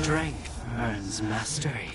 Strength earns mastery.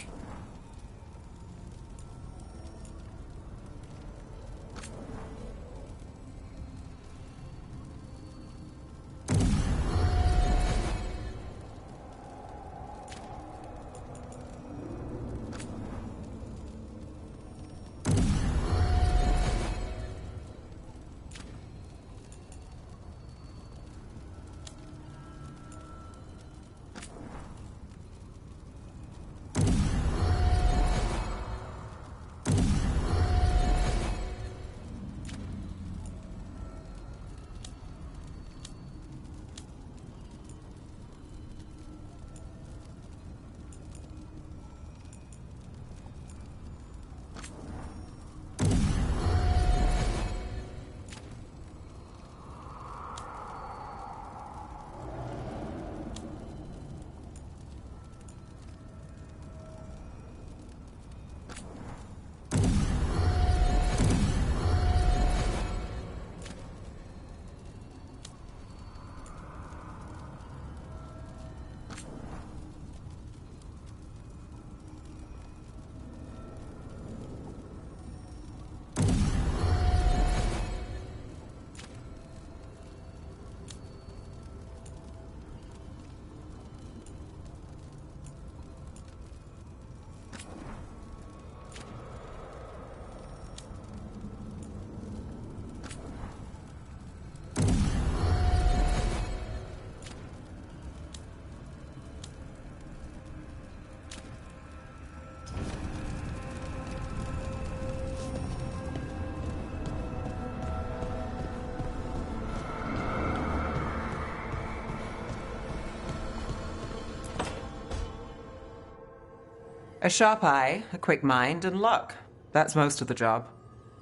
A sharp eye, a quick mind, and luck. That's most of the job.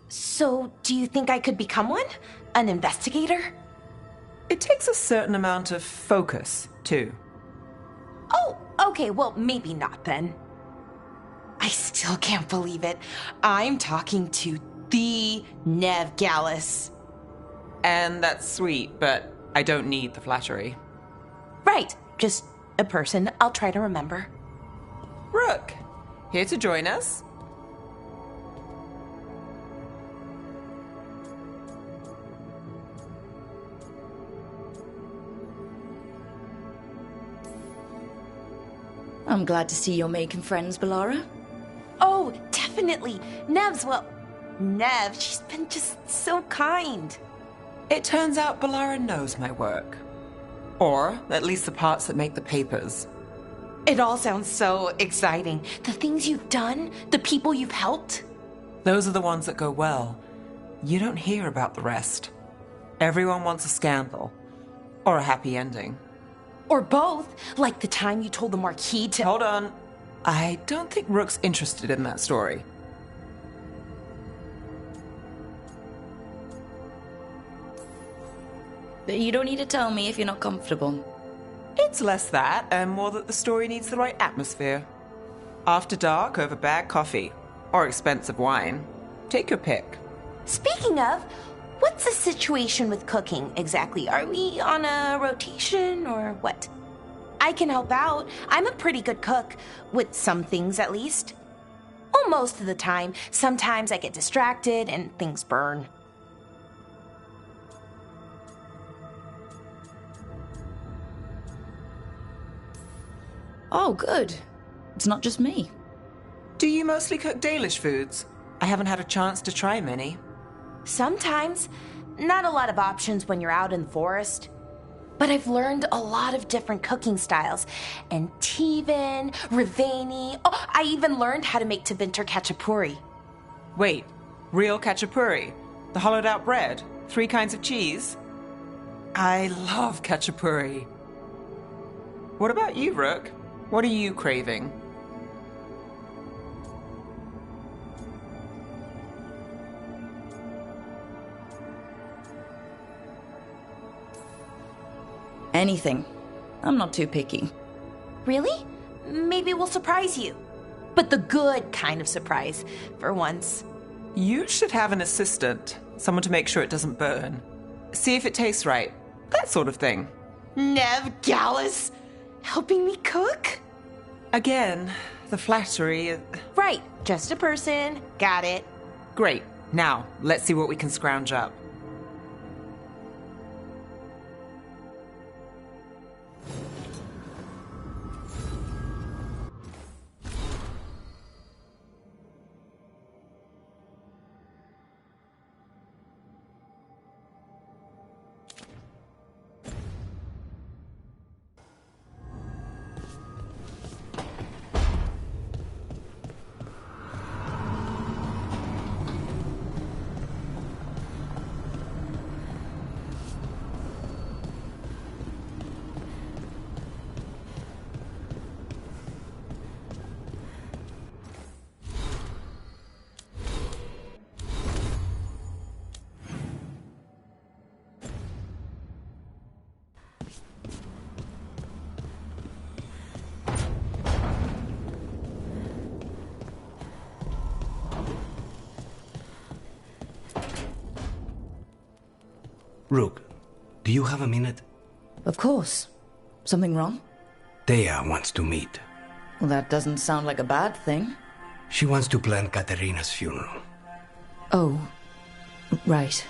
So, do you think I could become one? An investigator? It takes a certain amount of focus, too. Oh, okay, well, maybe not then. I still can't believe it. I'm talking to the Nev Gallus. And that's sweet, but I don't need the flattery. Right, just a person I'll try to remember. Rook, here to join us? I'm glad to see you're making friends, Bellara. Oh, definitely. Nev's, well, Nev, she's been just so kind. It turns out Bellara knows my work. Or at least the parts that make the papers. It all sounds so exciting. The things you've done, the people you've helped. Those are the ones that go well. You don't hear about the rest. Everyone wants a scandal. Or a happy ending. Or both, like the time you told the Marquis to— Hold on. I don't think Rook's interested in that story. But you don't need to tell me if you're not comfortable. It's less that, and more that the story needs the right atmosphere. After dark over bad coffee. Or expensive wine. Take your pick. Speaking of, what's the situation with cooking exactly? Are we on a rotation or what? I can help out. I'm a pretty good cook, with some things at least. Well, most of the time. Sometimes I get distracted and things burn. Oh, good. It's not just me. Do you mostly cook Dalish foods? I haven't had a chance to try many. Sometimes. Not a lot of options when you're out in the forest. But I've learned a lot of different cooking styles. And Tevan, Rivani. Oh, I even learned how to make Tevinter Khachapuri. Wait, real khachapuri? The hollowed out bread? 3 kinds of cheese? I love khachapuri. What about you, Rook? What are you craving? Anything. I'm not too picky. Really? Maybe we'll surprise you. But the good kind of surprise, for once. You should have an assistant. Someone to make sure it doesn't burn. See if it tastes right. That sort of thing. Nev Gallus? Helping me cook? Again, the flattery. Right, just a person. Got it. Great. Now, let's see what we can scrounge up. Rook, do you have a minute? Of course. Something wrong? Thea wants to meet. Well, that doesn't sound like a bad thing. She wants to plan Katerina's funeral. Oh, right.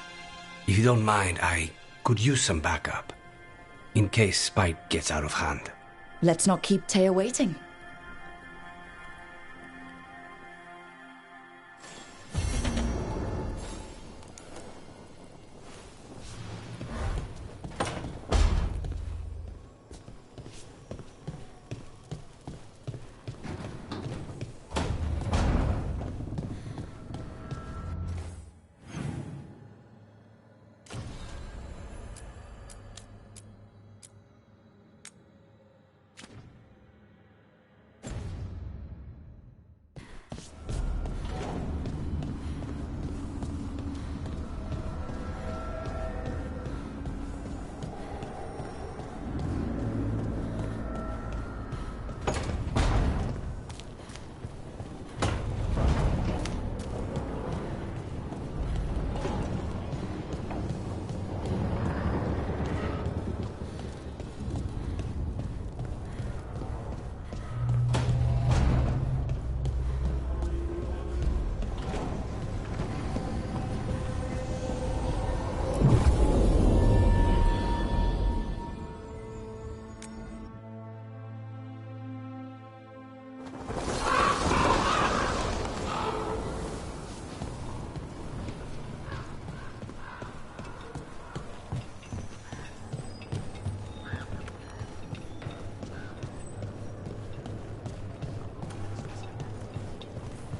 If you don't mind, I could use some backup. In case Spike gets out of hand. Let's not keep Thea waiting.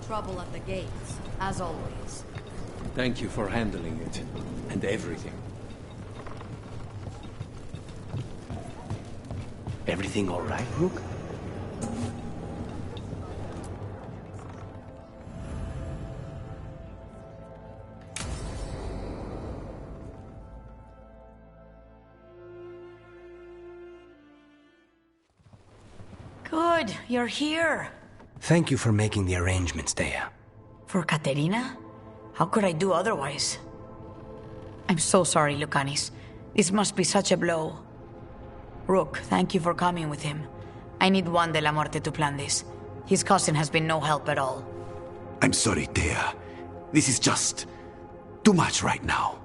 Trouble at the gates, as always. Thank you for handling it, and everything. Everything all right, Rook? Good, you're here. Thank you for making the arrangements, Thea. For Katerina? How could I do otherwise? I'm so sorry, Lucanis. This must be such a blow. Rook, thank you for coming with him. I need Juan de la Muerte to plan this. His cousin has been no help at all. I'm sorry, Thea. This is just too much right now.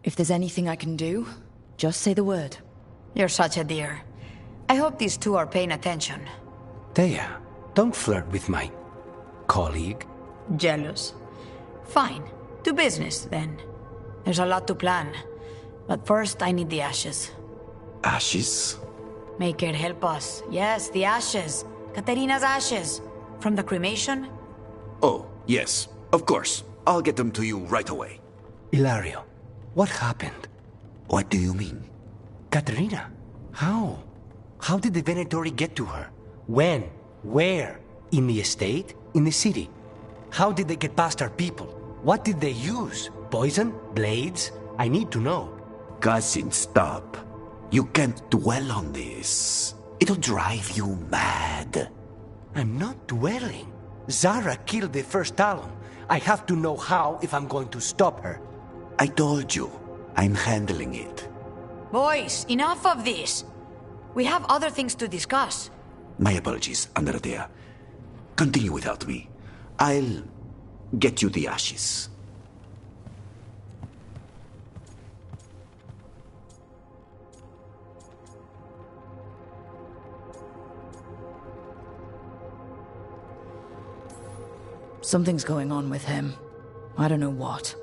If there's anything I can do, just say the word. You're such a dear. I hope these two are paying attention. Thea, don't flirt with my colleague. Jealous. Fine. To business, then. There's a lot to plan. But first, I need the ashes. Ashes? Make it help us. Yes, the ashes. Katerina's ashes. From the cremation? Oh, yes, of course. I'll get them to you right away. Ilario, what happened? What do you mean? Katerina, how? How did the Venatori get to her? When? Where? In the estate? In the city? How did they get past our people? What did they use? Poison? Blades? I need to know. Cousin, stop. You can't dwell on this. It'll drive you mad. I'm not dwelling. Zara killed the first Talon. I have to know how if I'm going to stop her. I told you, I'm handling it. Boys, enough of this. We have other things to discuss. My apologies, Andradea. Continue without me. I'll get you the ashes. Something's going on with him. I don't know what.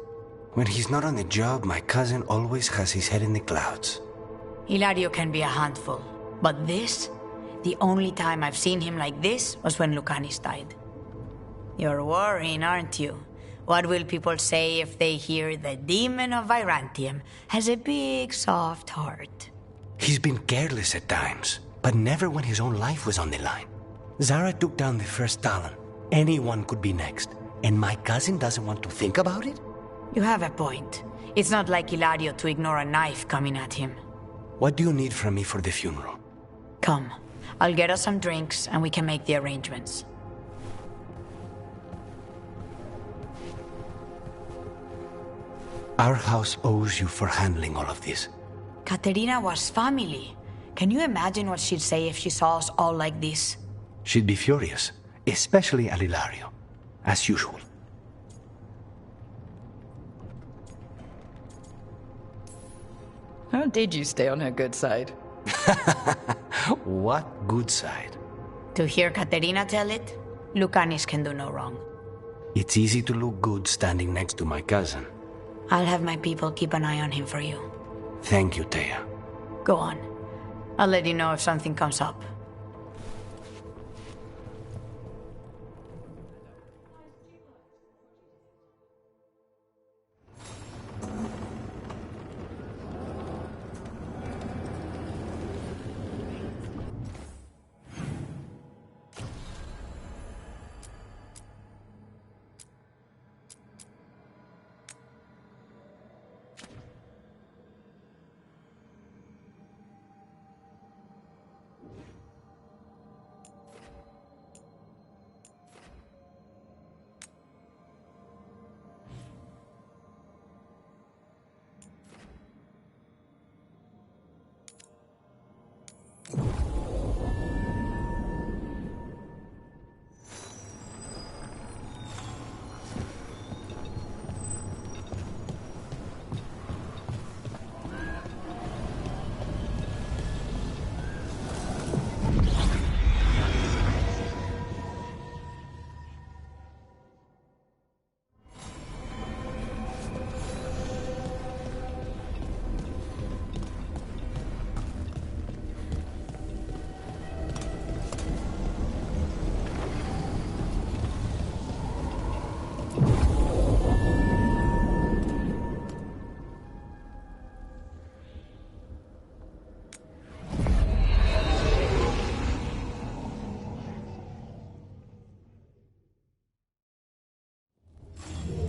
When he's not on the job, my cousin always has his head in the clouds. Hilario can be a handful, but this? The only time I've seen him like this was when Lucanis died. You're worrying, aren't you? What will people say if they hear the demon of Virantium has a big, soft heart? He's been careless at times, but never when his own life was on the line. Zara took down the first Talon. Anyone could be next, and my cousin doesn't want to think about it? You have a point. It's not like Hilario to ignore a knife coming at him. What do you need from me for the funeral? Come, I'll get us some drinks and we can make the arrangements. Our house owes you for handling all of this. Katerina was family. Can you imagine what she'd say if she saw us all like this? She'd be furious, especially at Hilario, as usual. How did you stay on her good side? What good side? To hear Katerina tell it, Lucanis can do no wrong. It's easy to look good standing next to my cousin. I'll have my people keep an eye on him for you. Thank you, Thea. Go on. I'll let you know if something comes up.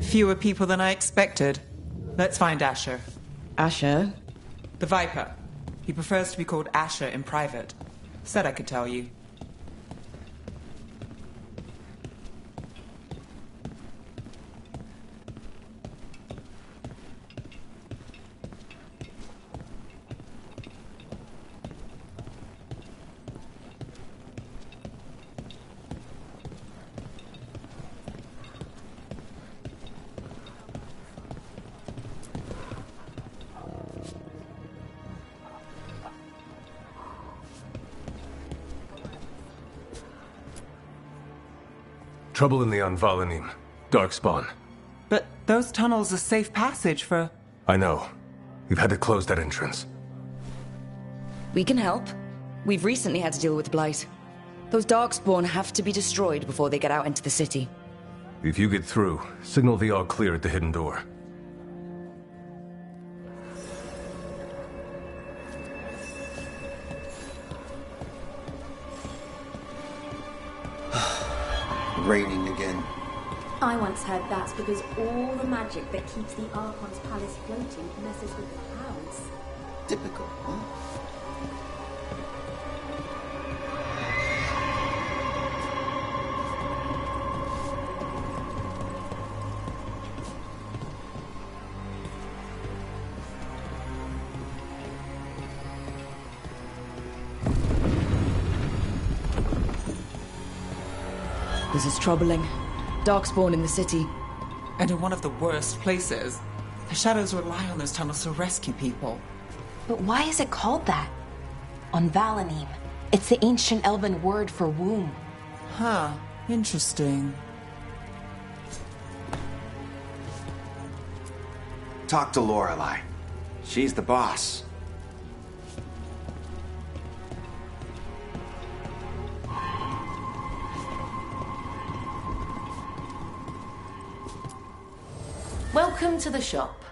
Fewer people than I expected. Let's find Asher. Asher? The Viper. He prefers to be called Asher in private. Said I could tell you. Trouble in the Anvalanim. Darkspawn. But those tunnels are safe passage for... I know. We've had to close that entrance. We can help. We've recently had to deal with Blight. Those Darkspawn have to be destroyed before they get out into the city. If you get through, signal the all clear at the hidden door. Raining again. I once heard that's because all the magic that keeps the Archon's palace floating messes with the clouds. Typical, huh? This is troubling. Darkspawn in the city. And in one of the worst places. The Shadows rely on those tunnels to rescue people. But why is it called that? On Valanim, it's the ancient elven word for womb. Huh. Interesting. Talk to Lorelei. She's the boss. Welcome to the shop.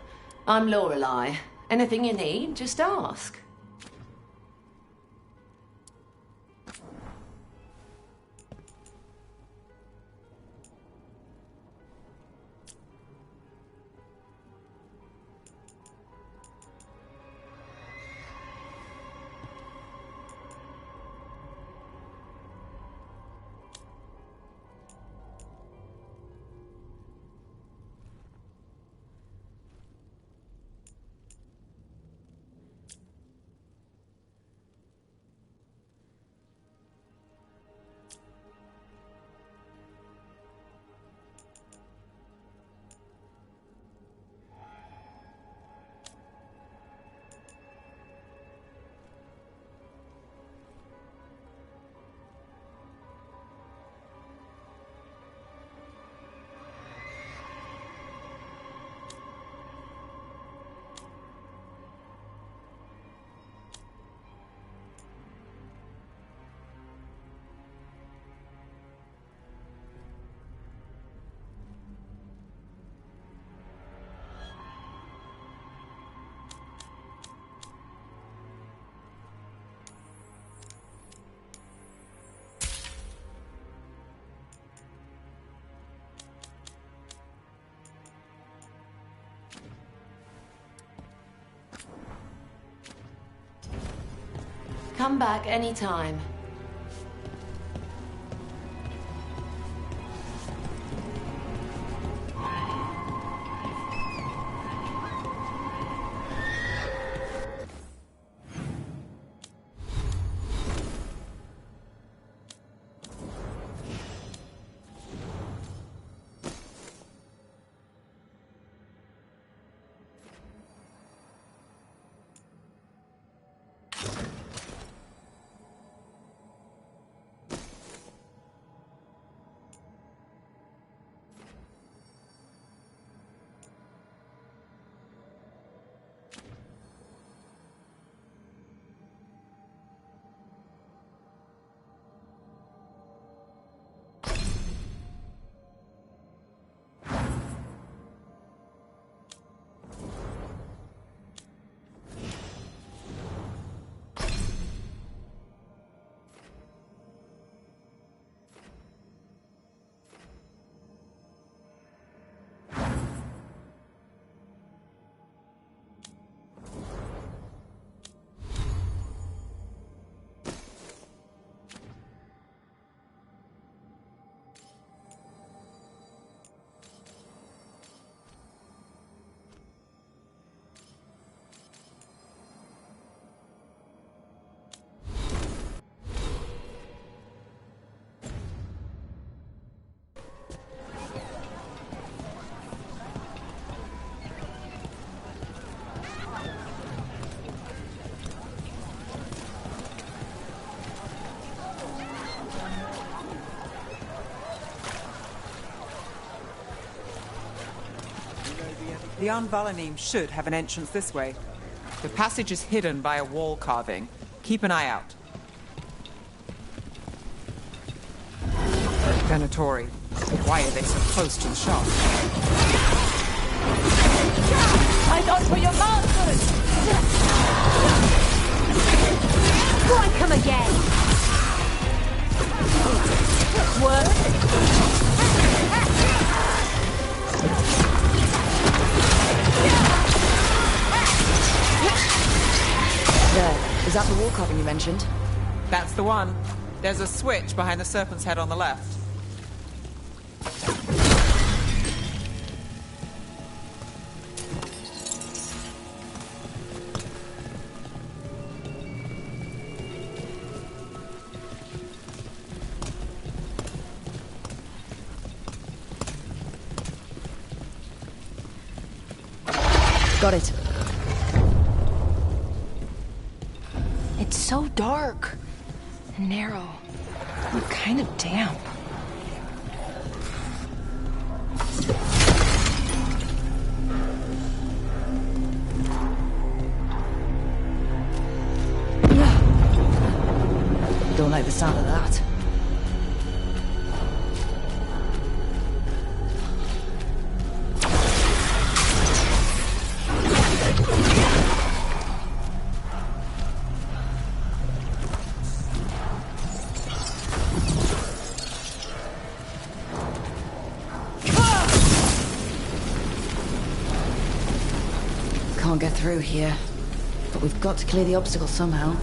I'm Lorelei. Anything you need, just ask. Come back anytime. The Anvalanim should have an entrance this way. The passage is hidden by a wall carving. Keep an eye out. Venatori. Why are they so close to the shop? I thought for your masters! Why come again? What? There. Is that the wall carving you mentioned? That's the one. There's a switch behind the serpent's head on the left. Got it. It's so dark and narrow and kind of damp. Don't like the sound of that. Can't get through here, but we've got to clear the obstacle somehow.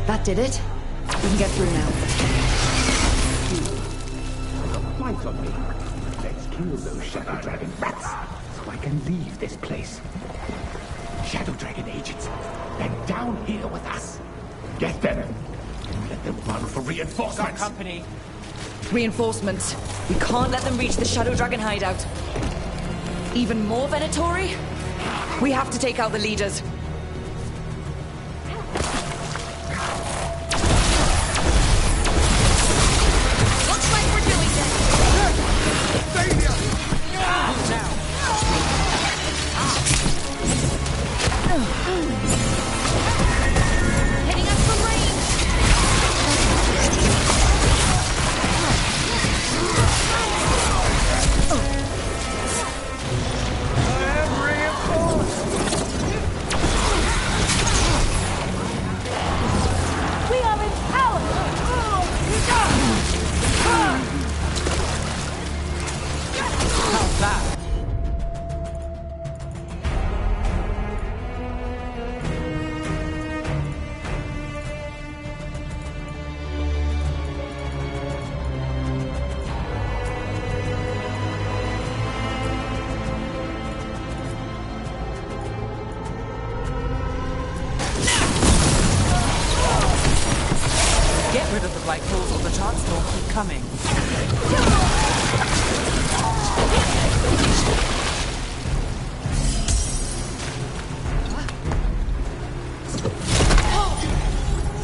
That did it. We can get through now. Light on me. Let's kill those Shadow Dragon rats so I can leave this place. Shadow Dragon agents, they're down here with us. Get them. Let them run for reinforcements. Got company. Reinforcements. We can't let them reach the Shadow Dragon hideout. Even more Venatori? We have to take out the leaders. Get rid of the black holes or the charts will keep coming.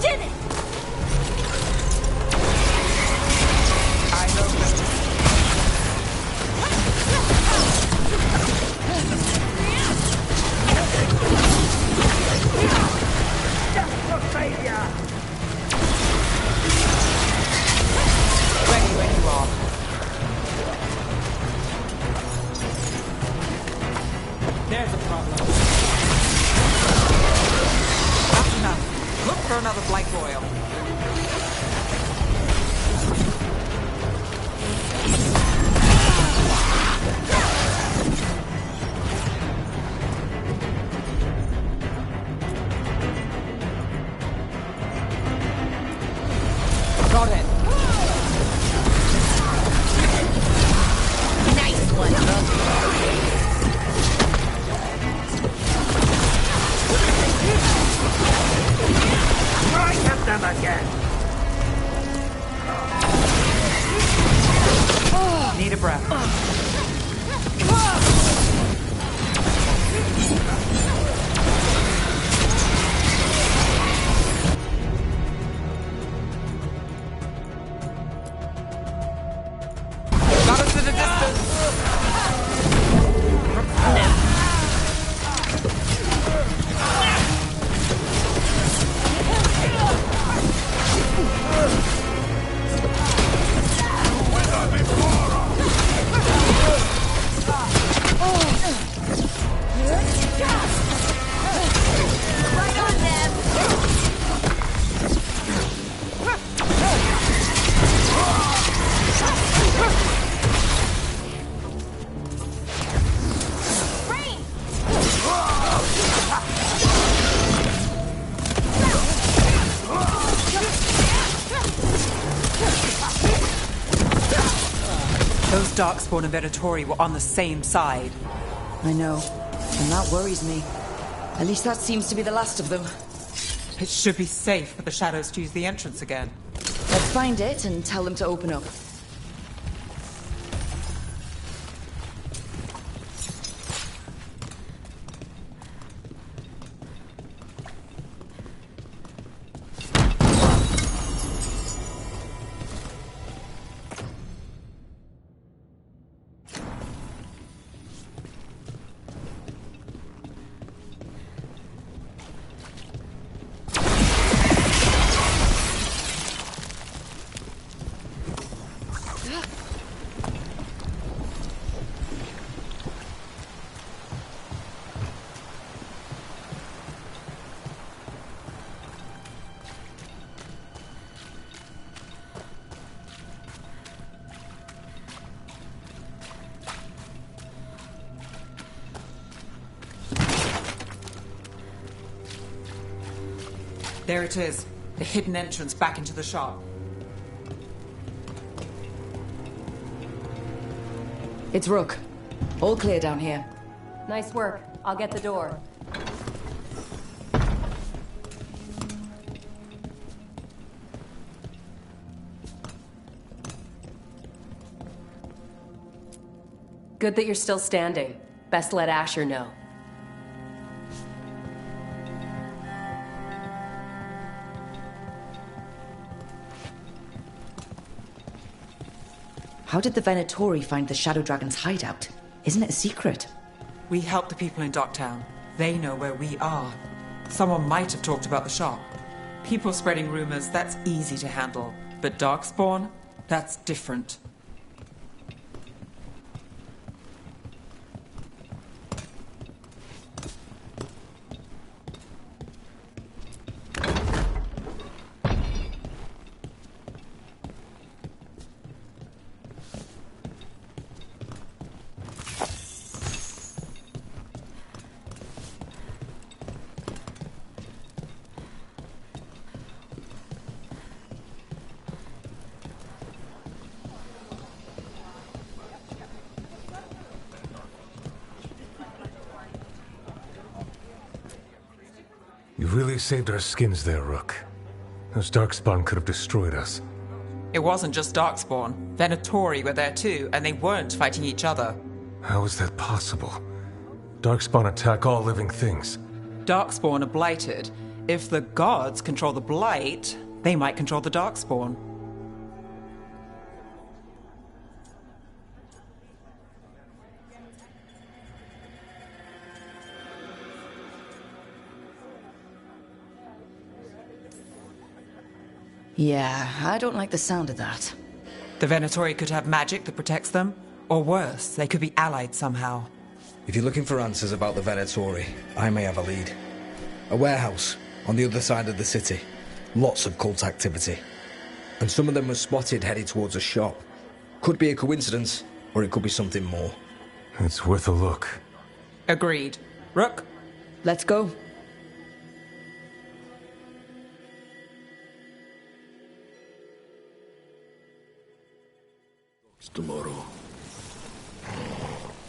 Did it! I know Just for failure! Ready when you are. There's a problem. That's enough. Look for another blight royal. Got it. Nice one, Right at them again! Oh. Those Darkspawn and Venatori were on the same side. I know, and that worries me. At least that seems to be the last of them. It should be safe for the Shadows to use the entrance again. Let's find it and tell them to open up. There it is. The hidden entrance back into the shop. It's Rook. All clear down here. Nice work. I'll get the door. Good that you're still standing. Best let Asher know. How did the Venatori find the Shadow Dragon's hideout? Isn't it a secret? We help the people in Docktown. They know where we are. Someone might have talked about the shop. People spreading rumors, that's easy to handle. But Darkspawn, that's different. You really saved our skins there, Rook. Those Darkspawn could have destroyed us. It wasn't just Darkspawn. Venatori were there too, and they weren't fighting each other. How is that possible? Darkspawn attack all living things. Darkspawn are blighted. If the gods control the blight, they might control the Darkspawn. Yeah, I don't like the sound of that. The Venatori could have magic that protects them, or worse, they could be allied somehow. If you're looking for answers about the Venatori, I may have a lead. A warehouse on the other side of the city. Lots of cult activity. And some of them were spotted headed towards a shop. Could be a coincidence, or it could be something more. It's worth a look. Agreed. Rook? Let's go. Tomorrow.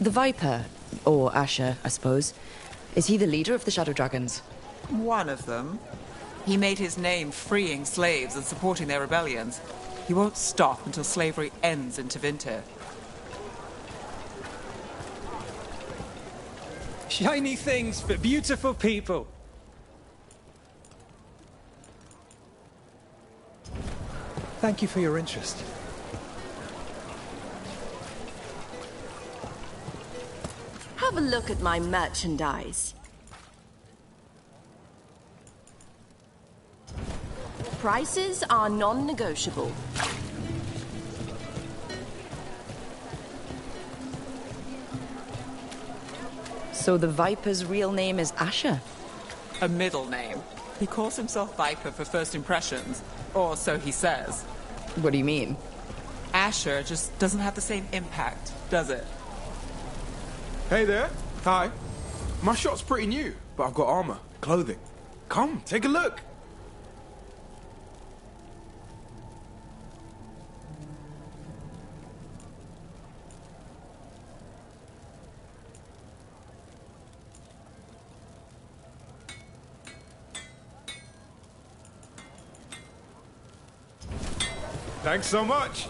The Viper, or Asher, I suppose. Is he the leader of the Shadow Dragons? One of them. He made his name freeing slaves and supporting their rebellions. He won't stop until slavery ends in Tevinter. Shiny things for beautiful people. Thank you for your interest. Have a look at my merchandise. Prices are non-negotiable. So the Viper's real name is Asher? A middle name. He calls himself Viper for first impressions, or so he says. What do you mean? Asher just doesn't have the same impact, does it? Hey there. Hi. My shop's pretty new, but I've got armor, clothing. Come, take a look. Thanks so much.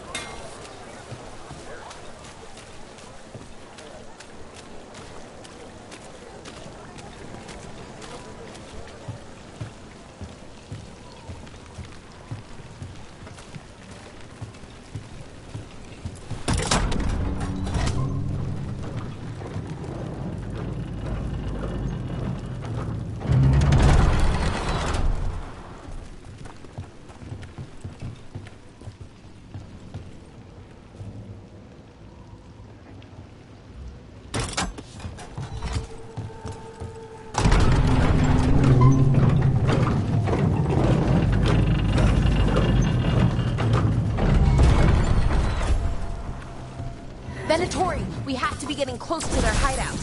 Venatori, we have to be getting close to their hideout.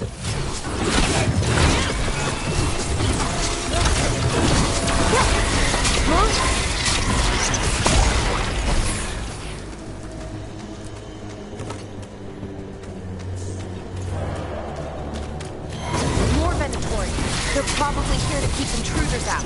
More Venatori. They're probably here to keep intruders out.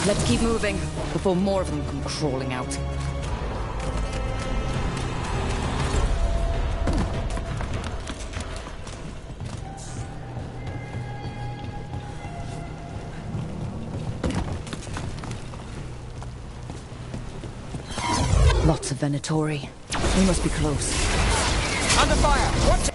Let's keep moving before more of them come crawling out. Lots of Venatori. We must be close. Under fire! Watch it!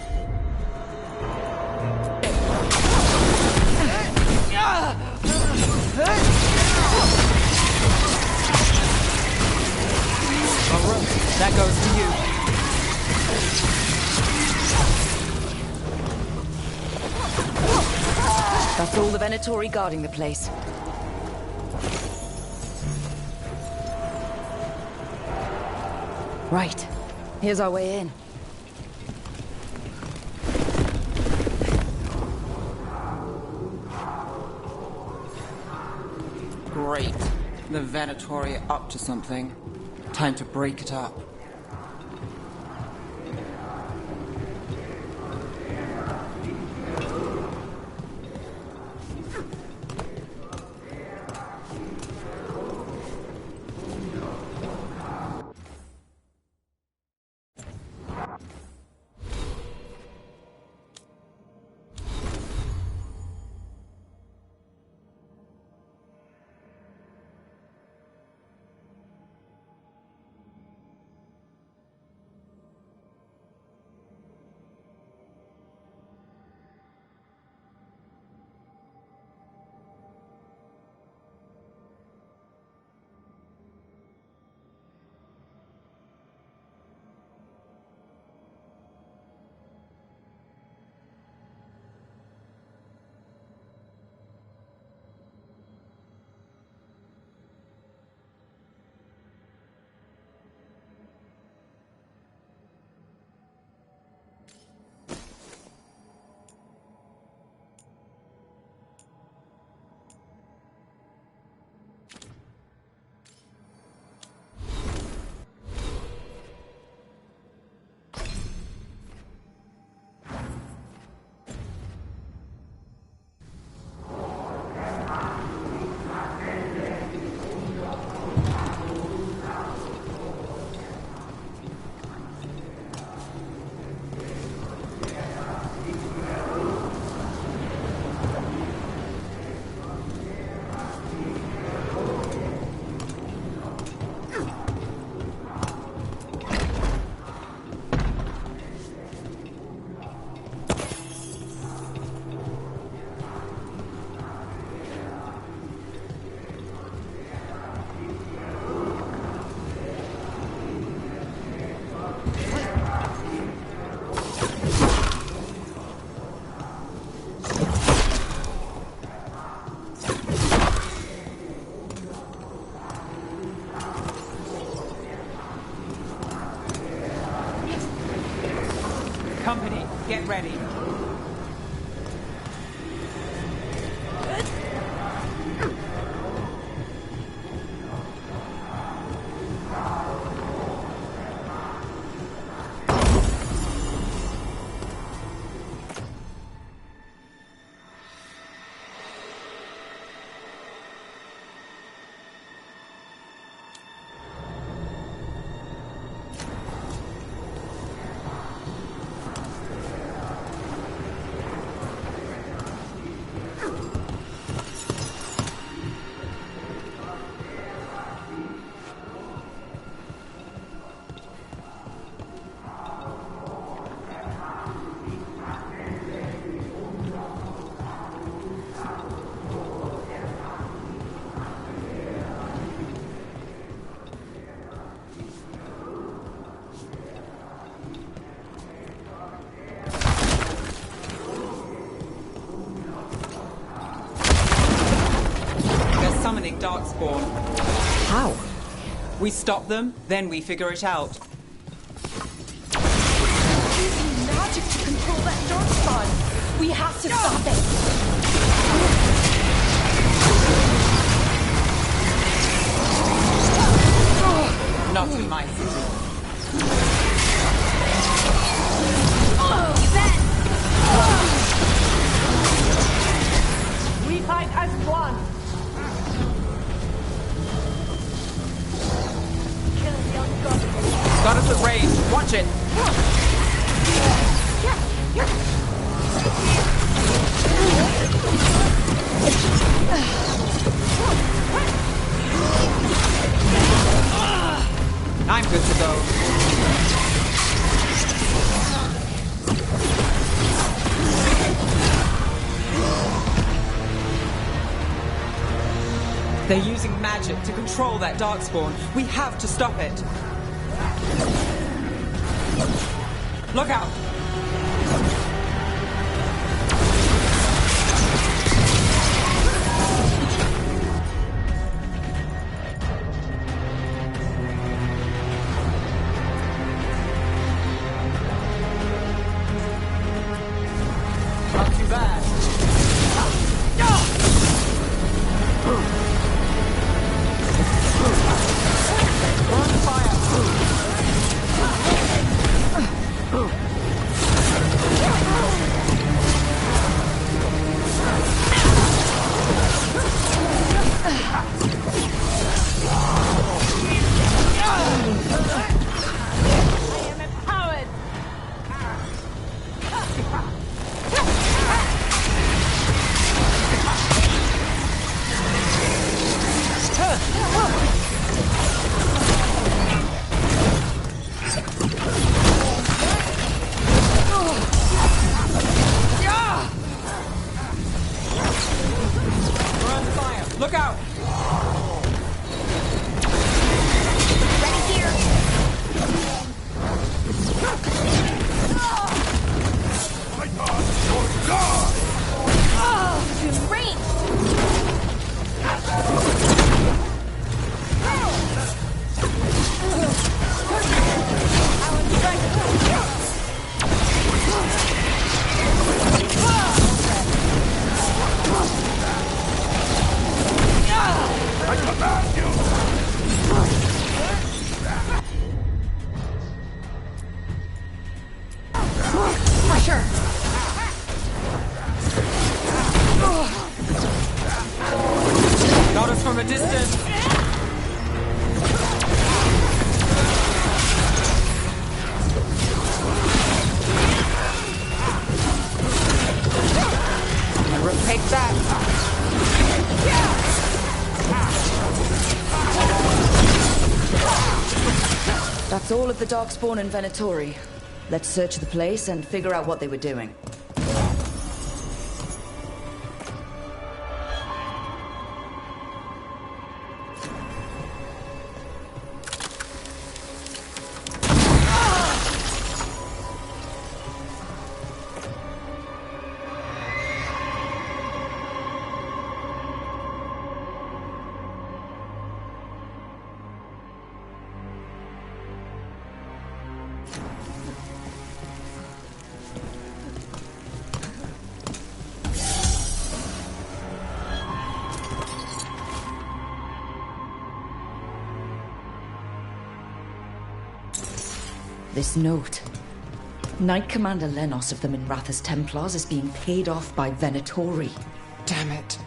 That goes to you. That's all the Venatori guarding the place. Right. Here's our way in. Great. The Venatori are up to something. Time to break it up. Company, get ready. Darkspawn. How? We stop them, then we figure it out. Using magic to control that darkspawn. We have to stop it. Not in my city. We fight as one. Got us at range. Watch it. I'm good magic to control that darkspawn. We have to stop it. Look out! Not too bad. On fire! Look out! Ready here. Range. I command you! Pressure! Got us from a distance. Take that. That's all of the Darkspawn and Venatori. Let's search the place and figure out what they were doing. This note. Knight Commander Lenos of the Minrathous Templars is being paid off by Venatori. Damn it.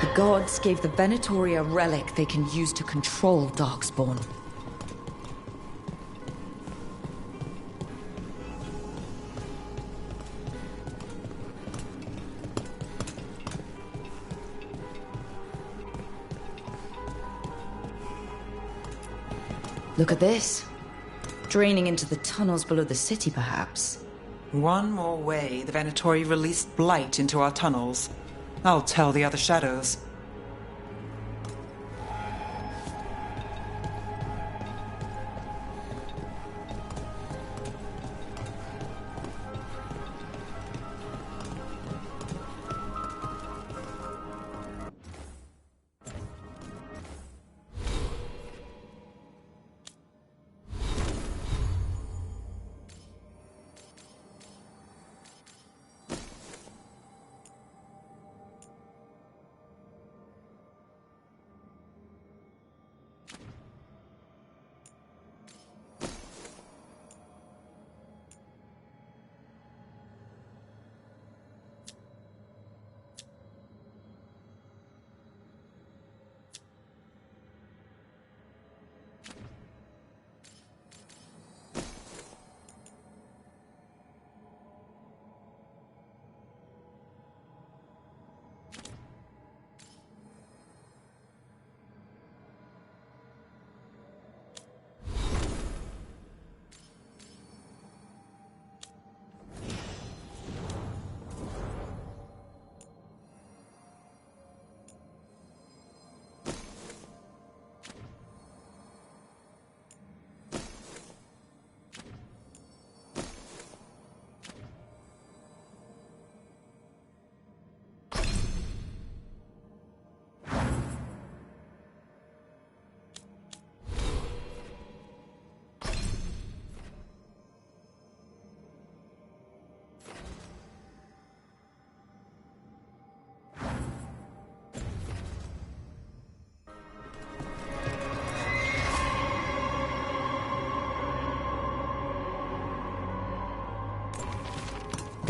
The gods gave the Venatori a relic they can use to control Darkspawn. Look at this. Draining into the tunnels below the city, perhaps. One more way the Venatori released blight into our tunnels. I'll tell the other shadows.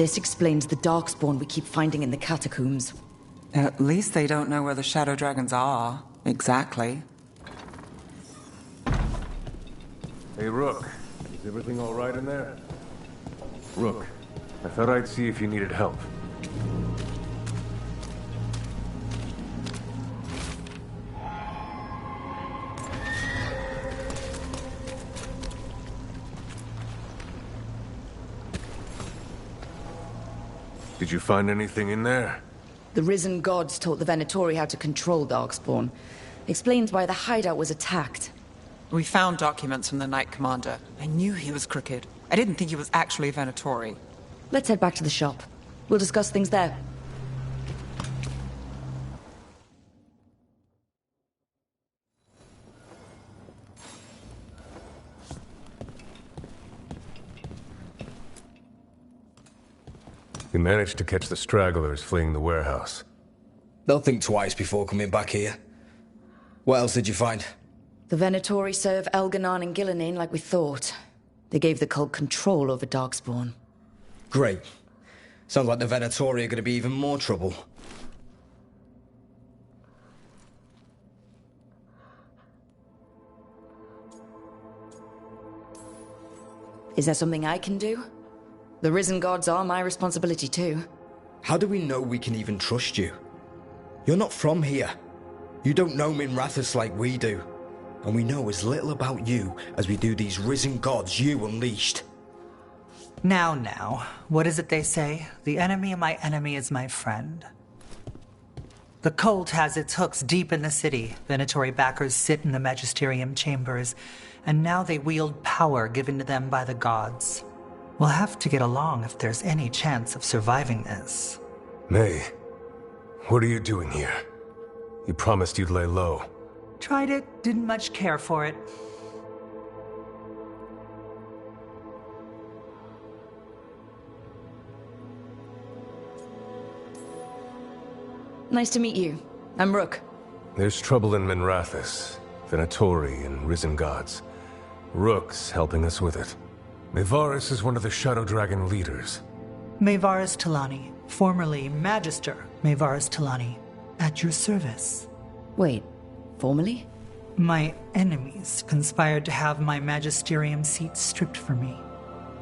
This explains the Darkspawn we keep finding in the catacombs. At least they don't know where the Shadow Dragons are. Exactly. Hey, Rook. Is everything all right in there? Rook, I thought I'd see if you needed help. Did you find anything in there? The Risen Gods taught the Venatori how to control Darkspawn. Explains why the hideout was attacked. We found documents from the Knight Commander. I knew he was crooked. I didn't think he was actually a Venatori. Let's head back to the shop. We'll discuss things there. We managed to catch the stragglers fleeing the warehouse. They'll think twice before coming back here. What else did you find? The Venatori serve Elganon and Gillenane like we thought. They gave the cult control over Darkspawn. Great. Sounds like the Venatori are going to be even more trouble. Is there something I can do? The Risen Gods are my responsibility too. How do we know we can even trust you? You're not from here. You don't know Minrathous like we do. And we know as little about you as we do these Risen Gods you unleashed. Now, what is it they say? The enemy of my enemy is my friend. The cult has its hooks deep in the city. Venatori backers sit in the Magisterium chambers, and now they wield power given to them by the gods. We'll have to get along if there's any chance of surviving this. May, what are you doing here? You promised you'd lay low. Tried it, didn't much care for it. Nice to meet you. I'm Rook. There's trouble in Minrathous, Venatori and Risen Gods. Rook's helping us with it. Mayvarus is one of the Shadow Dragon leaders. Mayvarus Talani, formerly Magister Mayvarus Talani, at your service. Wait, formerly? My enemies conspired to have my magisterium seat stripped from me.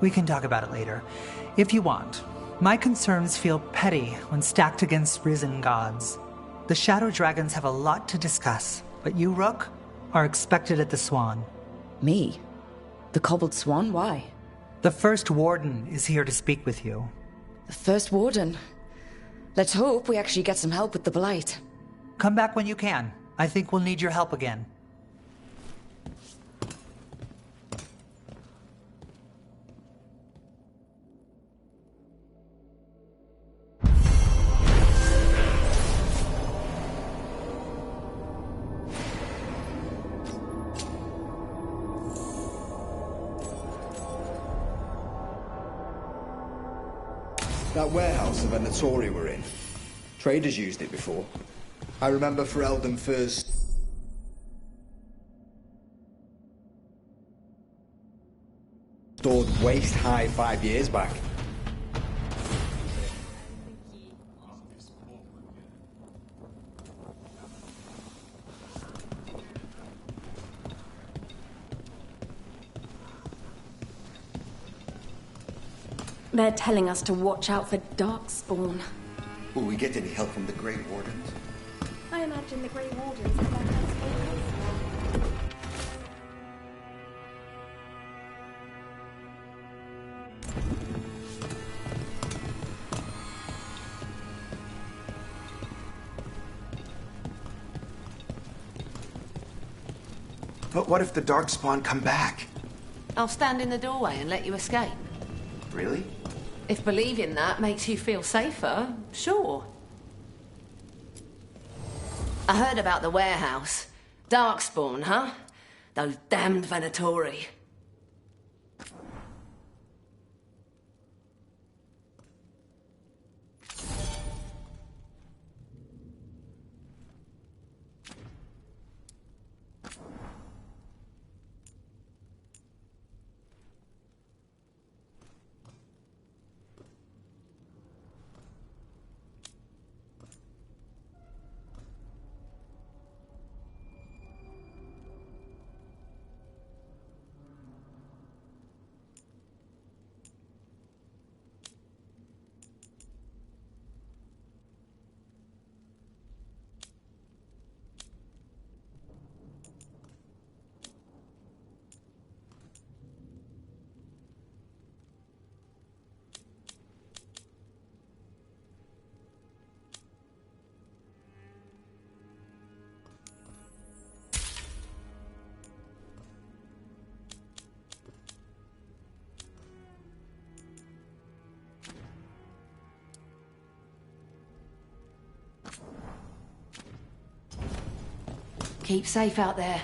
We can talk about it later, if you want. My concerns feel petty when stacked against Risen Gods. The Shadow Dragons have a lot to discuss, but you, Rook, are expected at the Swan. Me? The Cobbled Swan? Why? The First Warden is here to speak with you. The First Warden? Let's hope we actually get some help with the Blight. Come back when you can. I think we'll need your help again. That warehouse the Venatori were in. Traders used it before. I remember Ferelden first... stored waist-high 5 years back. They're telling us to watch out for Darkspawn. Will we get any help from the Grey Wardens? I imagine the Grey Wardens have their hands full. But what if the Darkspawn come back? I'll stand in the doorway and let you escape. Really? If believing that makes you feel safer, sure. I heard about the warehouse. Darkspawn, huh? Those damned Venatori. Keep safe out there.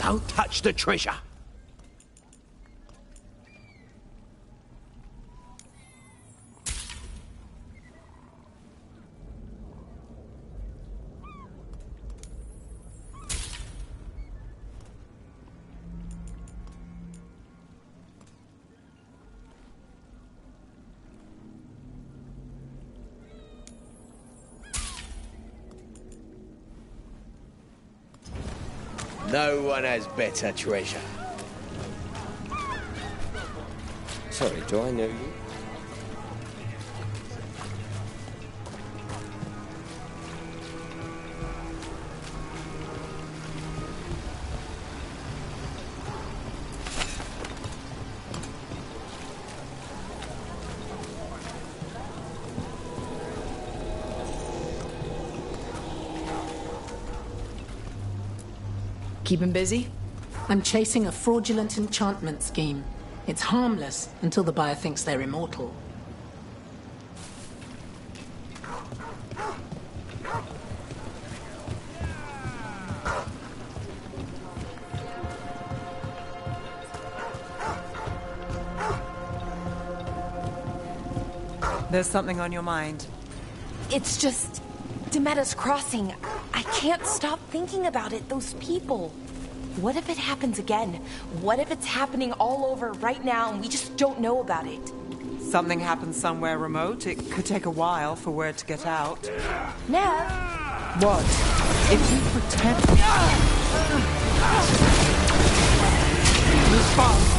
Don't touch the treasure. No one has better treasure. Sorry, do I know you? Keep him busy? I'm chasing a fraudulent enchantment scheme. It's harmless until the buyer thinks they're immortal. There's something on your mind. It's just Demeter's Crossing. I can't stop thinking about it, those people. What if it happens again? What if it's happening all over right now and we just don't know about it? Something happens somewhere remote. It could take a while for word to get out. Nev? What? If we pretend... Response!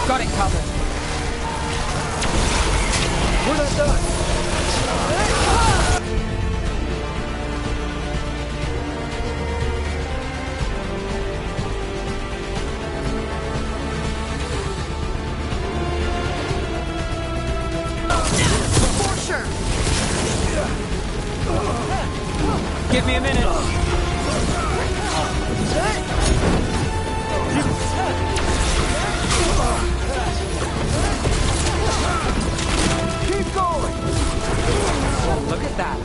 Got it covered. We're not done. For sure. Give me a minute. Keep going! Oh, look at that.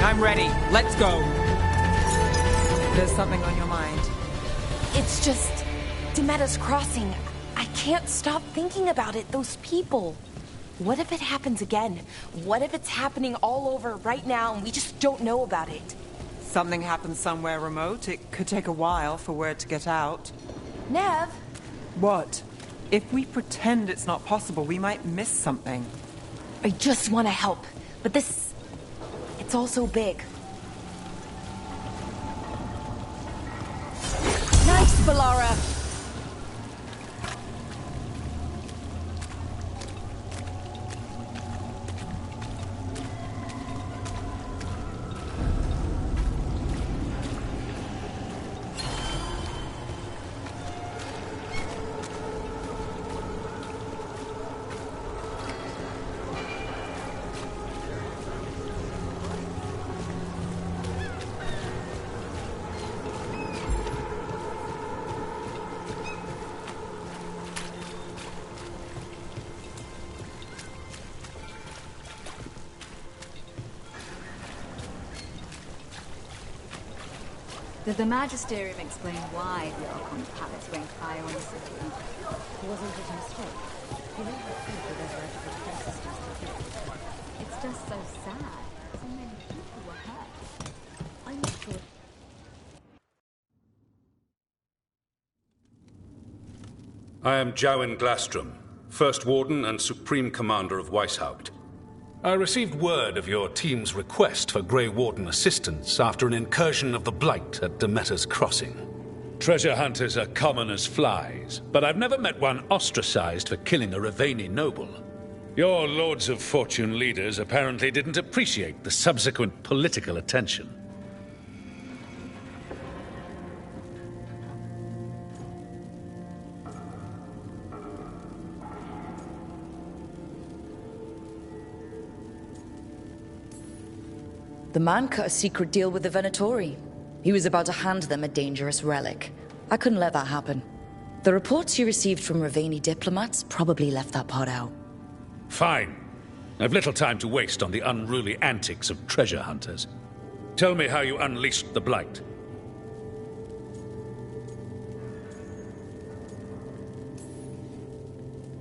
I'm ready. Let's go. There's something on your mind. It's just Demeter's Crossing. I can't stop thinking about it, those people. What if it happens again? What if it's happening all over right now and we just don't know about it? Something happens somewhere remote. It could take a while for word to get out. Nev? What? If we pretend it's not possible, we might miss something. I just want to help, but this... it's all so big. Nice, Balara! Did the Magisterium explain why the Archon's palace ranked higher on the city? Wasn't it a mistake? You know how simple those electrical systems to fix. It's just so sad. So many people were hurt. I'm not sure. I am Jowin Glastrom, First Warden and Supreme Commander of Weishaupt. I received word of your team's request for Grey Warden assistance after an incursion of the Blight at Demeter's Crossing. Treasure hunters are common as flies, but I've never met one ostracized for killing a Raveni noble. Your Lords of Fortune leaders apparently didn't appreciate the subsequent political attention. The man cut a secret deal with the Venatori. He was about to hand them a dangerous relic. I couldn't let that happen. The reports you received from Ravani diplomats probably left that part out. Fine. I've little time to waste on the unruly antics of treasure hunters. Tell me how you unleashed the Blight.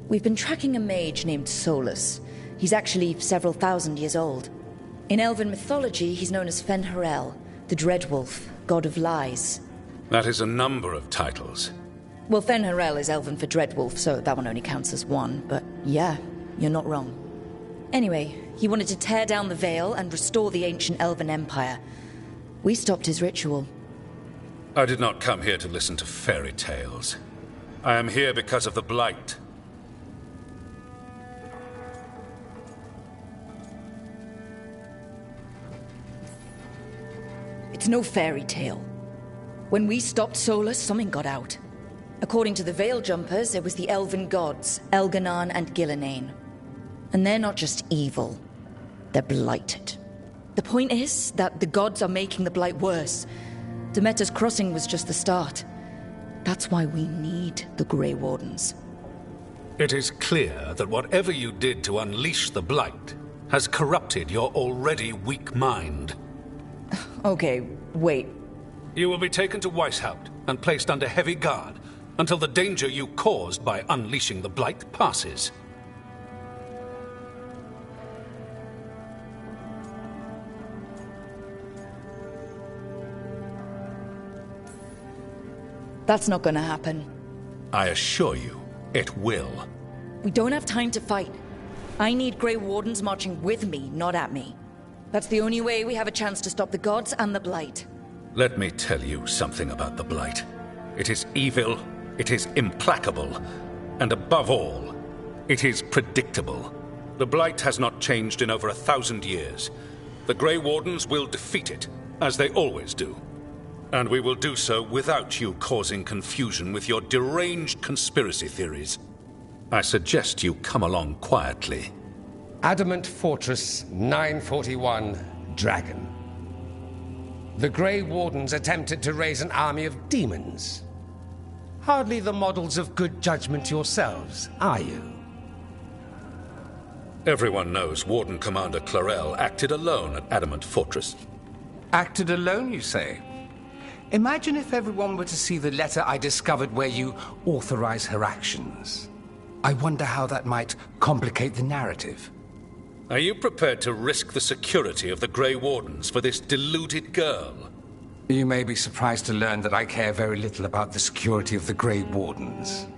We've been tracking a mage named Solus. He's actually several thousand years old. In Elven mythology, he's known as Fen'Harel, the Dreadwolf, god of lies. That is a number of titles. Well, Fen'Harel is Elven for Dreadwolf, so that one only counts as one, but yeah, you're not wrong. Anyway, he wanted to tear down the Veil and restore the ancient Elven Empire. We stopped his ritual. I did not come here to listen to fairy tales. I am here because of the Blight. It's no fairy tale. When we stopped Solus, something got out. According to the Veil Jumpers, it was the Elven gods, Elganon and Gillenane. And they're not just evil. They're blighted. The point is that the gods are making the Blight worse. Demeter's Crossing was just the start. That's why we need the Grey Wardens. It is clear that whatever you did to unleash the Blight has corrupted your already weak mind. Okay, wait. You will be taken to Weishaupt and placed under heavy guard until the danger you caused by unleashing the Blight passes. That's not gonna happen. I assure you, it will. We don't have time to fight. I need Grey Wardens marching with me, not at me. That's the only way we have a chance to stop the gods and the Blight. Let me tell you something about the Blight. It is evil, it is implacable, and above all, it is predictable. The Blight has not changed in over 1,000 years. The Grey Wardens will defeat it, as they always do. And we will do so without you causing confusion with your deranged conspiracy theories. I suggest you come along quietly. Adamant Fortress 941, Dragon. The Grey Wardens attempted to raise an army of demons. Hardly the models of good judgment yourselves, are you? Everyone knows Warden Commander Clarel acted alone at Adamant Fortress. Acted alone, you say? Imagine if everyone were to see the letter I discovered where you authorize her actions. I wonder how that might complicate the narrative. Are you prepared to risk the security of the Grey Wardens for this deluded girl? You may be surprised to learn that I care very little about the security of the Grey Wardens.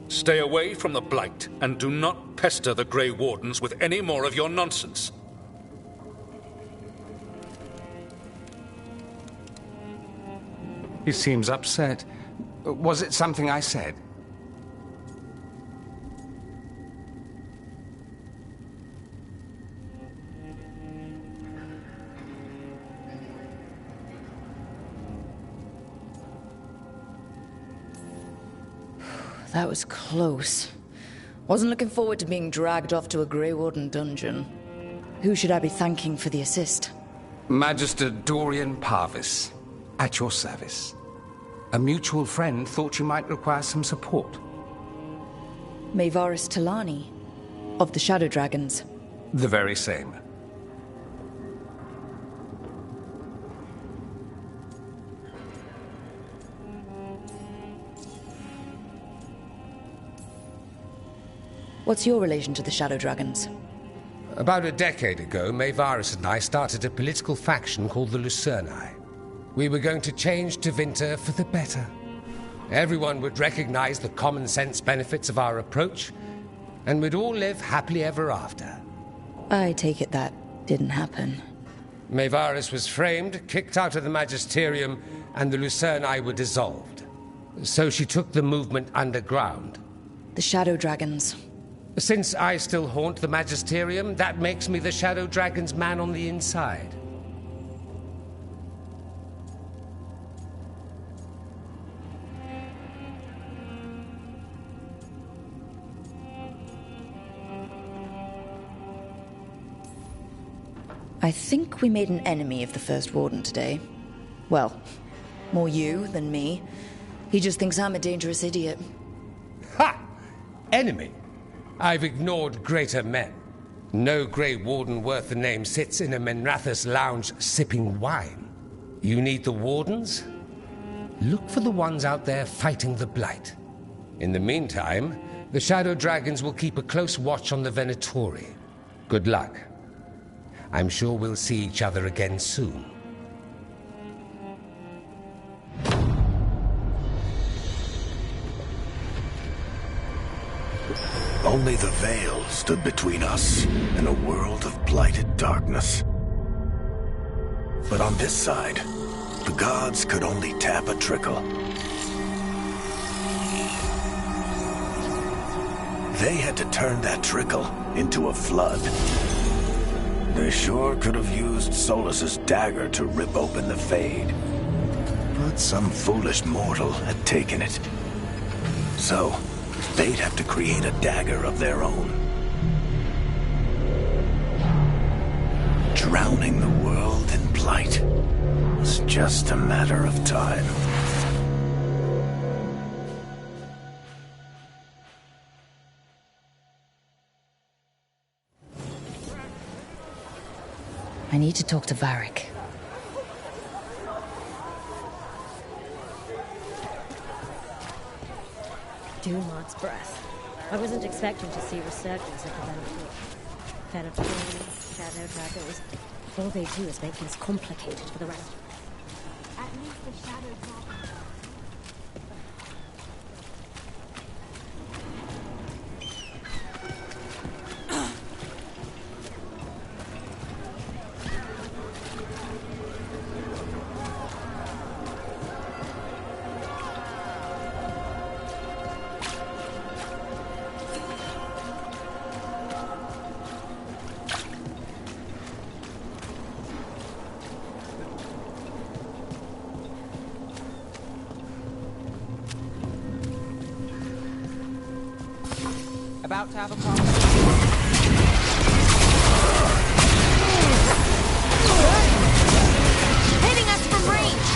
Stay away from the Blight, and do not pester the Grey Wardens with any more of your nonsense. He seems upset. Was it something I said? That was close. Wasn't looking forward to being dragged off to a Grey Warden dungeon. Who should I be thanking for the assist? Magister Dorian Parvis, at your service. A mutual friend thought you might require some support. Mayvaris Talani, of the Shadow Dragons. The very same. What's your relation to the Shadow Dragons? About a decade ago, Mayvaris and I started a political faction called the Lucerni. We were going to change Tevinter for the better. Everyone would recognize the common sense benefits of our approach, and we'd all live happily ever after. I take it that didn't happen. Mayvaris was framed, kicked out of the Magisterium, and the Lucerni were dissolved. So she took the movement underground. The Shadow Dragons. Since I still haunt the Magisterium, that makes me the Shadow Dragon's man on the inside. I think we made an enemy of the First Warden today. Well, more you than me. He just thinks I'm a dangerous idiot. Ha! Enemy? I've ignored greater men. No Grey Warden worth the name sits in a Minrathous lounge sipping wine. You need the Wardens? Look for the ones out there fighting the Blight. In the meantime, the Shadow Dragons will keep a close watch on the Venatori. Good luck. I'm sure we'll see each other again soon. Only the veil stood between us and a world of blighted darkness. But on this side, the gods could only tap a trickle. They had to turn that trickle into a flood. They sure could have used Solus's dagger to rip open the Fade. But some foolish mortal had taken it. So, they'd have to create a dagger of their own. Drowning the world in blight was just a matter of time. I need to talk to Varric. Dumart's breath. I wasn't expecting to see resurgence of the Venatori, Shadow Dragons. All they do is make things complicated for the rest of us. At least the Shadow Dragons. About to have a problem. Hitting us from range!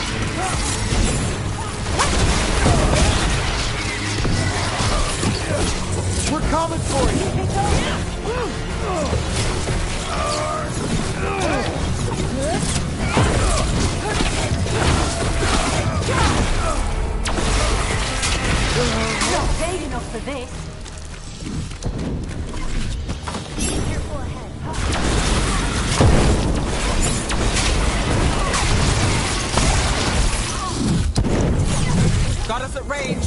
We're coming for you! Not big enough for this. Got us at range.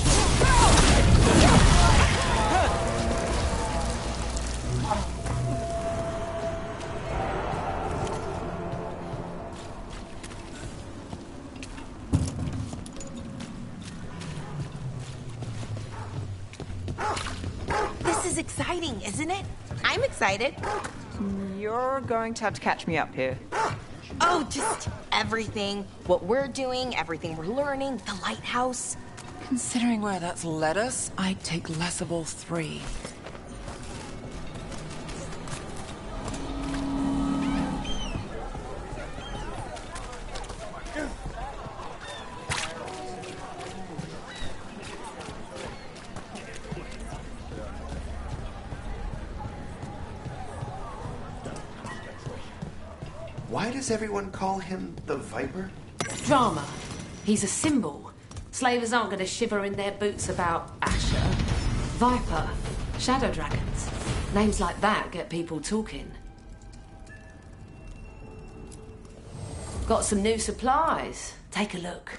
This is exciting, isn't it? I'm excited. You're going to have to catch me up here. Oh, just everything. What we're doing, everything we're learning, the lighthouse. Considering where that's led us, I'd take less of all three. Why does everyone call him the Viper? Drama. He's a symbol. Slavers aren't going to shiver in their boots about Asher. Viper. Shadow Dragons. Names like that get people talking. Got some new supplies. Take a look.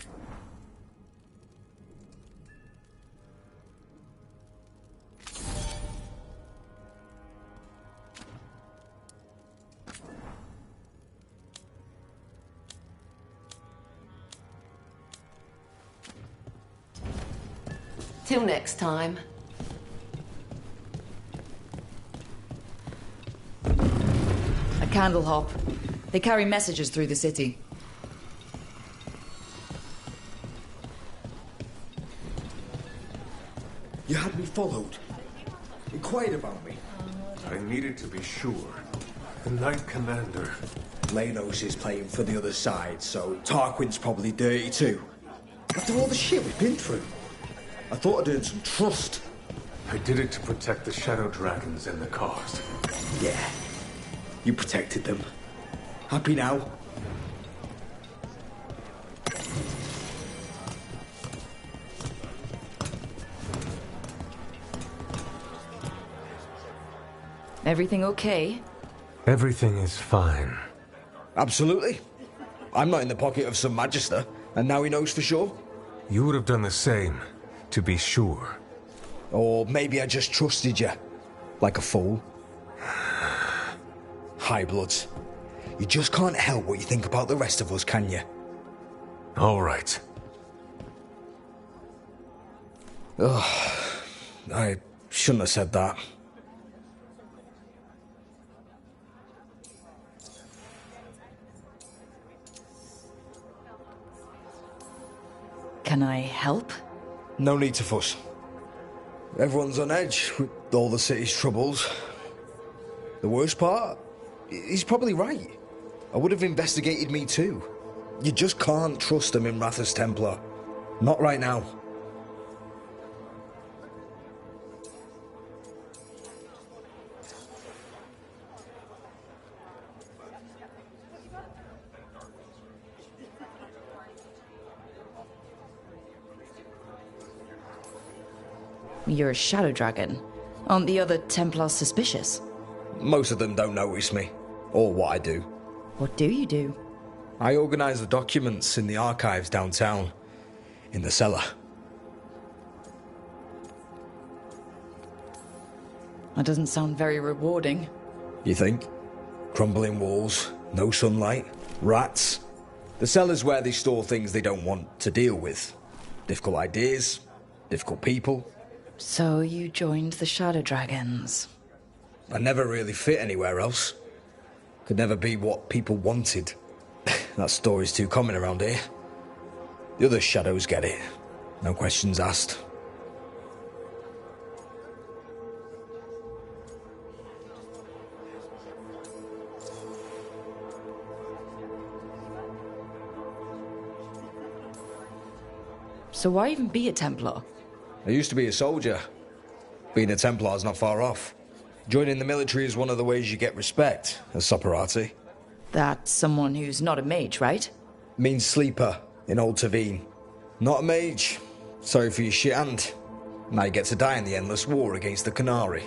Till next time. A candle hop. They carry messages through the city. You had me followed. Inquired about me. I needed to be sure. The Knight Commander. Lanos is playing for the other side, so Tarquin's probably dirty too. After all the shit we've been through, I thought I'd earned some trust. I did it to protect the Shadow Dragons and the cause. Yeah, you protected them. Happy now? Everything okay? Everything is fine. Absolutely. I'm not in the pocket of some Magister, and now he knows for sure. You would have done the same, to be sure. Or maybe I just trusted you. Like a fool. Highbloods. You just can't help what you think about the rest of us, can you? All right. Ugh. I shouldn't have said that. Can I help? No need to fuss. Everyone's on edge with all the city's troubles. The worst part? He's probably right. I would have investigated me too. You just can't trust them in Rathus Templar. Not right now. You're a Shadow Dragon. Aren't the other Templars suspicious? Most of them don't notice me, or what I do. What do you do? I organise the documents in the archives downtown, in the cellar. That doesn't sound very rewarding. You think? Crumbling walls, no sunlight, rats. The cellar's where they store things they don't want to deal with. Difficult ideas, difficult people. So you joined the Shadow Dragons. I never really fit anywhere else. Could never be what people wanted. That story's too common around here. The other shadows get it. No questions asked. So why even be a Templar? I used to be a soldier. Being a Templar's not far off. Joining the military is one of the ways you get respect, as Soparati. That's someone who's not a mage, right? Means sleeper in Old Tavine. Not a mage. Sorry for your shit hand. Now you get to die in the endless war against the Qunari.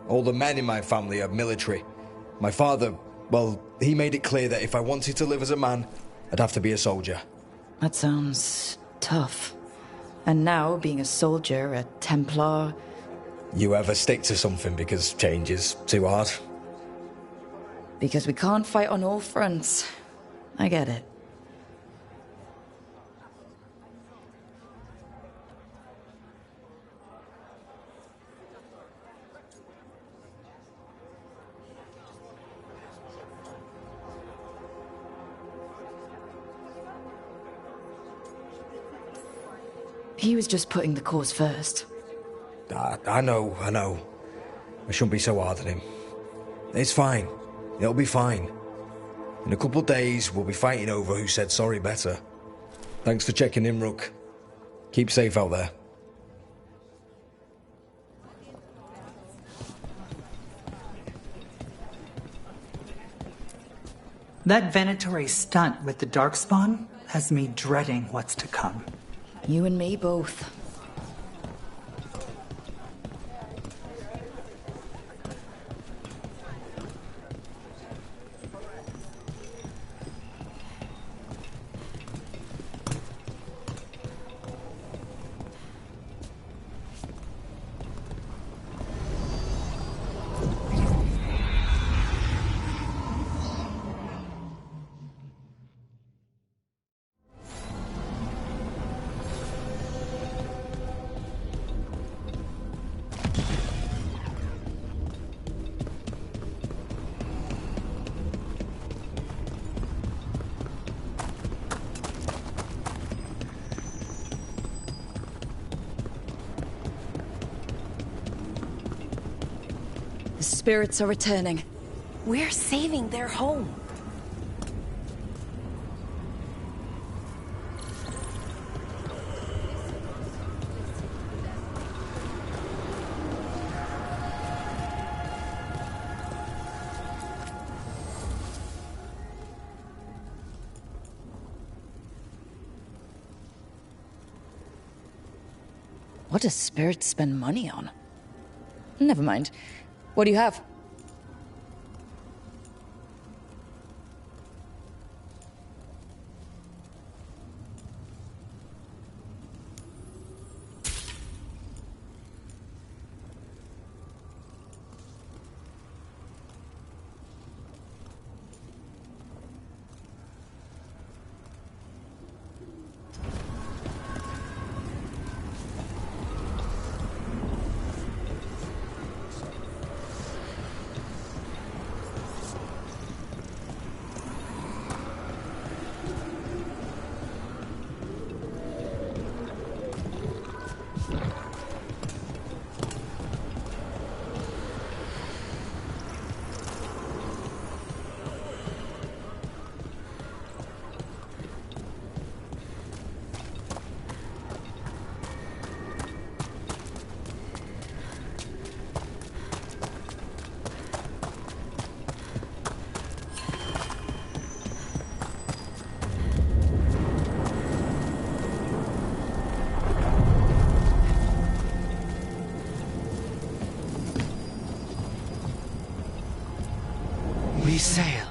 All the men in my family are military. My father, well, he made it clear that if I wanted to live as a man, I'd have to be a soldier. That sounds tough. And now, being a soldier, a Templar... You ever stick to something because change is too hard? Because we can't fight on all fronts. I get it. He was just putting the cause first. I know. I shouldn't be so hard on him. It's fine. It'll be fine. In a couple of days, we'll be fighting over who said sorry better. Thanks for checking in, Rook. Keep safe out there. That Venatori stunt with the Darkspawn has me dreading what's to come. You and me both. The spirits are returning. We're saving their home. What does Spirit spend money on? Never mind. What do you have? We sail.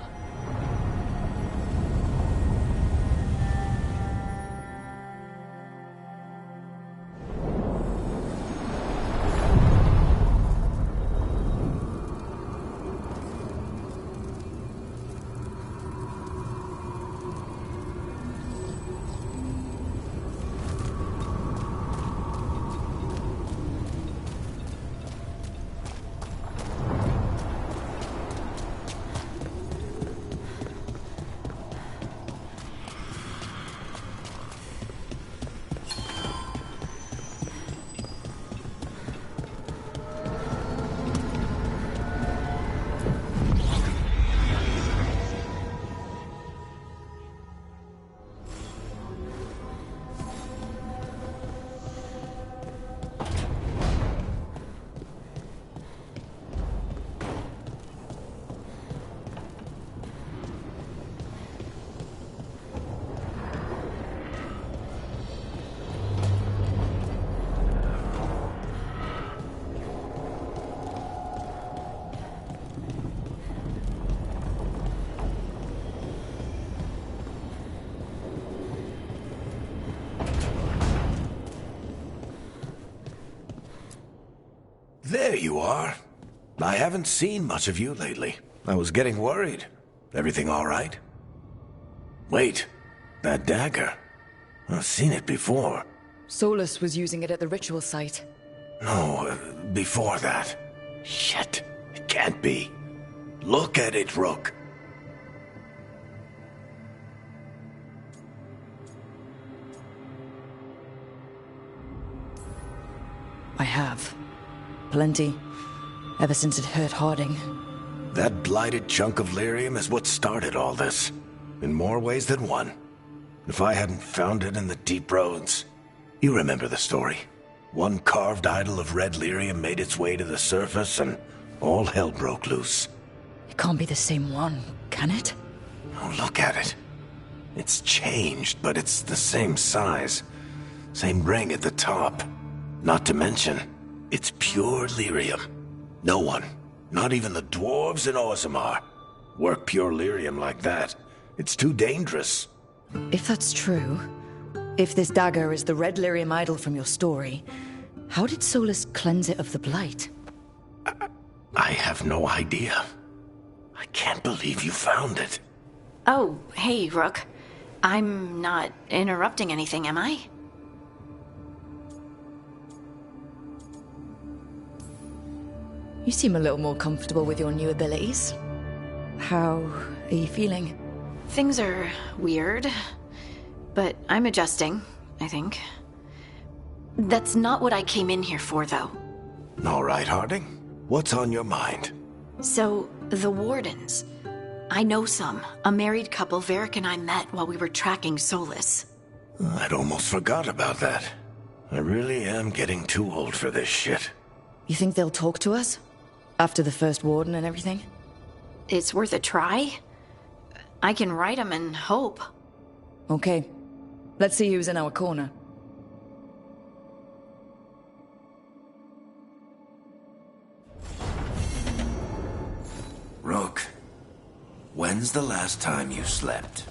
There you are. I haven't seen much of you lately. I was getting worried. Everything all right? Wait, that dagger. I've seen it before. Solus was using it at the ritual site. No, before that. Shit, it can't be. Look at it, Rook. I have. Plenty. Ever since it hurt Harding. That blighted chunk of lyrium is what started all this. In more ways than one. If I hadn't found it in the deep roads. You remember the story. One carved idol of red lyrium made its way to the surface and all hell broke loose. It can't be the same one, can it? Oh, look at it. It's changed, but it's the same size. Same ring at the top. Not to mention, it's pure lyrium. No one, not even the dwarves in Orzammar, work pure lyrium like that. It's too dangerous. If that's true, if this dagger is the red lyrium idol from your story, how did Solus cleanse it of the blight? I have no idea. I can't believe you found it. Oh, hey, Rook. I'm not interrupting anything, am I? You seem a little more comfortable with your new abilities. How are you feeling? Things are weird, but I'm adjusting, I think. That's not what I came in here for, though. All right, Harding. What's on your mind? So, The Wardens. I know some. A married couple Varric and I met while we were tracking Solus. I'd almost forgot about that. I really am getting too old for this shit. You think they'll talk to us? After the first warden and everything? It's worth a try. I can write them and hope. Okay. Let's see who's in our corner. Rook, when's the last time you slept?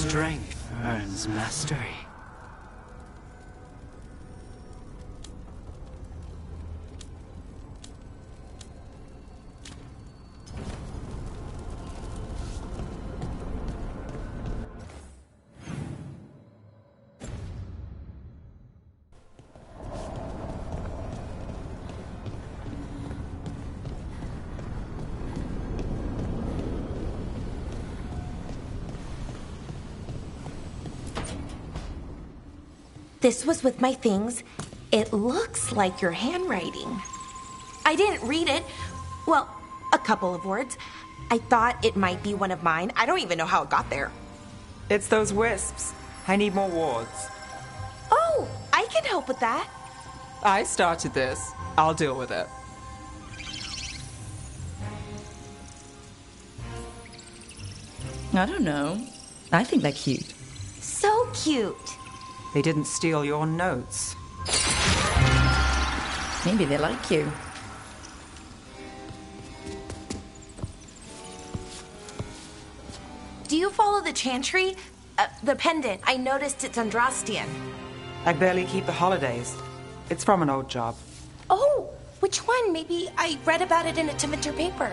Strength earns mastery. This was with my things. It looks like your handwriting. I didn't read it. Well, a couple of words. I thought it might be one of mine. I don't even know how it got there. It's those wisps. I need more wards. Oh, I can help with that. I started this. I'll deal with it. I don't know. I think they're cute. So cute. They didn't steal your notes. Maybe they like you. Do you follow the chantry? The pendant. I noticed it's Andrastian. I barely keep the holidays. It's from an old job. Oh, which one? Maybe I read about it in a Tevinter paper.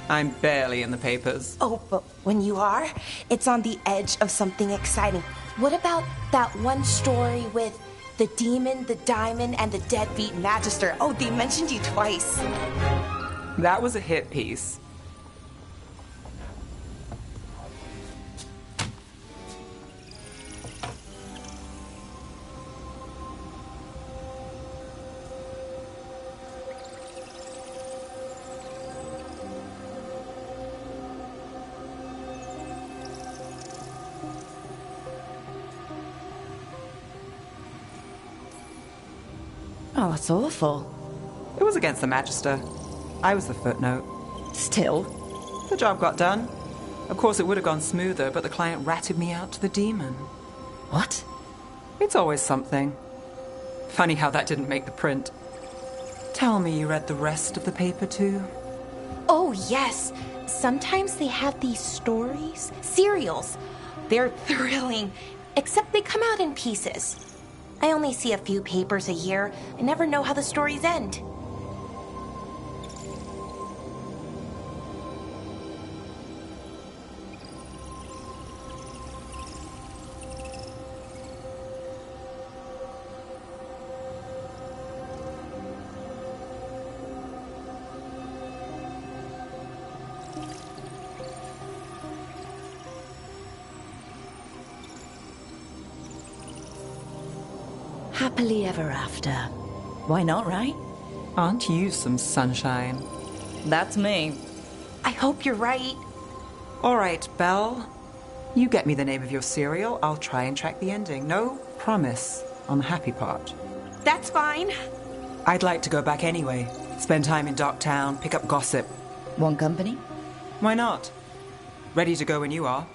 I'm barely in the papers. Oh, but when you are, it's on the edge of something exciting. What about that one story with the demon, the diamond, and the deadbeat magister? Oh, they mentioned you twice. That was a hit piece. Oh, that's awful. It was against the Magister. I was the footnote. Still? The job got done. Of course, it would have gone smoother, but the client ratted me out to the demon. What? It's always something. Funny how that didn't make the print. Tell me you read the rest of the paper, too? Oh, yes. Sometimes they have these stories, serials. They're thrilling, except they come out in pieces. I only see a few papers a year. I never know how the stories end. Happily ever after. Why not, right? Aren't you some sunshine? That's me. I hope you're right. All right, Belle. You get me the name of your cereal. I'll try and track the ending. No promise on the happy part. That's fine. I'd like to go back anyway. Spend time in Darktown, pick up gossip. One company? Why not? Ready to go when you are.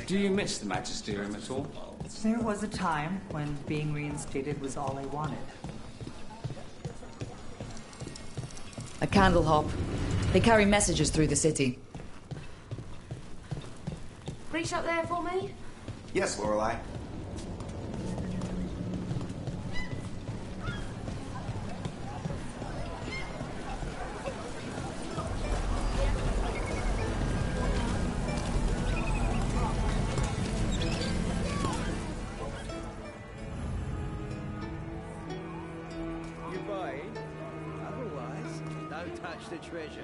Do you miss the Magisterium at all? There was a time when being reinstated was all I wanted. A candle hop. They carry messages through the city. Reach up there for me? Yes, Lorelei. You're buying? Otherwise, don't touch the treasure.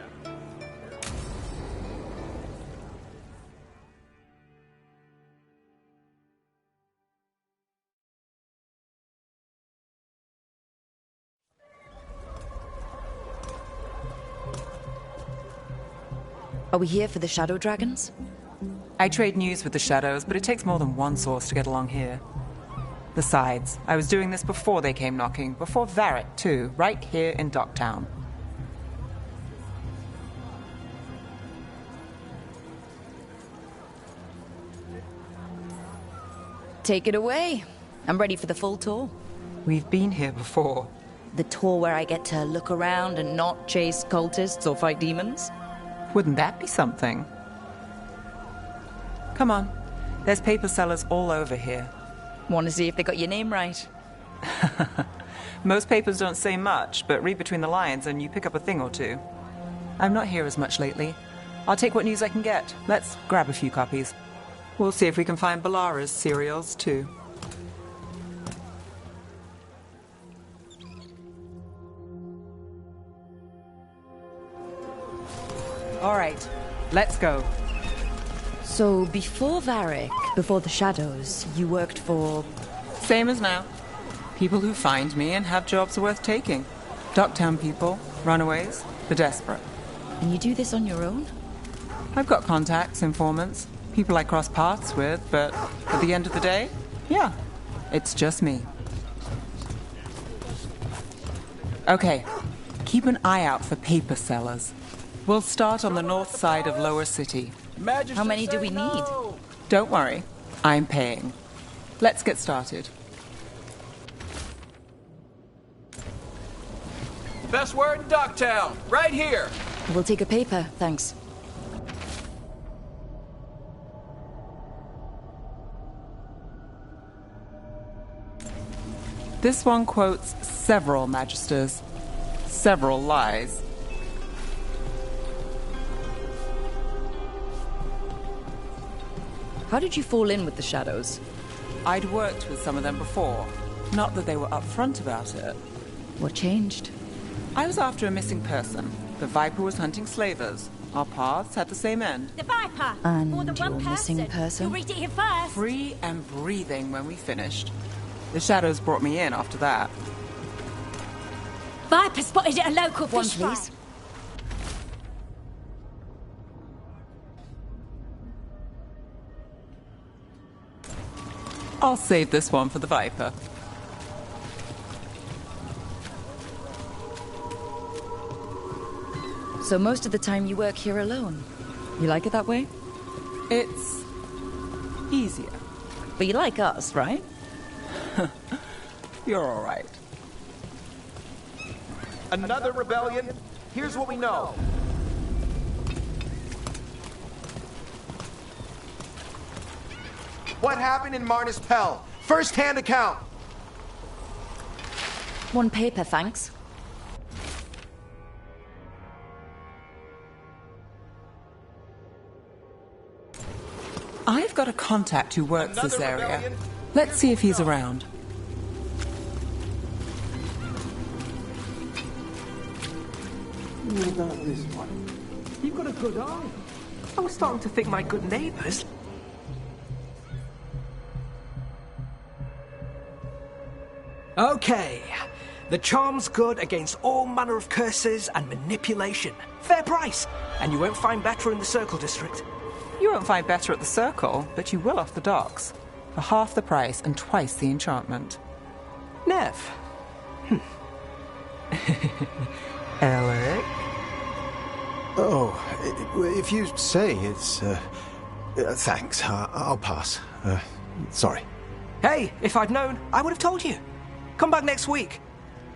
Are we here for the Shadow Dragons? I trade news with the Shadows, but it takes more than one source to get along here. Besides, I was doing this before they came knocking, before Varric, too, right here in Docktown. Take it away. I'm ready for the full tour. We've been here before. The tour where I get to look around and not chase cultists or fight demons? Wouldn't that be something? Come on. There's paper sellers all over here. Want to see if they got your name right? Most papers don't say much, but read between the lines and you pick up a thing or two. I'm not here as much lately. I'll take what news I can get. Let's grab a few copies. We'll see if we can find Balara's cereals, too. All right, let's go. So, before Varric, before the Shadows, you worked for... Same as now. People who find me and have jobs worth taking. Docktown people, runaways, the desperate. And you do this on your own? I've got contacts, informants, people I cross paths with, but at the end of the day, yeah, it's just me. Okay, keep an eye out for paper sellers. We'll start on the north side of Lower City. How many do we need? Don't worry, I'm paying. Let's get started. Best word in Docktown, right here. We'll take a paper, thanks. This one quotes several magisters, several lies. How did you fall in with the Shadows? I'd worked with some of them before. Not that they were upfront about it. What changed? I was after a missing person. The Viper was hunting slavers. Our paths had the same end. The Viper! And More than one your missing person? You'll read it here first. Free and breathing when we finished. The Shadows brought me in after that. Viper spotted at a local One, fish fry. please. I'll save this one for the Viper. So most of the time you work here alone. You like it that way? It's easier. But you like us, right? You're all right. Another rebellion? Here's what we know. What happened in Marnus Pell? First-hand account. One paper, thanks. I've got a contact who works this area. Let's see if he's around. What about this one? You've got a good eye. I was starting to think my good neighbours. Okay. The charm's good against all manner of curses and manipulation. Fair price. And you won't find better in the Circle District. You won't find better at the Circle, but you will off the docks. For half the price and twice the enchantment. Nev. Alec? Oh, if you say it's Thanks. I'll pass. Sorry. Hey, if I'd known, I would have told you. Come back next week.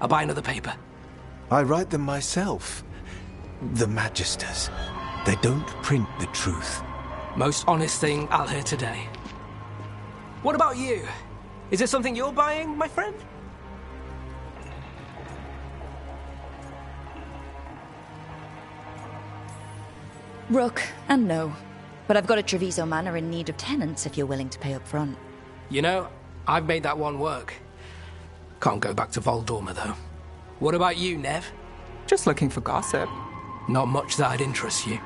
I'll buy another paper. I write them myself. The Magisters. They don't print the truth. Most honest thing I'll hear today. What about you? Is it something you're buying, my friend? Rook, and no. But I've got a Treviso Manor in need of tenants if you're willing to pay up front. You know, I've made that one work. Can't go back to Voldorma, though. What about you, Nev? Just looking for gossip. Not much that'd interest you.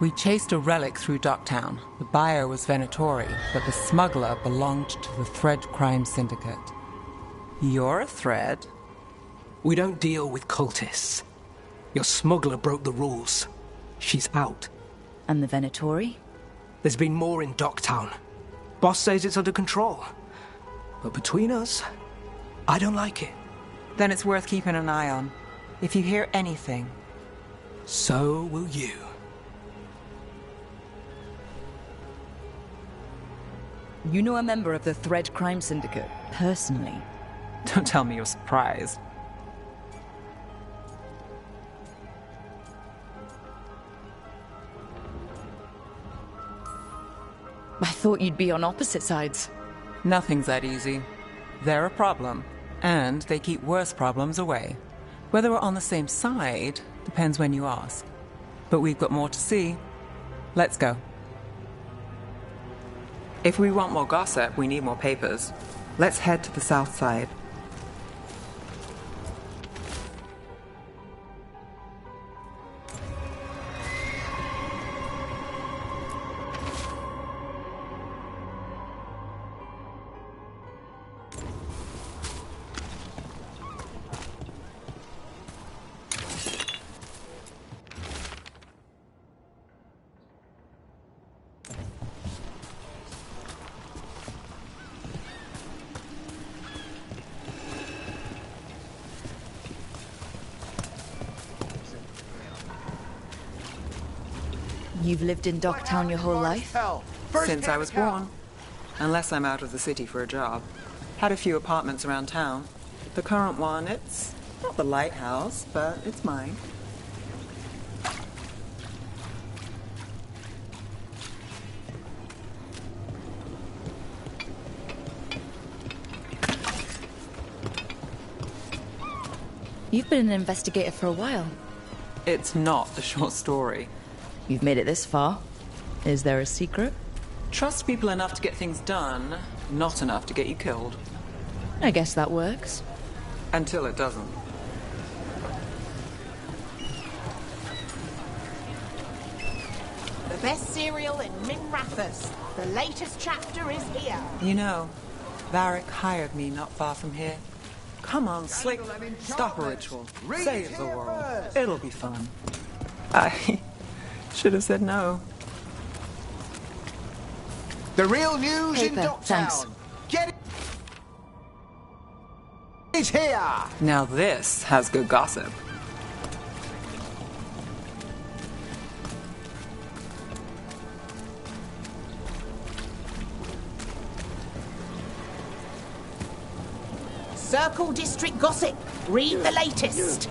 We chased a relic through Docktown. The buyer was Venatori, but the smuggler belonged to the Thread Crime Syndicate. You're a Thread? We don't deal with cultists. Your smuggler broke the rules. She's out. And the Venatori? There's been more in Docktown. Boss says it's under control. But between us, I don't like it. Then it's worth keeping an eye on. If you hear anything. So will you. You know a member of the Thread Crime Syndicate, personally? Don't tell me you're surprised. I thought you'd be on opposite sides. Nothing's that easy. They're a problem, and they keep worse problems away. Whether we're on the same side depends when you ask. But we've got more to see. Let's go. If we want more gossip, we need more papers. Let's head to the south side. You've lived in Docktown your whole life? Since I was born. Unless I'm out of the city for a job. Had a few apartments around town. The current one, it's not the lighthouse, but it's mine. You've been an investigator for a while. It's not a short story. You've made it this far. Is there a secret? Trust people enough to get things done, not enough to get you killed. I guess that works. Until it doesn't. The best cereal in Minrathous. The latest chapter is here. You know, Varric hired me not far from here. Come on, Slick. Stop a ritual. Save the world. It'll be fun. I should have said no. The real news in Paper, Docktown. thanks. Get it. He's here. Now this has good gossip. Circle District Gossip. Read the latest.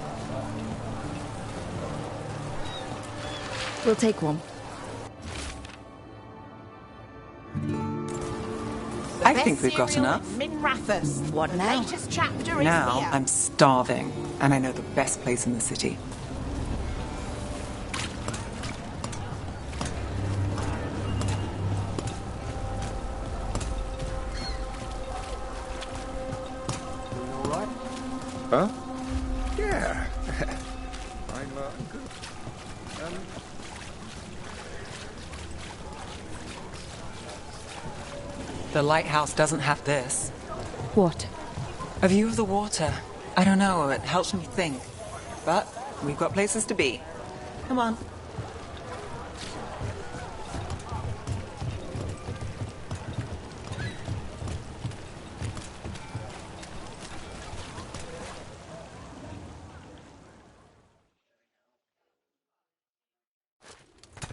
We'll take one. I think we've got enough. Minrathous. What now? The latest chapter is Now here. I'm starving, and I know the best place in the city. All right? Huh? Yeah. I'm good. The lighthouse doesn't have this. What? A view of the water. I don't know, it helps me think. But we've got places to be. Come on.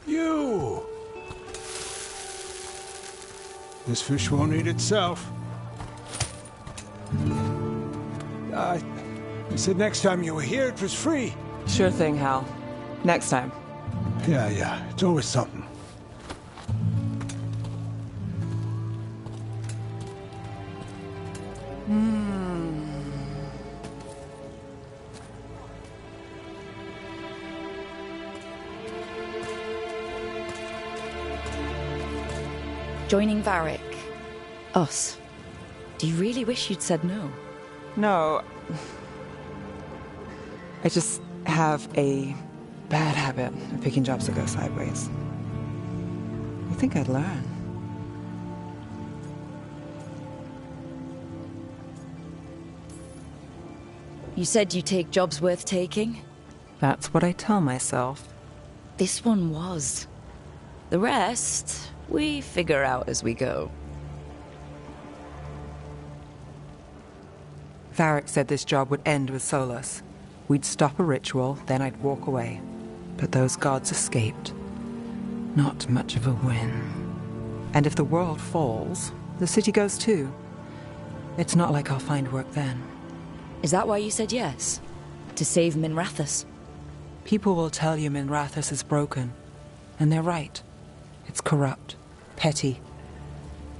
You! This fish won't eat itself. You said next time you were here it was free. Sure thing, Hal. Next time. Yeah. It's always something. Joining Varric. Us. Do you really wish you'd said no? No. I just have a bad habit of picking jobs that go sideways. You think I'd learn? You said you take jobs worth taking? That's what I tell myself. This one was. The rest, we figure out as we go. Varric said this job would end with Solus. We'd stop a ritual, then I'd walk away. But those gods escaped. Not much of a win. And if the world falls, the city goes too. It's not like I'll find work then. Is that why you said yes? To save Minrathous? People will tell you Minrathous is broken. And they're right. It's corrupt, petty.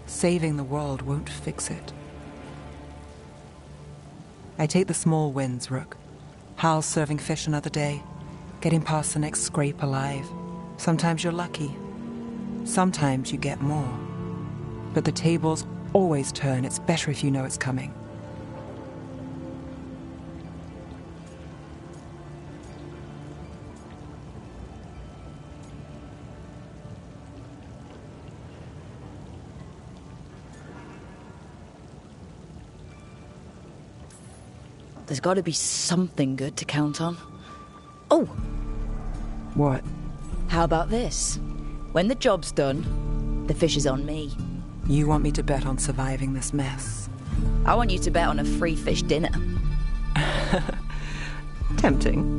Saving the world won't fix it. I take the small wins, Rook. Hal serving fish another day, getting past the next scrape alive. Sometimes you're lucky. Sometimes you get more. But the tables always turn. It's better if you know it's coming. There's got to be something good to count on. Oh! What? How about this? When the job's done, the fish is on me. You want me to bet on surviving this mess? I want you to bet on a free fish dinner. Tempting.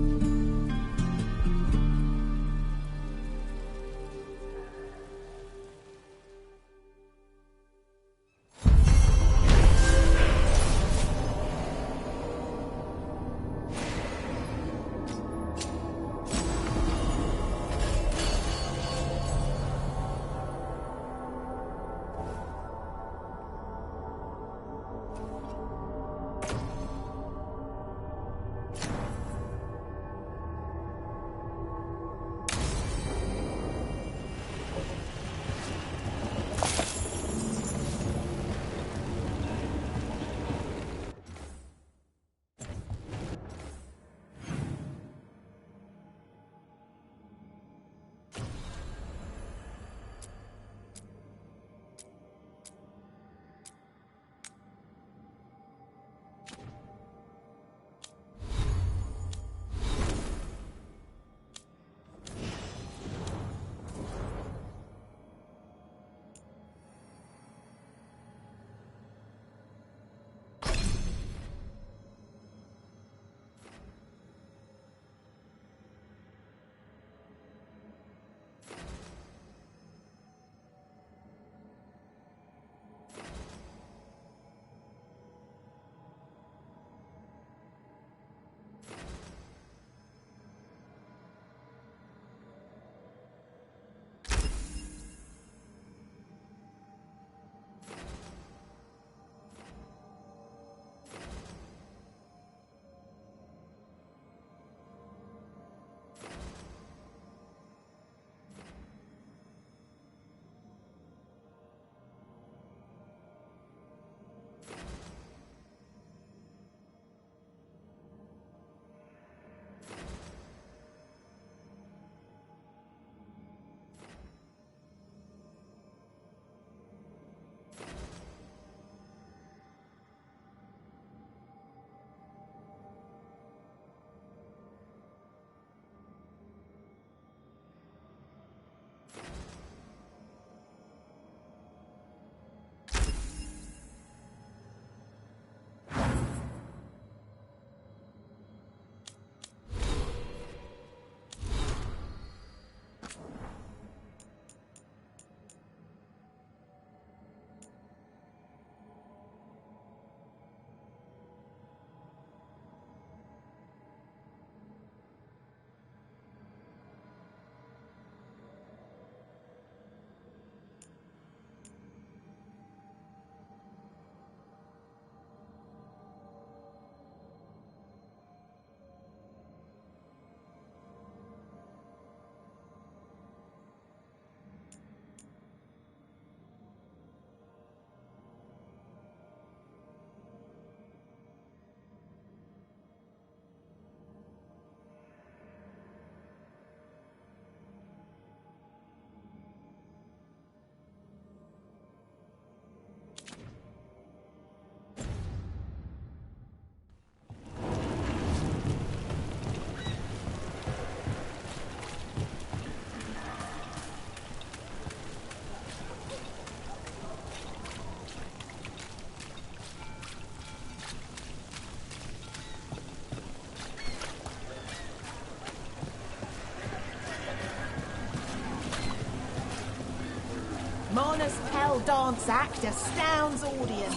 Mona's Hell dance act astounds audience.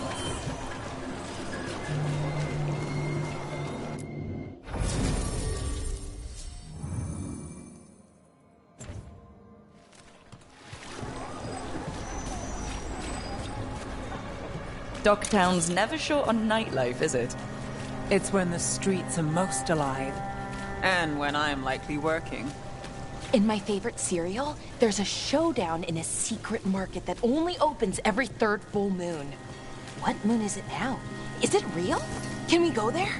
Docktown's never short on nightlife, is it? It's when the streets are most alive. And when I'm likely working. In my favorite serial, there's a showdown in a secret market that only opens every third full moon. What moon is it now? Is it real? Can we go there?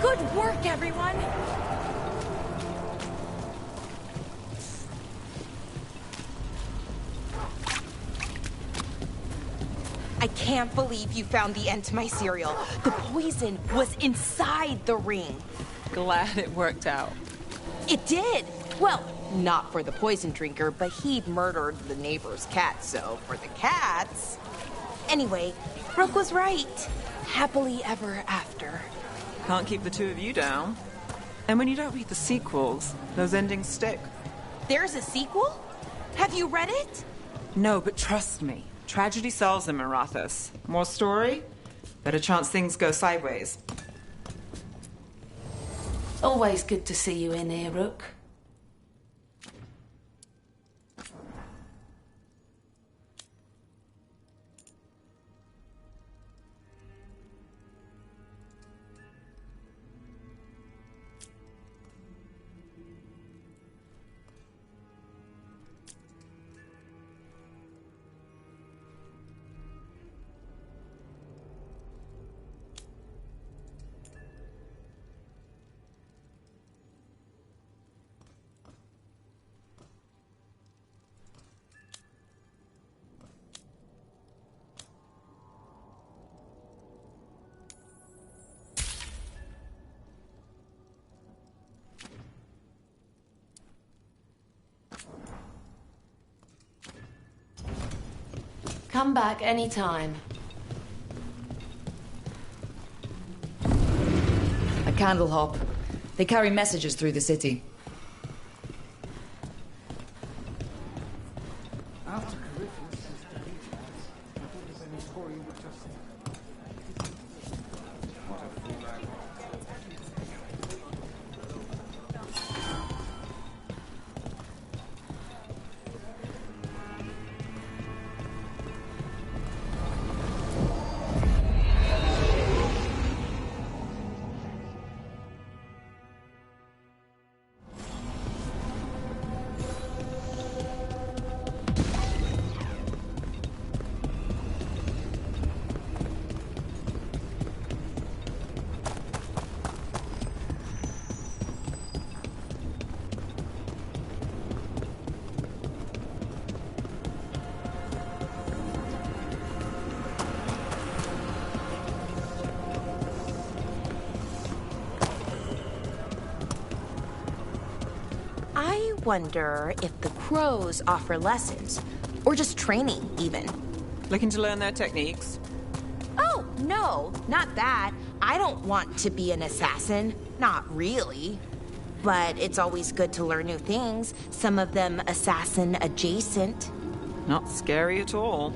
Good work, everyone! I can't believe you found the end to my cereal. The poison was inside the ring. Glad it worked out. It did! Well, not for the poison drinker, but he'd murdered the neighbor's cat, so for the cats... Anyway, Rook was right. Happily ever after. Can't keep the two of you down. And when you don't read the sequels, those endings stick. There's a sequel? Have you read it? No, but trust me. Tragedy solves them in Rathus. More story? Better chance things go sideways. Always good to see you in here, Rook. Come back anytime. A candle hop. They carry messages through the city. I wonder if the crows offer lessons, or just training, even. Looking to learn their techniques? Oh, no, not that. I don't want to be an assassin. Not really. But it's always good to learn new things, some of them assassin adjacent. Not scary at all.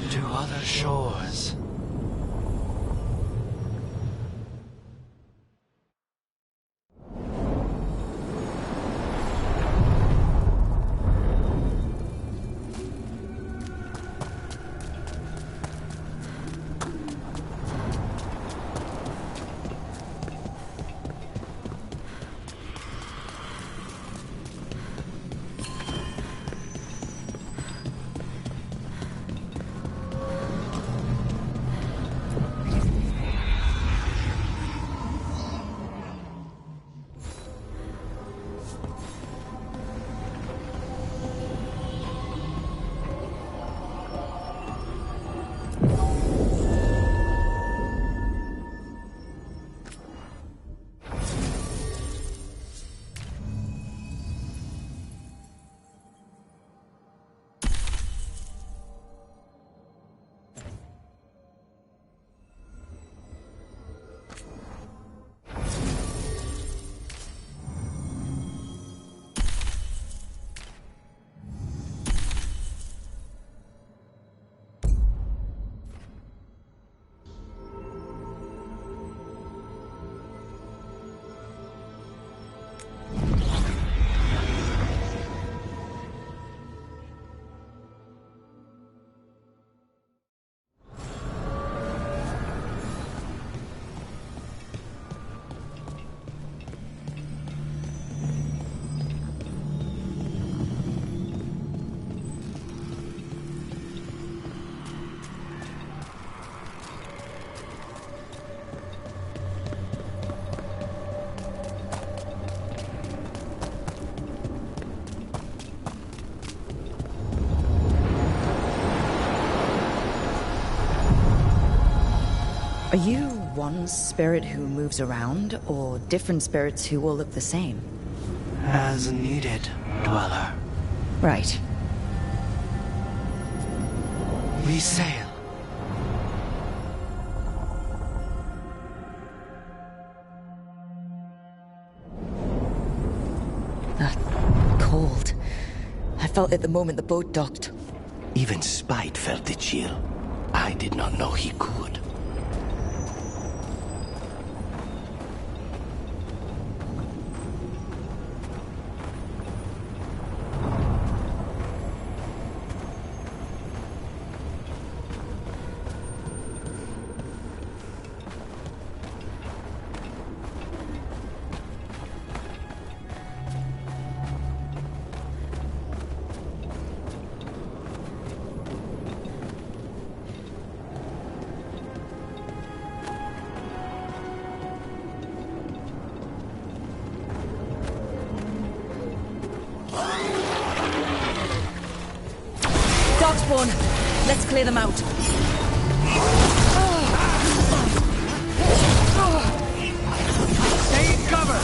To other shores. Are you one spirit who moves around, or different spirits who all look the same? As needed, Dweller. Right. We sail. That cold. I felt it the moment the boat docked. Even Spite felt the chill. I did not know he could. Darkspawn! Let's clear them out. Stay in cover!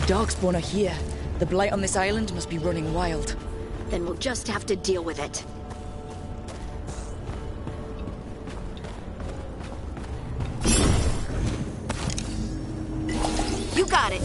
Darkspawn are here. The blight on this island must be running wild. Then we'll just have to deal with it. You got it!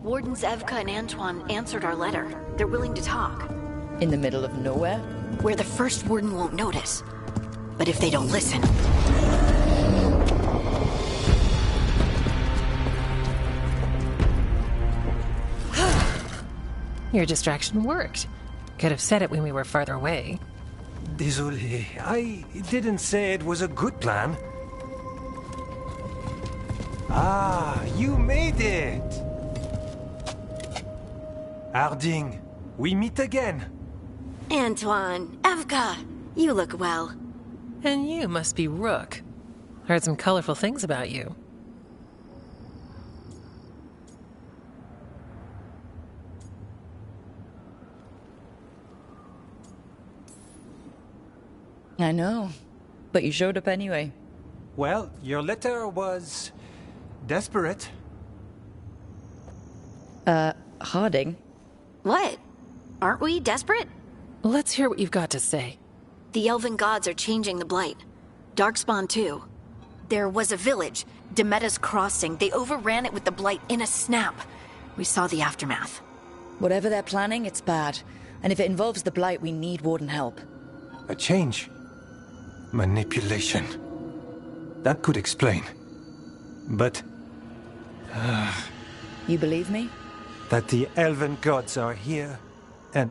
Wardens Evka and Antoine answered our letter. They're willing to talk. In the middle of nowhere? Where the first warden won't notice. But if they don't listen... Your distraction worked. Could have said it when we were farther away. Désolé, I didn't say it was a good plan. Ah, you made it! Harding, we meet again. Antoine, Evka, you look well. And you must be Rook. Heard some colorful things about you. I know, but you showed up anyway. Well, your letter was... desperate. Harding? What? Aren't we desperate? Let's hear what you've got to say. The Elven gods are changing the Blight. Darkspawn too. There was a village, Demeda's Crossing. They overran it with the Blight in a snap. We saw the aftermath. Whatever they're planning, it's bad. And if it involves the Blight, we need Warden help. A change? Manipulation. That could explain. But... You believe me? that the elven gods are here, and...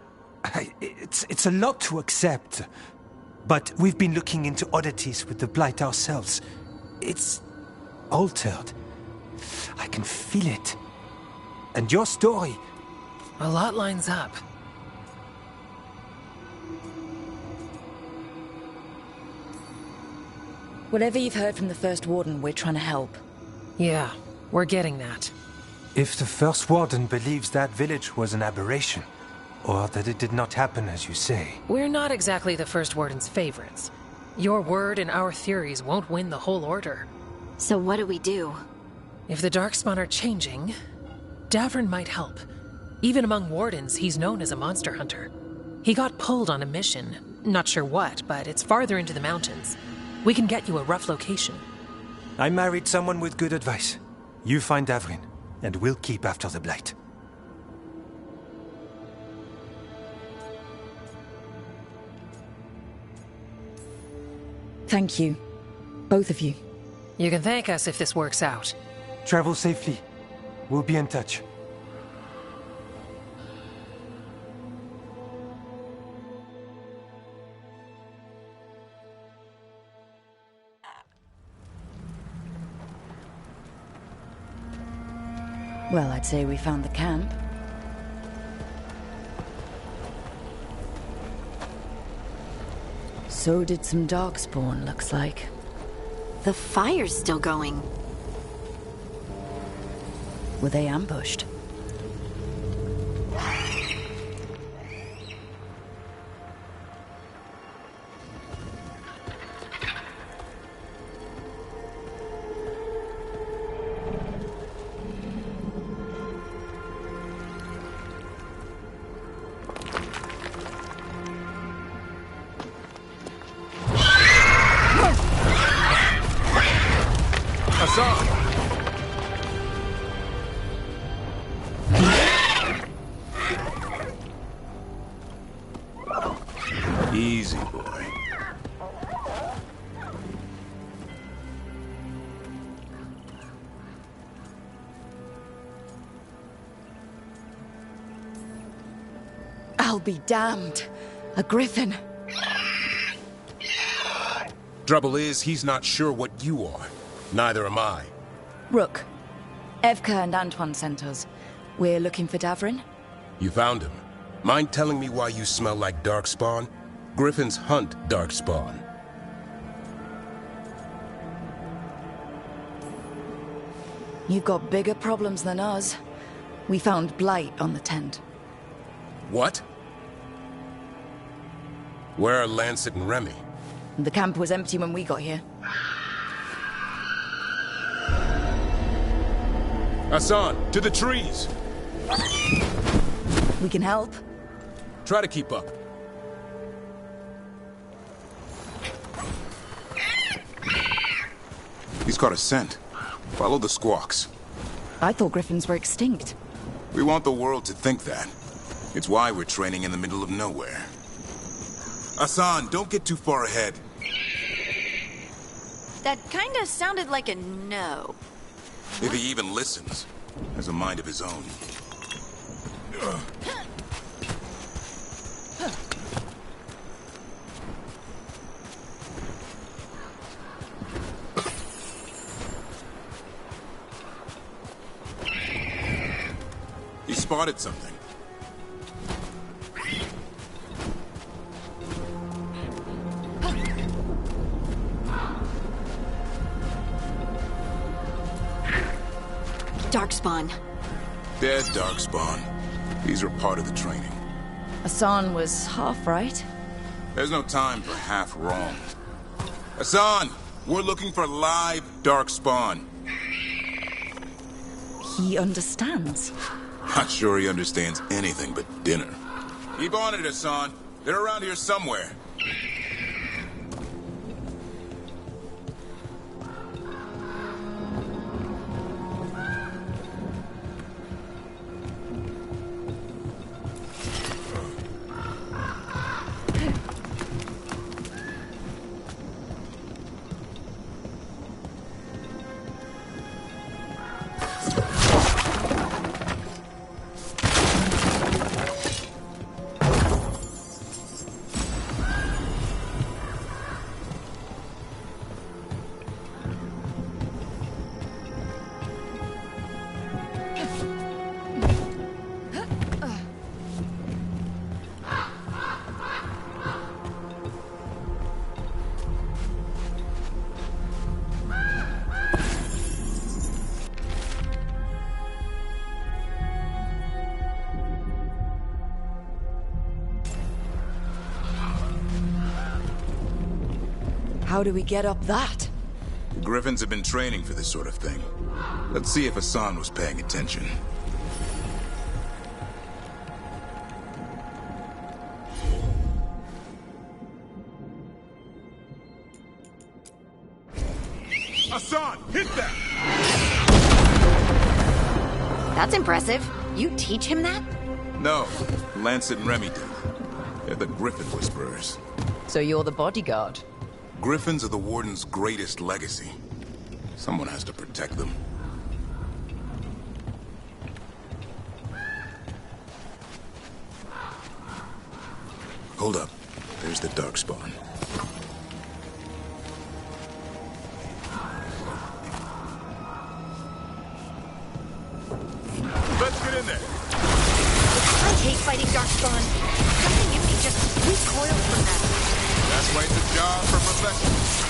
It's a lot to accept. But we've been looking into oddities with the Blight ourselves. It's... altered. I can feel it. And your story... A lot lines up. Whatever you've heard from the First Warden, we're trying to help. Yeah, we're getting that. If the First Warden believes that village was an aberration, or that it did not happen as you say... We're not exactly the First Warden's favorites. Your word and our theories won't win the whole order. So what do we do? If the Darkspawn are changing, Davrin might help. Even among Wardens, he's known as a monster hunter. He got pulled on a mission. Not sure what, but it's farther into the mountains. We can get you a rough location. I married someone with good advice. You find Davrin, and we'll keep after the Blight. Thank you. Both of you. You can thank us if this works out. Travel safely. We'll be in touch. Well, I'd say we found the camp. So did some Darkspawn, looks like. The fire's still going. Were they ambushed? Easy, boy. I'll be damned. A griffin. Trouble is, he's not sure what you are. Neither am I. Rook. Evka and Antoine sent us. We're looking for Davrin. You found him. Mind telling me why you smell like Darkspawn? Griffins hunt Darkspawn. You've got bigger problems than us. We found blight on the tent. What? Where are Lancet and Remy? The camp was empty when we got here. Hassan, to the trees! We can help. Try to keep up. He's caught a scent. Follow the squawks. I thought griffins were extinct. We want the world to think that. It's why we're training in the middle of nowhere. Hassan, don't get too far ahead. That kinda sounded like a no. If he even listens, has a mind of his own. He spotted something. Darkspawn. Dead Darkspawn. These are part of the training. Hassan was half right. There's no time for half wrong. Hassan, we're looking for live Darkspawn. He understands. Not sure he understands anything but dinner. Keep on it, Hassan. They're around here somewhere. How do we get up that? Griffins have been training for this sort of thing. Let's see if Hassan was paying attention. Hassan, hit that! That's impressive. You teach him that? No, Lancet and Remy did. They're the Griffin Whisperers. So you're the bodyguard? Griffins are the Warden's greatest legacy. Someone has to protect them. Hold up. There's the Darkspawn. Let's get in there. I hate fighting Darkspawn. Something in me just recoils from them. That's why it's a job for professionals.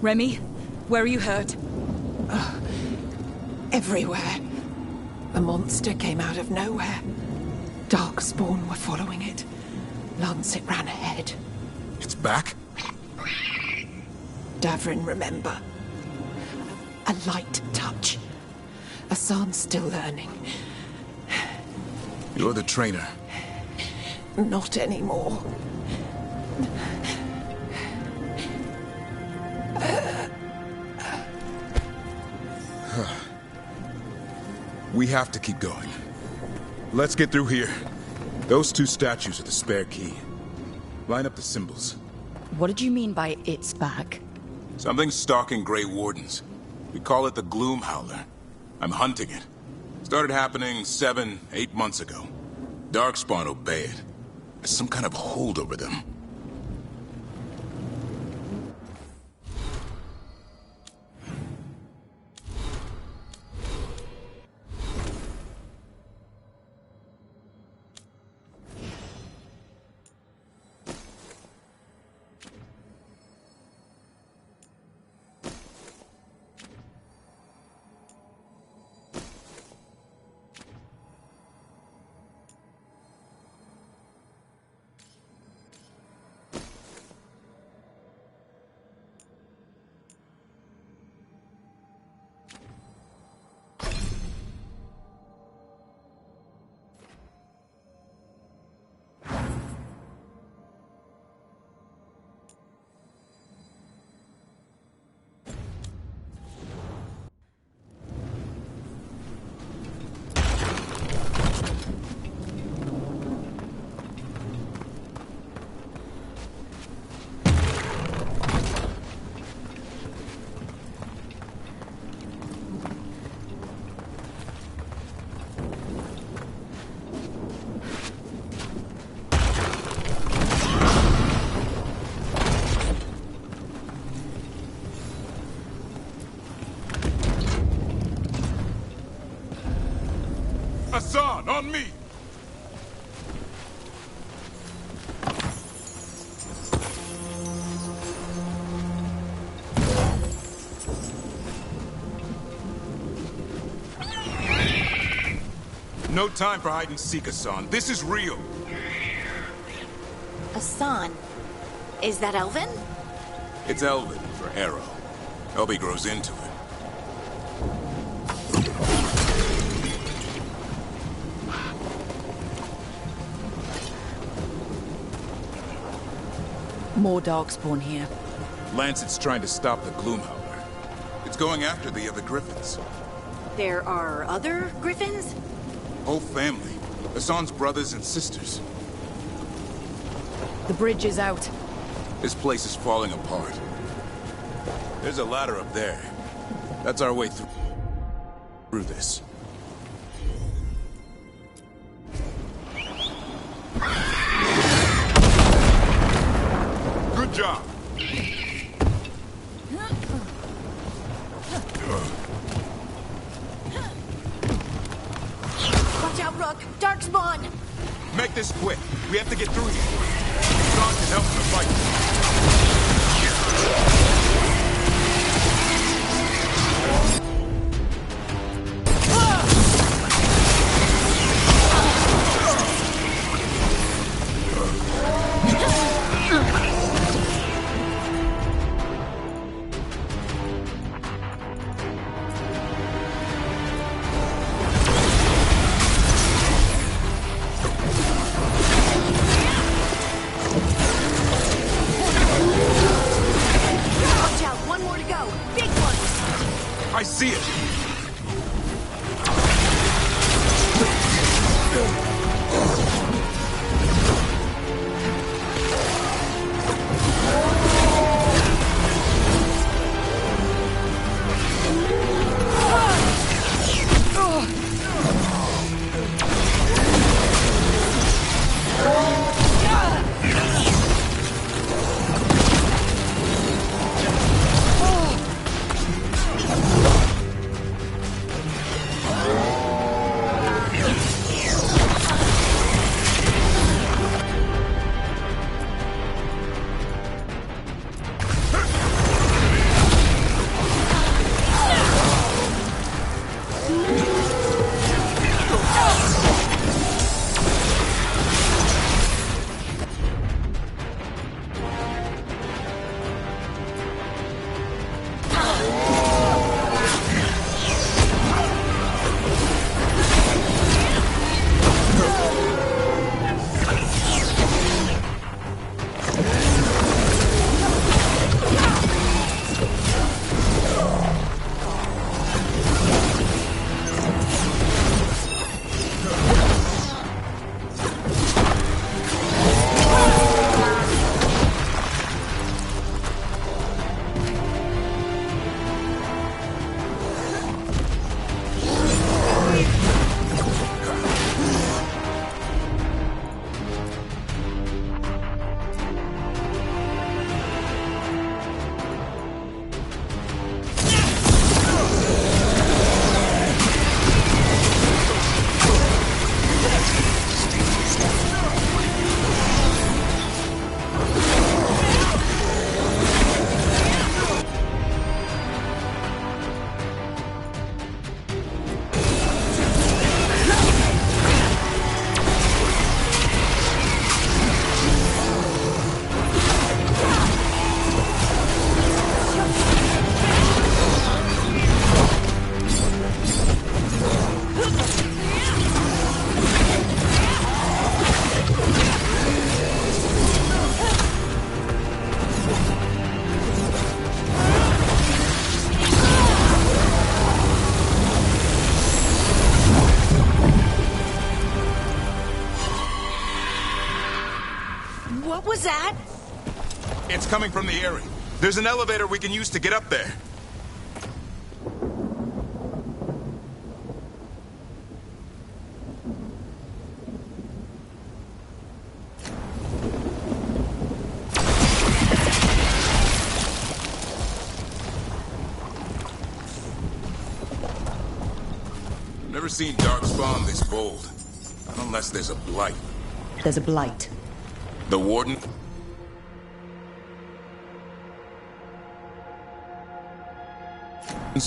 Remy, where are you hurt? Everywhere. The monster came out of nowhere. Darkspawn were following it. Lancet ran ahead. It's back? Davrin, remember. A light touch. Hassan's still learning. You're the trainer. Not anymore. We have to keep going. Let's get through here. Those two statues are the spare key. Line up the symbols. What did you mean by it's back? Something's stalking Grey Wardens. We call it the Gloom Howler. I'm hunting it. Started happening 7, 8 months ago. Darkspawn obey it. There's some kind of hold over them. Hassan, on me! No time for hide and seek, Hassan. This is real. Hassan? Is that Elvin? It's Elvin for Arrow. Elby grows into it. More Darkspawn here. Lancet's trying to stop the Gloom Howler. It's going after the other Griffins. There are other Griffins? Whole family. Hassan's brothers and sisters. The bridge is out. This place is falling apart. There's a ladder up there. That's our way through this. Good job. Watch out, Rook! Darkspawn! Make this quick. We have to get through here. Hassan can help in the fight. I see it! coming from the area. There's an elevator we can use to get up there. Never seen Darkspawn this bold. Unless there's a blight. There's a blight. The Warden?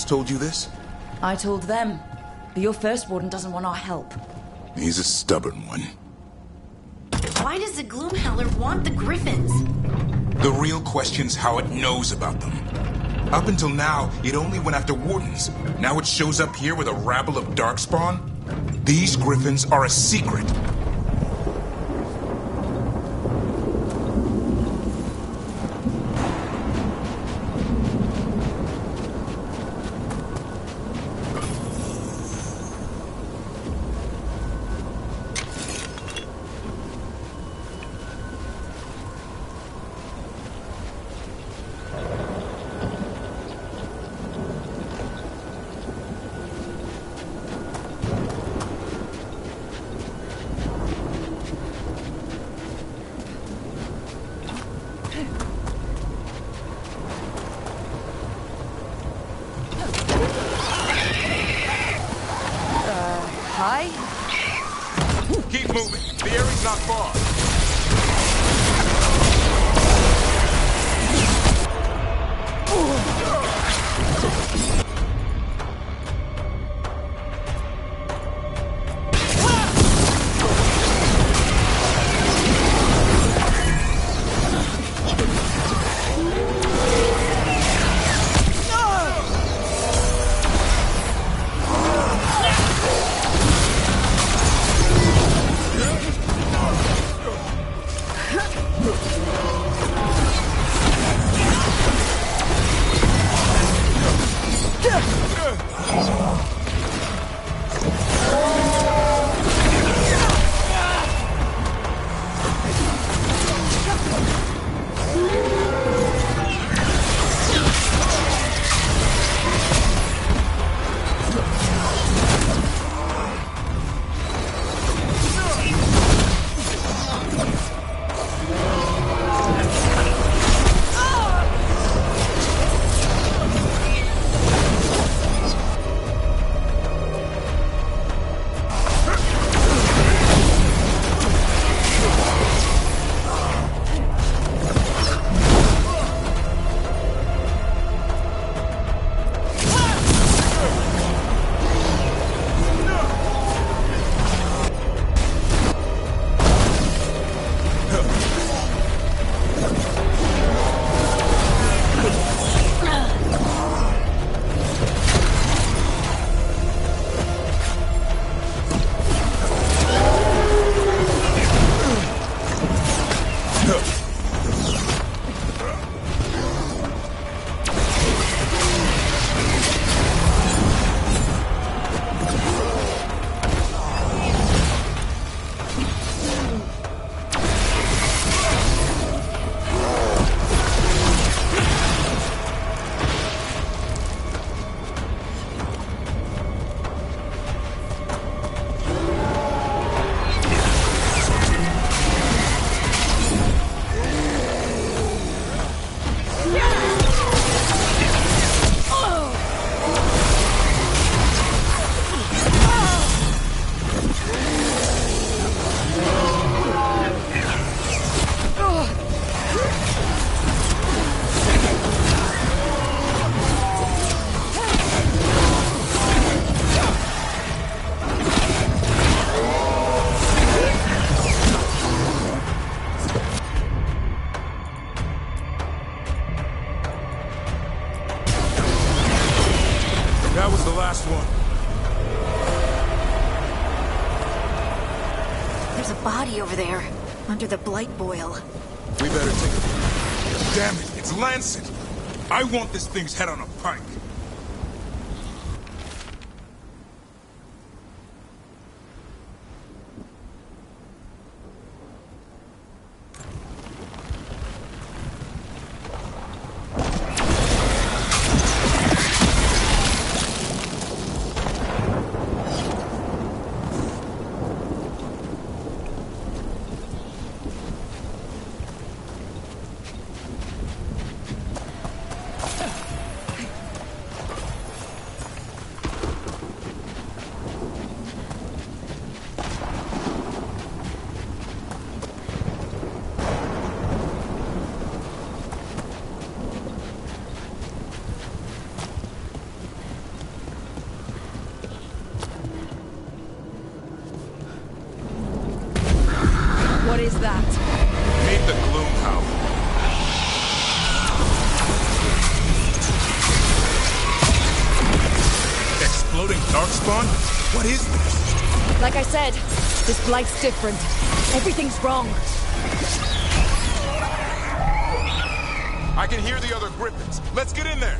Told you this? I told them. But your first Warden doesn't want our help. He's a stubborn one. Why does the Gloomhowler want the Griffins? The real question's how it knows about them. Up until now, it only went after Wardens. Now it shows up here with a rabble of Darkspawn? These Griffins are a secret. Hi? Keep moving. The area's not far. That was the last one. There's a body over there, under the blight boil. We better take it. Damn it, it's Lancet! I want this thing's head on a pike. Darkspawn? What is this? Like I said, this blight's different. Everything's wrong. I can hear the other Griffins. Let's get in there.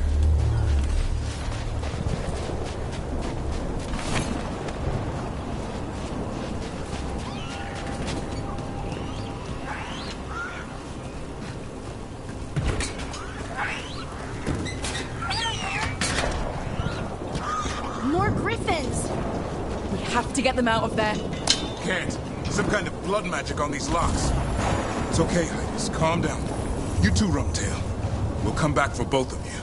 More Griffins! We have to get them out of there. Can't. Some kind of blood magic on these locks. It's okay, Hydus. Calm down. You too, Rumtail. We'll come back for both of you.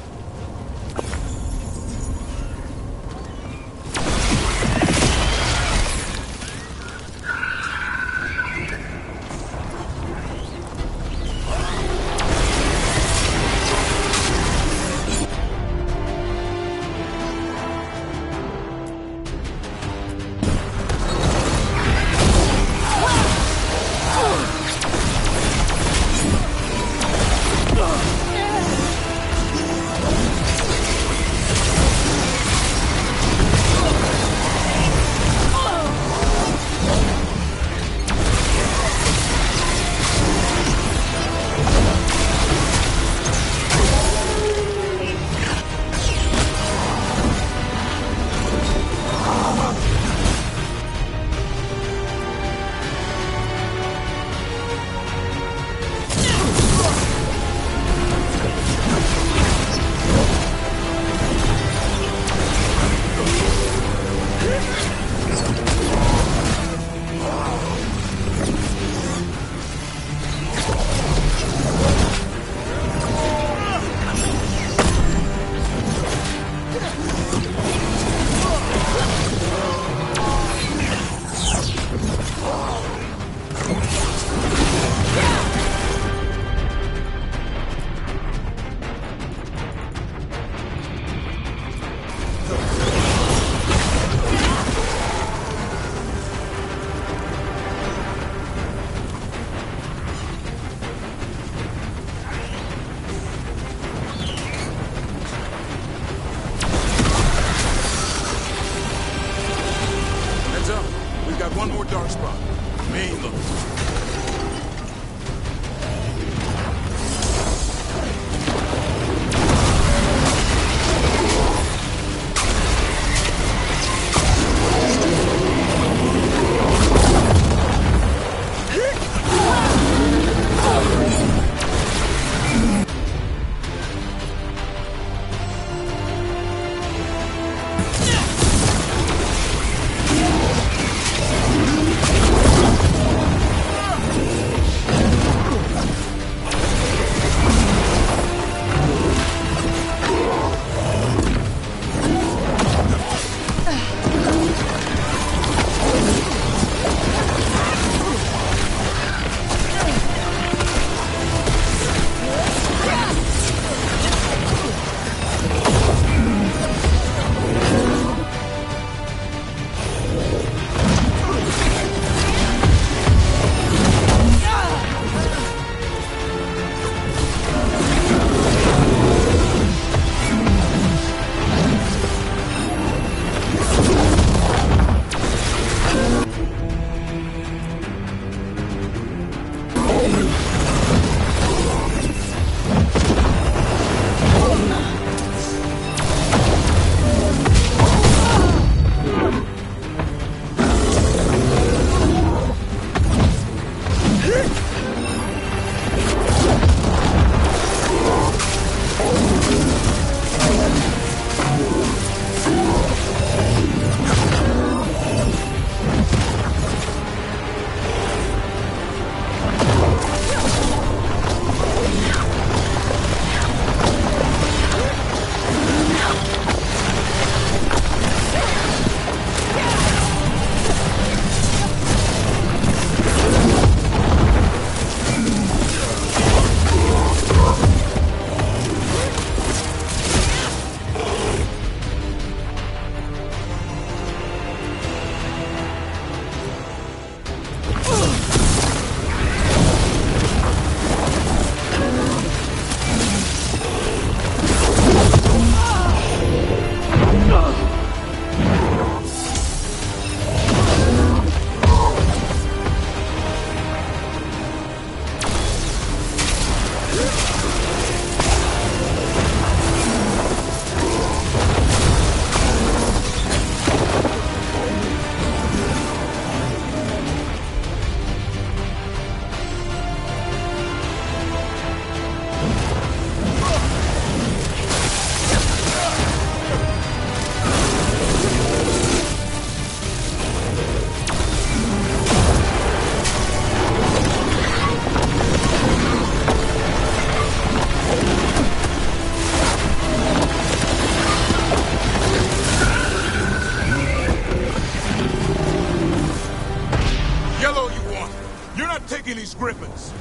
griffins!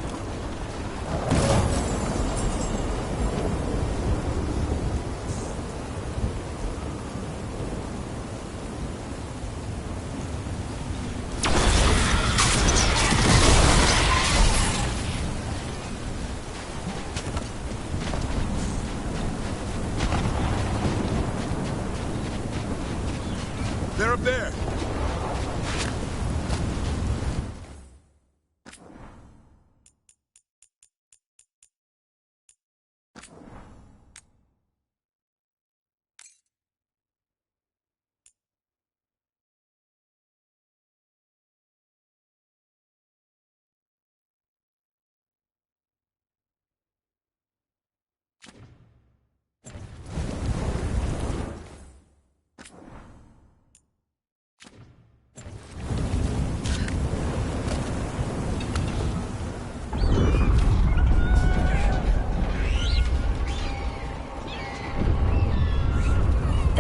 They're up there!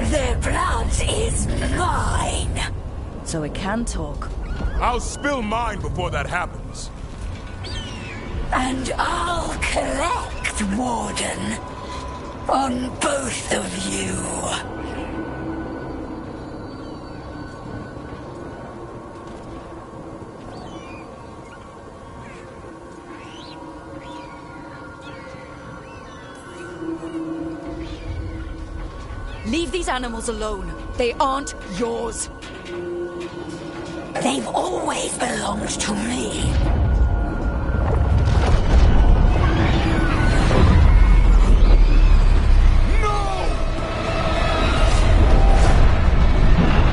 Their blood is mine! So it can talk. I'll spill mine before that happens. And I'll collect, Warden. On both of you. Leave these animals alone. They aren't yours. They've always belonged to me.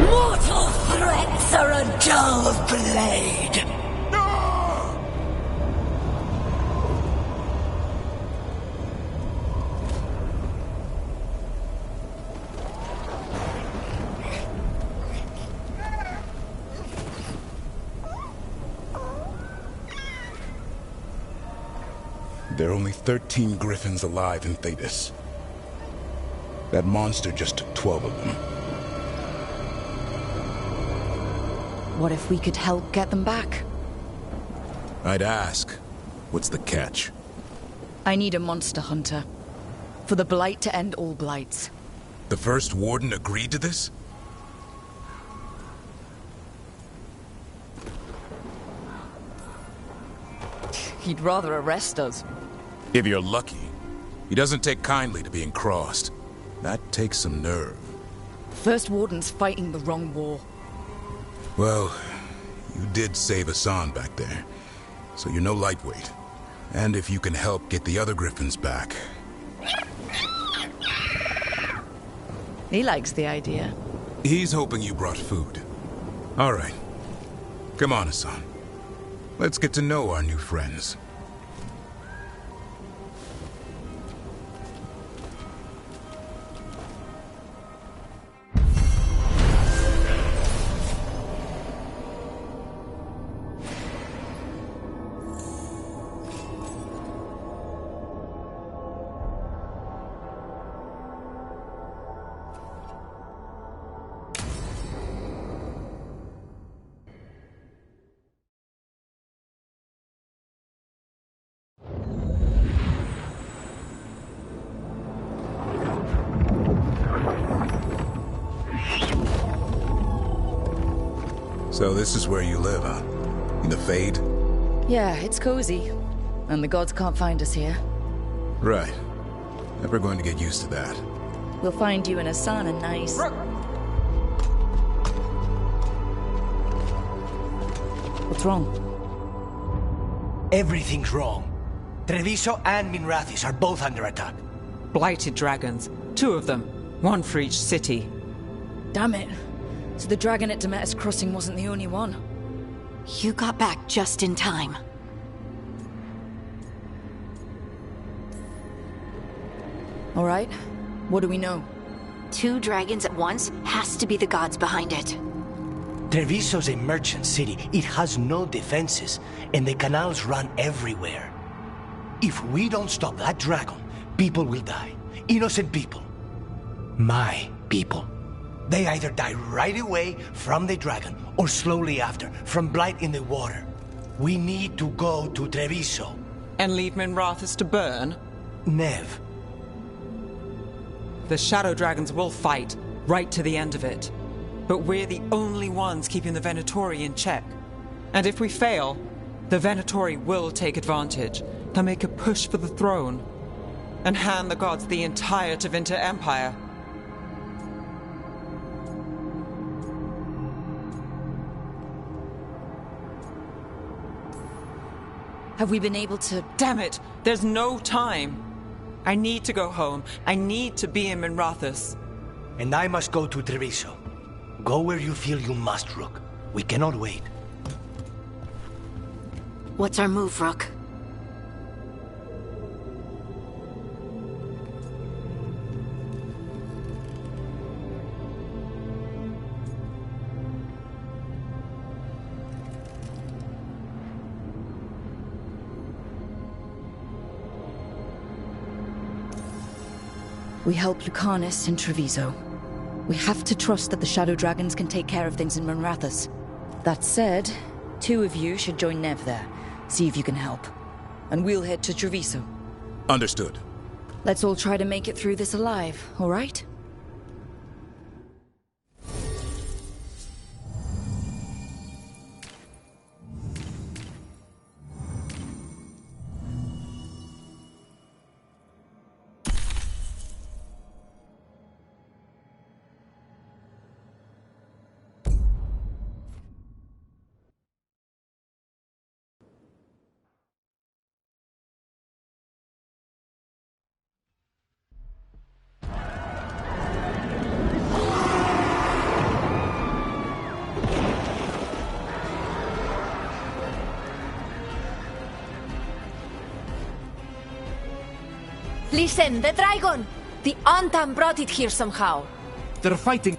Mortal threats are a dull blade. There are only 13 griffins alive in Thetis. That monster just took 12 of them. What if we could help get them back? I'd ask, what's the catch? I need a monster hunter. For the Blight to end all blights. The first warden agreed to this? He'd rather arrest us. If you're lucky. He doesn't take kindly to being crossed. That takes some nerve. First Warden's fighting the wrong war. Well, you did save Hassan back there, so you're no lightweight. And if you can help get the other griffins back... He likes the idea. He's hoping you brought food. All right. Come on, Hassan. Let's get to know our new friends. So this is where you live, huh? In the Fade? Yeah, it's cozy. And the gods can't find us here. Right. Never going to get used to that. We'll find you and Hassan a nice... What's wrong? Everything's wrong. Treviso and Minrathis are both under attack. Blighted dragons. 2 of them. 1 for each city. Damn it. So the dragon at Demeter's Crossing wasn't the only one. You got back just in time. All right. What do we know? 2 dragons at once has to be the gods behind it. Treviso's a merchant city. It has no defenses, and the canals run everywhere. If we don't stop that dragon, people will die. Innocent people. My people. They either die right away from the dragon, or slowly after, from blight in the water. We need to go to Treviso. And leave Minrathous to burn? Nev. The Shadow Dragons will fight, right to the end of it. But we're the only ones keeping the Venatori in check. And if we fail, the Venatori will take advantage. They'll make a push for the throne. And hand the gods the entire Tevinter Empire. Have we been able to... Damn it! There's no time! I need to go home. I need to be in Minrathous. And I must go to Treviso. Go where you feel you must, Rook. We cannot wait. What's our move, Rook? We help Lucanus in Treviso. We have to trust that the Shadow Dragons can take care of things in Minrathous. That said, 2 of you should join Nev there. See if you can help. And we'll head to Treviso. Understood. Let's all try to make it through this alive, all right? Listen, the dragon! The Antam brought it here somehow. They're fighting.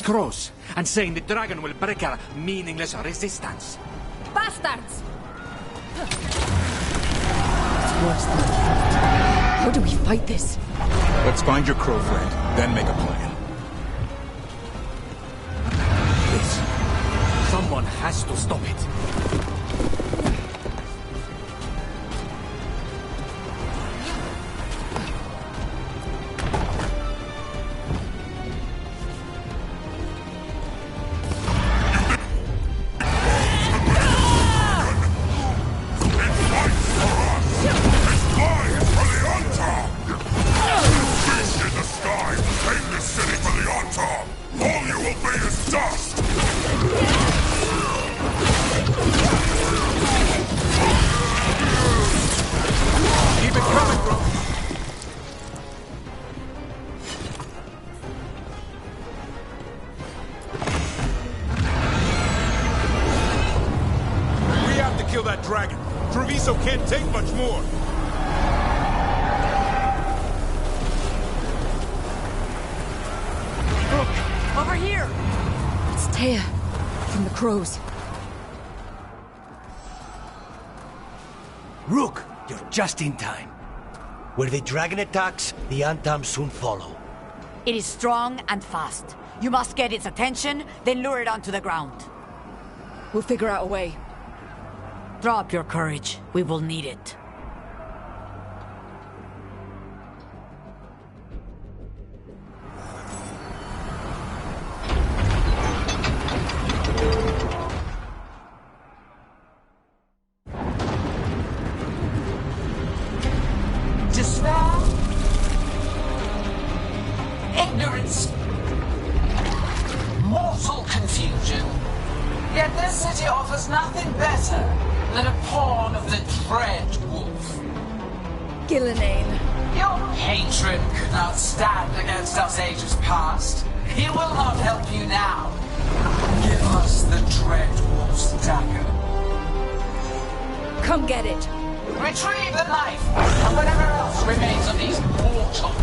Cross, and saying the dragon will break our meaningless resistance. Bastards! It's worse than I thought. How do we fight this? Let's find your crow friend, then make a plan. Someone has to stop it. Kill that dragon. Treviso can't take much more. Look, over here! It's Taya, from the crows. Rook, you're just in time. Where the dragon attacks, the Antam soon follow. It is strong and fast. You must get its attention, then lure it onto the ground. We'll figure out a way. Drop your courage. We will need it. Despair, ignorance, mortal confusion. Yet this city offers nothing better than a pawn of the Dread Wolf. Gillenane. Your hatred could not stand against us ages past. He will not help you now. Give us the Dread Wolf's dagger. Come get it. Retrieve the knife and whatever else remains of these mortals.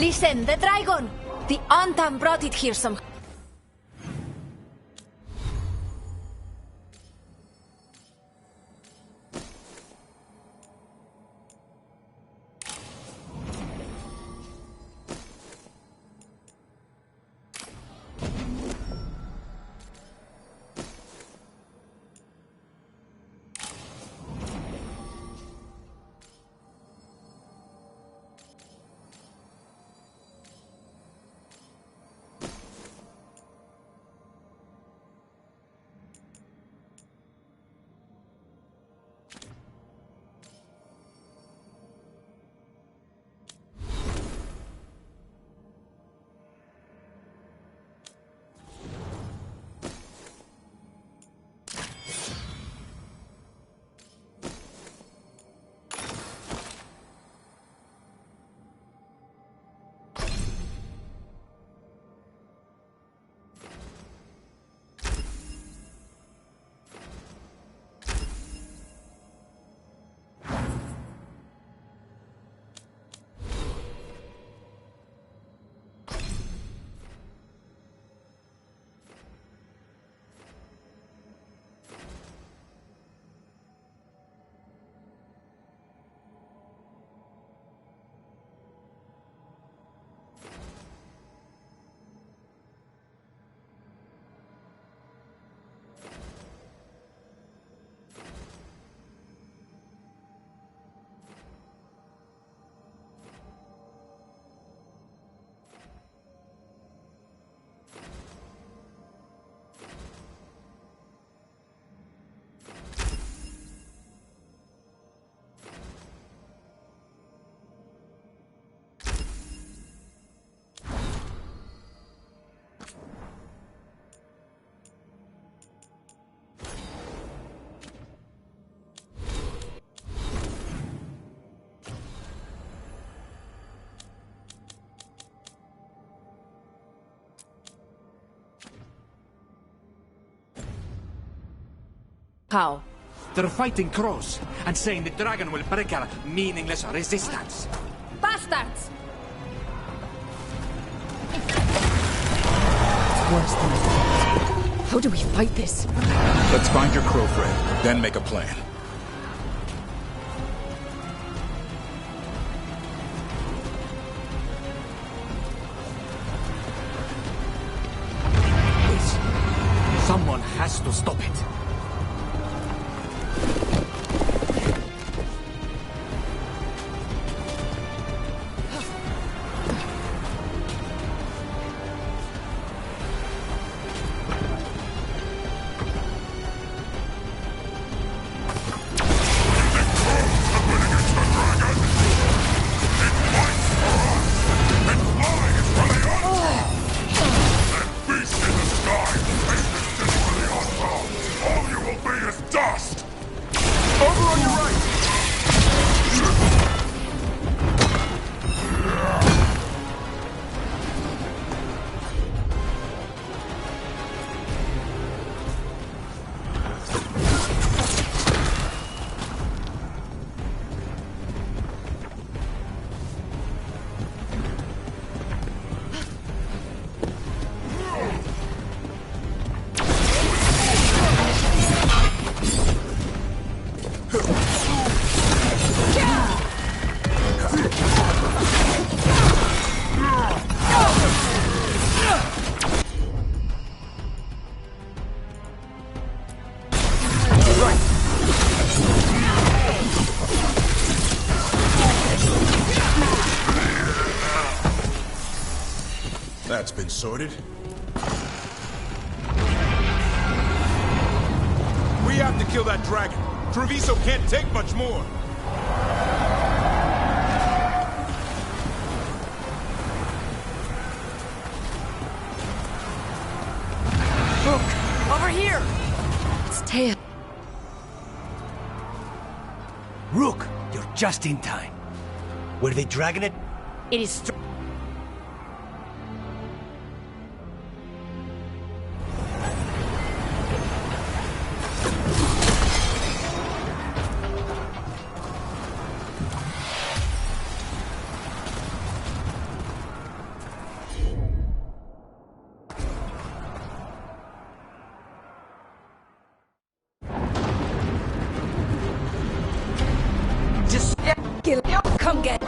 Listen, the dragon! The Antam brought it here some... How? They're fighting Crows and saying the dragon will break our meaningless resistance. Bastards! It's worse than I thought. How do we fight this? Let's find your crow friend, then make a plan. Someone has to stop it. That's been sorted. We have to kill that dragon. Treviso can't take much more. Look! Over here! It's Teia. Rook, you're just in time. Were they dragging it? It is Come get.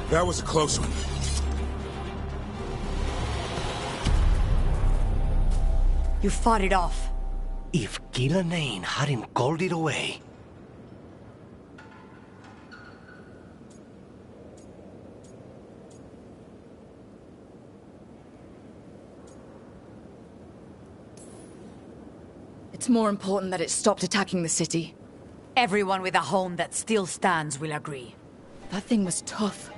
That was a close one. You fought it off. If Gillenane hadn't called it away... It's more important that it stopped attacking the city. Everyone with a home that still stands will agree. That thing was tough.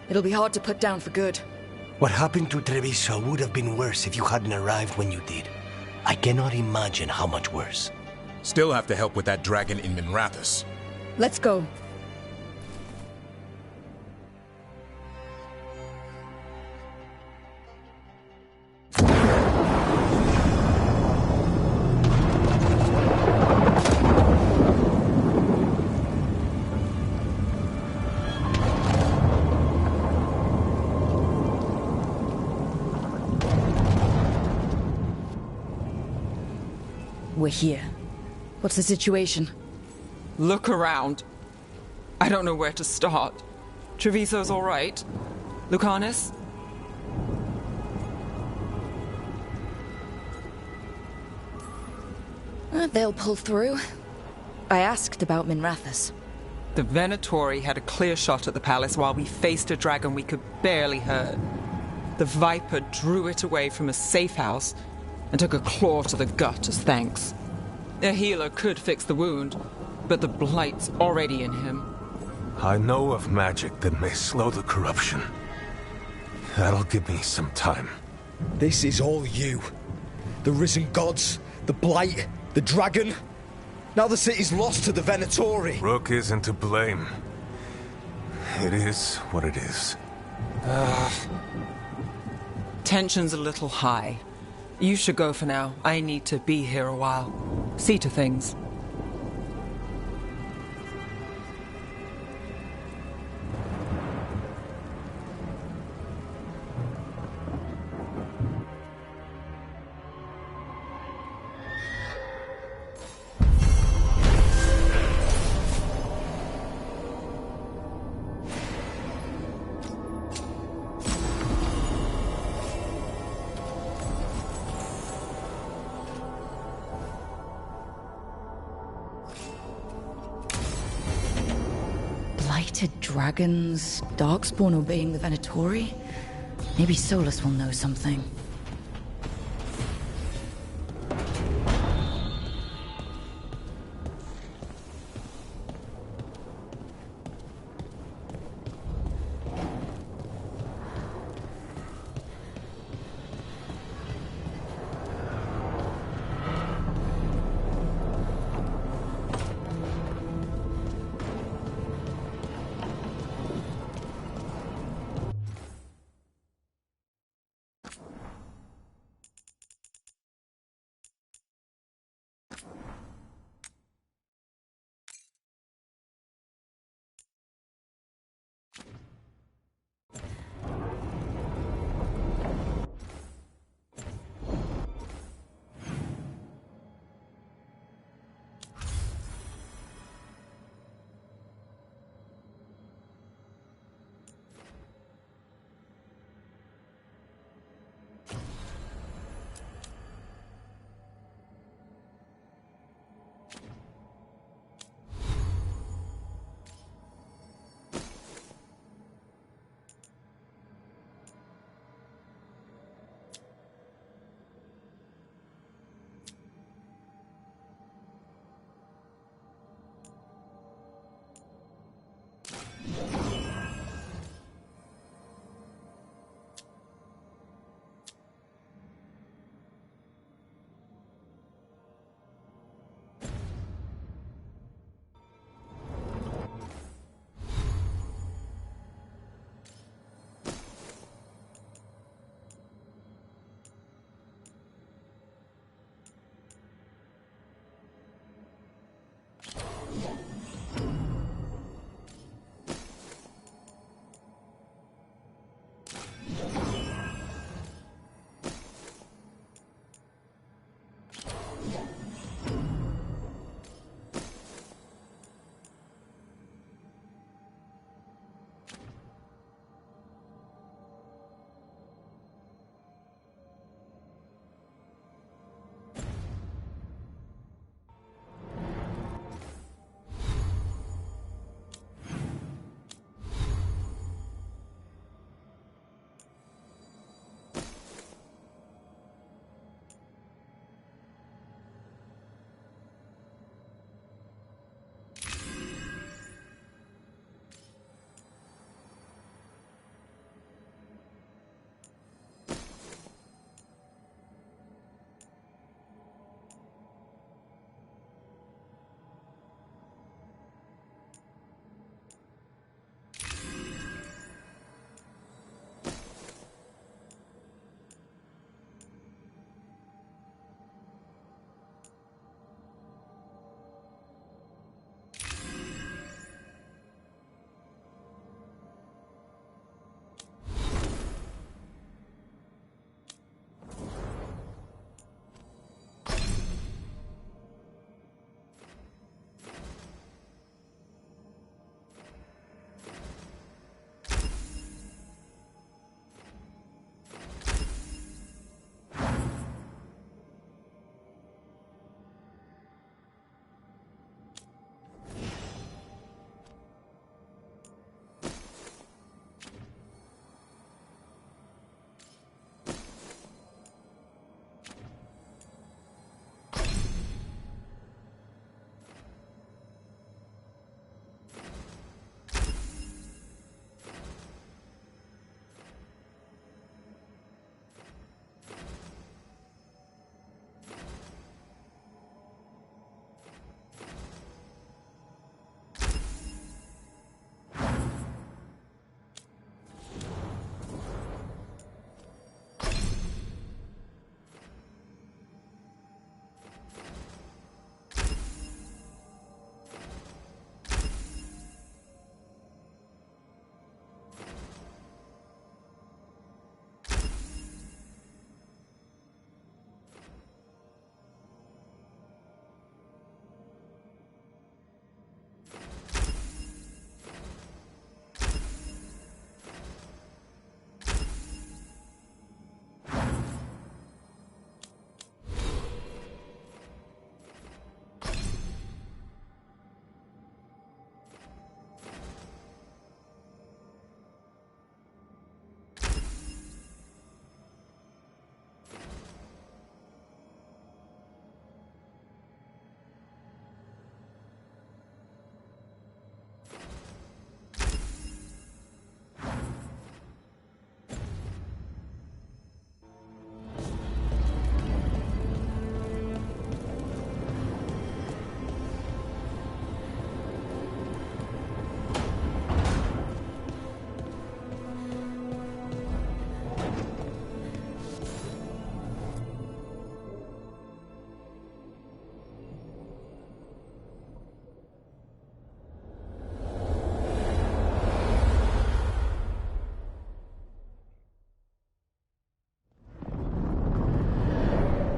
It'll be hard to put down for good. What happened to Treviso would have been worse if you hadn't arrived when you did. I cannot imagine how much worse. Still have to help with that dragon in Minrathous. Let's go. We're here. What's the situation? Look around. I don't know where to start. Treviso's all right. Lucanus? They'll pull through. I asked about Minrathous. The Venatori had a clear shot at the palace while we faced a dragon we could barely hurt. The Viper drew it away from a safe house and took a claw to the gut as thanks. A healer could fix the wound, but the blight's already in him. I know of magic that may slow the corruption. That'll give me some time. This is all you. The risen gods, the blight, the dragon. Now the city's lost to the Venatori. Rook isn't to blame. It is what it is. Tension's a little high. You should go for now. I need to be here a while. See to things. Blighted dragons, Darkspawn obeying the Venatori? Maybe Solus will know something.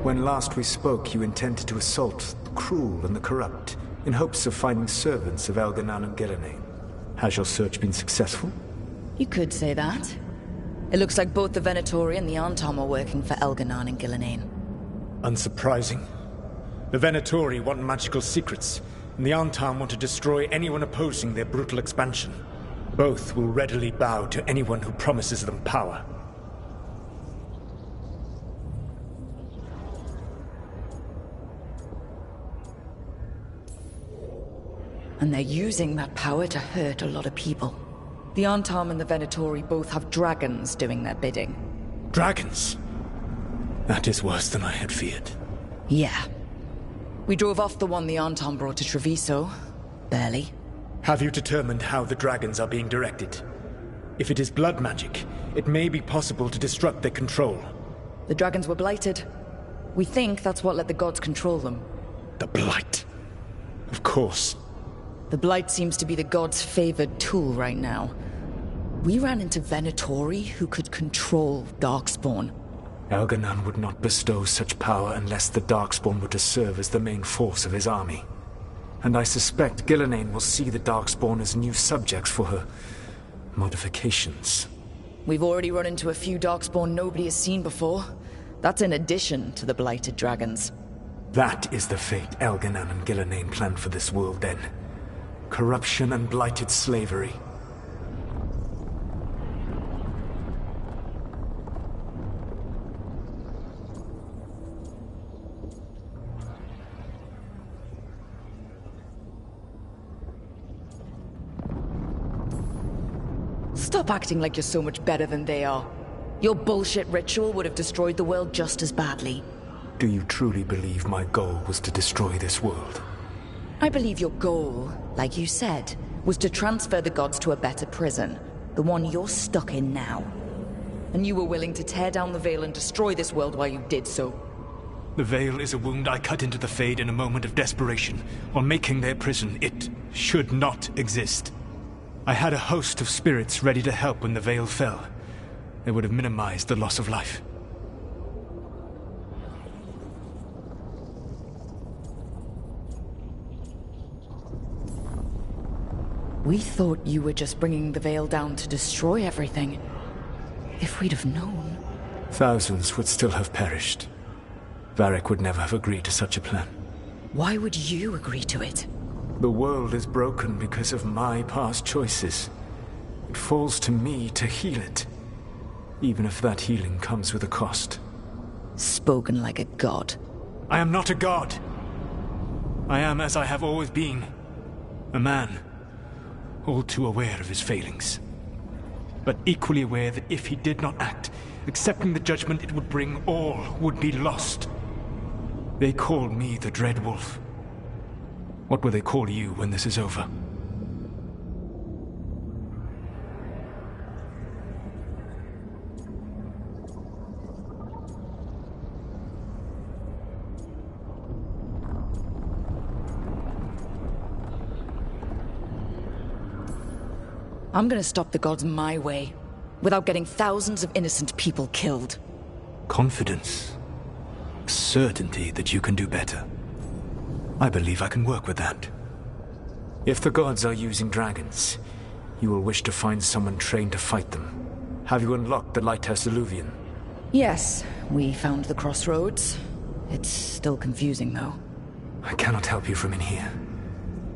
When last we spoke, you intended to assault the cruel and the corrupt, in hopes of finding servants of Elganan and Gillenane. Has your search been successful? You could say that. It looks like both the Venatori and the Antom are working for Elganan and Gillenane. Unsurprising. The Venatori want magical secrets, and the Antom want to destroy anyone opposing their brutal expansion. Both will readily bow to anyone who promises them power. And they're using that power to hurt a lot of people. The Antom and the Venatori both have dragons doing their bidding. Dragons? That is worse than I had feared. Yeah. We drove off the one the Antom brought to Treviso. Barely. Have you determined how the dragons are being directed? If it is blood magic, it may be possible to disrupt their control. The dragons were blighted. We think that's what let the gods control them. The Blight. Of course. The Blight seems to be the gods' favored tool right now. We ran into Venatori who could control Darkspawn. Elganan would not bestow such power unless the Darkspawn were to serve as the main force of his army. And I suspect Gillenane will see the Darkspawn as new subjects for her modifications. We've already run into a few Darkspawn nobody has seen before. That's in addition to the blighted dragons. That is the fate Elganan and Gillenane planned for this world then. Corruption and blighted slavery. Stop acting like you're so much better than they are. Your bullshit ritual would have destroyed the world just as badly. Do you truly believe my goal was to destroy this world? I believe your goal, like you said, was to transfer the gods to a better prison. The one you're stuck in now. And you were willing to tear down the veil and destroy this world while you did so. The veil is a wound I cut into the Fade in a moment of desperation, while making their prison. It should not exist. I had a host of spirits ready to help when the veil fell. They would have minimized the loss of life. We thought you were just bringing the veil down to destroy everything. If we'd have known... Thousands would still have perished. Varric would never have agreed to such a plan. Why would you agree to it? The world is broken because of my past choices. It falls to me to heal it. Even if that healing comes with a cost. Spoken like a god. I am not a god. I am as I have always been. A man. All too aware of his failings. But equally aware that if he did not act, accepting the judgment it would bring, all would be lost. They call me the Dread Wolf. What will they call you when this is over? I'm gonna stop the gods my way, without getting thousands of innocent people killed. Confidence. Certainty that you can do better. I believe I can work with that. If the gods are using dragons, you will wish to find someone trained to fight them. Have you unlocked the Lighthouse Illuvian? Yes, we found the crossroads. It's still confusing, though. I cannot help you from in here.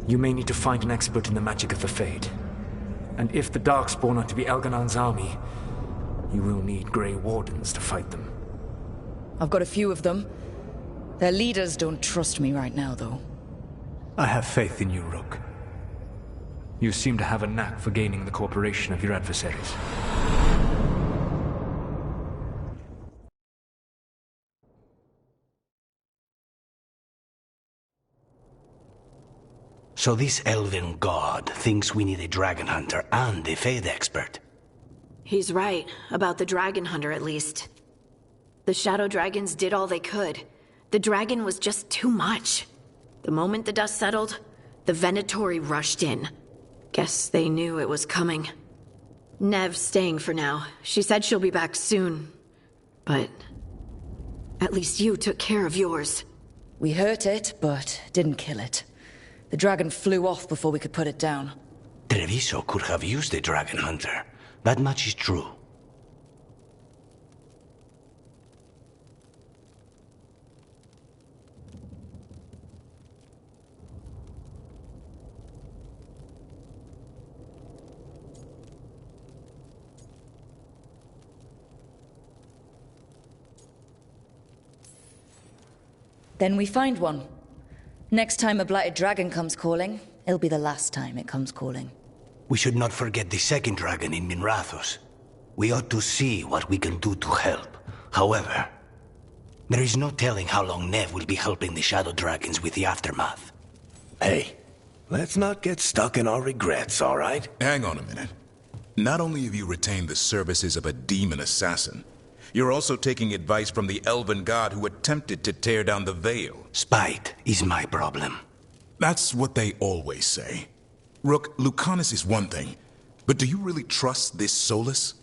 You may need to find an expert in the magic of the Fade. And if the Darkspawn are to be Elganan's army, you will need Grey Wardens to fight them. I've got a few of them. Their leaders don't trust me right now, though. I have faith in you, Rook. You seem to have a knack for gaining the cooperation of your adversaries. So this elven god thinks we need a dragon hunter and a Fade expert. He's right, about the dragon hunter at least. The Shadow Dragons did all they could. The dragon was just too much. The moment the dust settled, the Venatori rushed in. Guess they knew it was coming. Nev's staying for now. She said she'll be back soon. But At least you took care of yours. We hurt it, but didn't kill it. The dragon flew off before we could put it down. Treviso could have used the Dragon Hunter. That much is true. Then we find one. Next time a blighted dragon comes calling, it'll be the last time it comes calling. We should not forget the second dragon in Minrathous. We ought to see what we can do to help. However, there is no telling how long Nev will be helping the Shadow Dragons with the aftermath. Hey, let's not get stuck in our regrets, all right? Hang on a minute. Not only have you retained the services of a demon assassin, you're also taking advice from the elven god who attempted to tear down the Veil. Spite is my problem. That's what they always say. Rook, Lucanus is one thing, but do you really trust this Solas?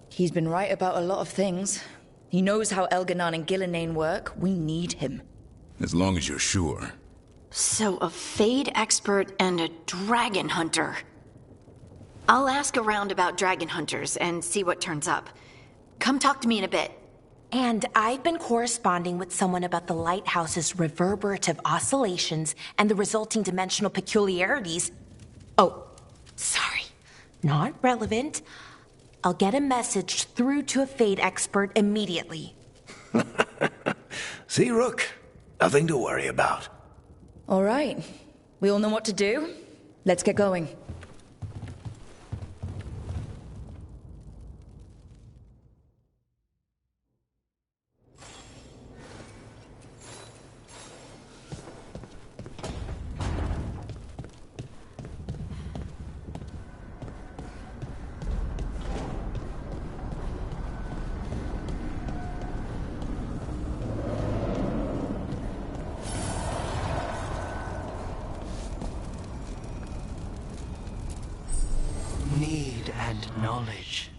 He's been right about a lot of things. He knows how Elganon and Gillenane work. We need him. As long as you're sure. So, a Fade expert and a Dragon Hunter. I'll ask around about Dragon Hunters and see what turns up. Come talk to me in a bit. And I've been corresponding with someone about the lighthouse's reverberative oscillations and the resulting dimensional peculiarities. Oh, sorry. Not relevant. I'll get a message through to a Fade expert immediately. See, Rook? Nothing to worry about. All right. We all know what to do. Let's get going. Need and knowledge.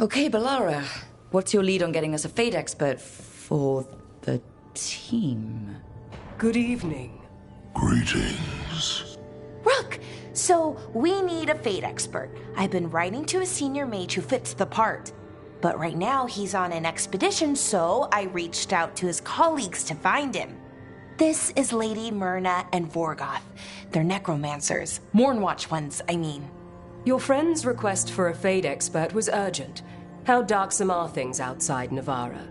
Okay, Balara. What's your lead on getting us a Fate expert for the team? Good evening. Greetings. Rook! So, we need a Fate expert. I've been writing to a senior mage who fits the part. But right now, he's on an expedition, so I reached out to his colleagues to find him. This is Lady Myrna and Vorgoth. They're necromancers. Mournwatch ones, I mean. Your friend's request for a Fate expert was urgent. How darksome are things outside Navarra?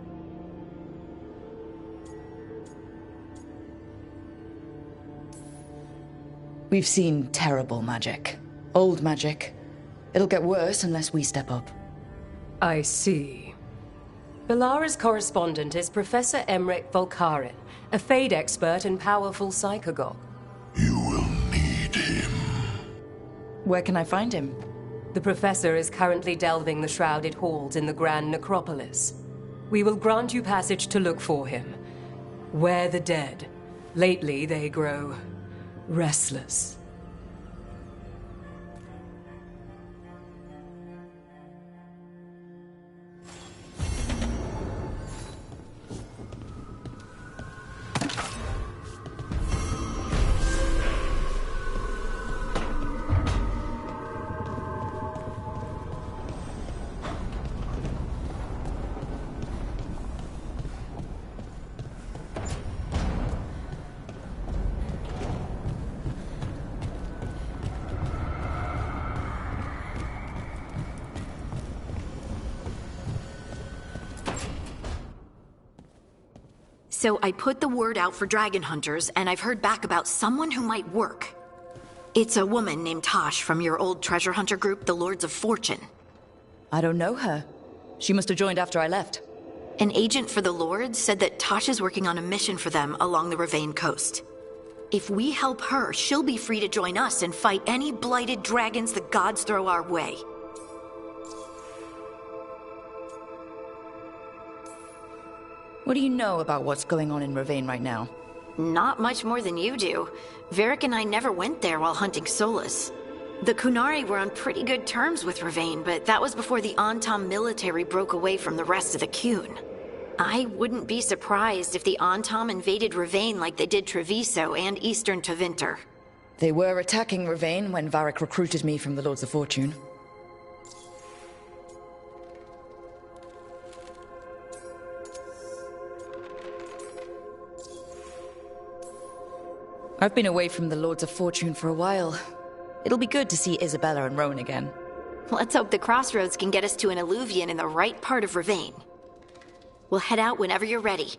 We've seen terrible magic. Old magic. It'll get worse unless we step up. I see. Balara's correspondent is Professor Emmerich Volkaren, a Fade expert and powerful psychagog. Where can I find him? The Professor is currently delving the shrouded halls in the Grand Necropolis. We will grant you passage to look for him. Where the dead. Lately they grow restless. So I put the word out for dragon hunters, and I've heard back about someone who might work. It's a woman named Tosh from your old treasure hunter group, the Lords of Fortune. I don't know her. She must have joined after I left. An agent for the Lords said that Tosh is working on a mission for them along the Ravane coast. If we help her, she'll be free to join us and fight any blighted dragons the gods throw our way. What do you know about what's going on in Ravane right now? Not much more than you do. Varric and I never went there while hunting Solus. The Qunari were on pretty good terms with Ravane, but that was before the Antam military broke away from the rest of the Qun. I wouldn't be surprised if the Antam invaded Ravane like they did Treviso and Eastern Tevinter. They were attacking Ravane when Varric recruited me from the Lords of Fortune. I've been away from the Lords of Fortune for a while. It'll be good to see Isabella and Rowan again. Let's hope the crossroads can get us to an Alluvian in the right part of Ravane. We'll head out whenever you're ready.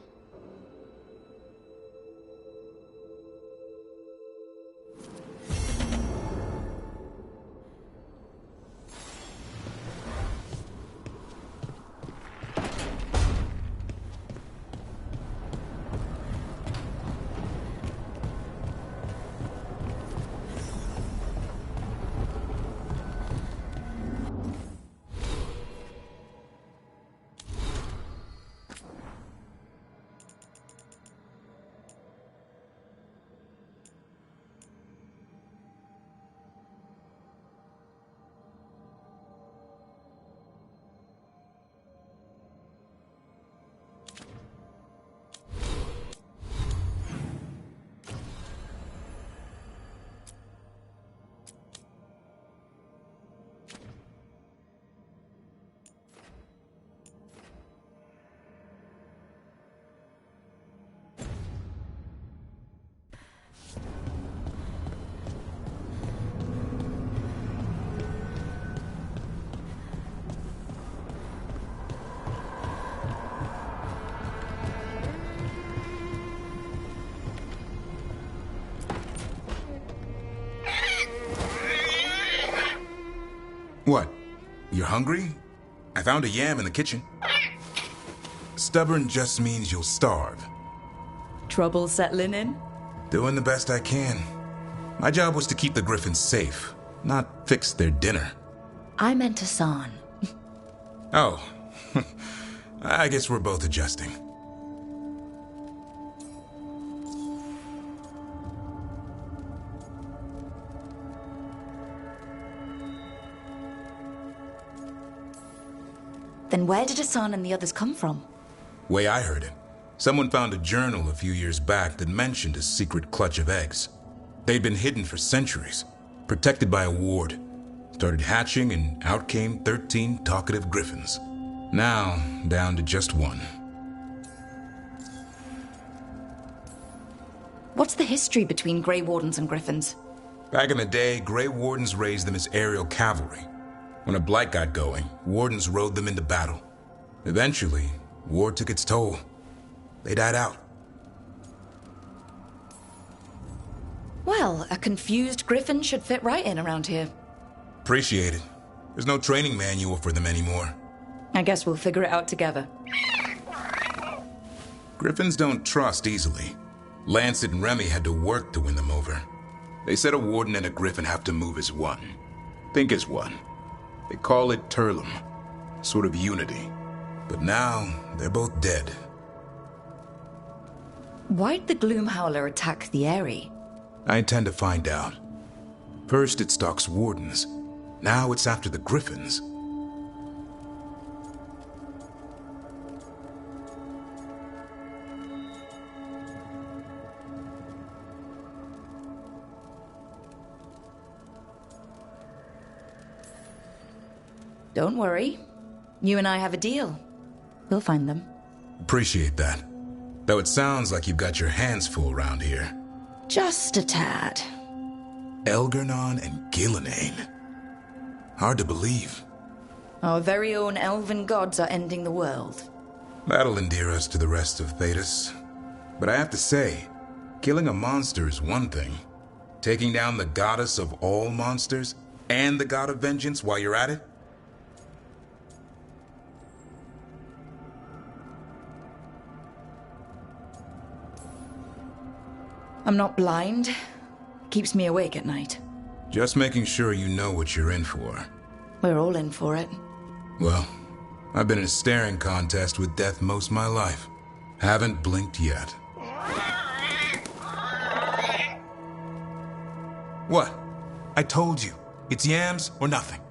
What? You're hungry? I found a yam in the kitchen. Stubborn just means you'll starve. Trouble settling in? Doing the best I can. My job was to keep the Griffins safe, not fix their dinner. I meant Hassan. Oh. I guess we're both adjusting. Then where did Hassan and the others come from? Way I heard it, someone found a journal a few years back that mentioned a secret clutch of eggs. They'd been hidden for centuries, protected by a ward. Started hatching and out came 13 talkative griffins. Now, down to just one. What's the history between Grey Wardens and Griffins? Back in the day, Grey Wardens raised them as aerial cavalry. When a blight got going, Wardens rode them into battle. Eventually, war took its toll. They died out. Well, a confused Griffin should fit right in around here. Appreciate it. There's no training manual for them anymore. I guess we'll figure it out together. Griffins don't trust easily. Lancet and Remy had to work to win them over. They said a Warden and a Griffin have to move as one. Think as one. They call it Turlum. Sort of unity. But now, they're both dead. Why'd the Gloomhowler attack the Eyrie? I intend to find out. First it stalks Wardens. Now it's after the Griffins. Don't worry. You and I have a deal. We'll find them. Appreciate that. Though it sounds like you've got your hands full around here. Just a tad. Elgar'nan and Ghilan'nain. Hard to believe. Our very own elven gods are ending the world. That'll endear us to the rest of Thedas. But I have to say, killing a monster is one thing. Taking down the goddess of all monsters and the god of vengeance while you're at it? I'm not blind. Keeps me awake at night. Just making sure you know what you're in for. We're all in for it. Well, I've been in a staring contest with death most of my life. Haven't blinked yet. What? I told you. It's yams or nothing.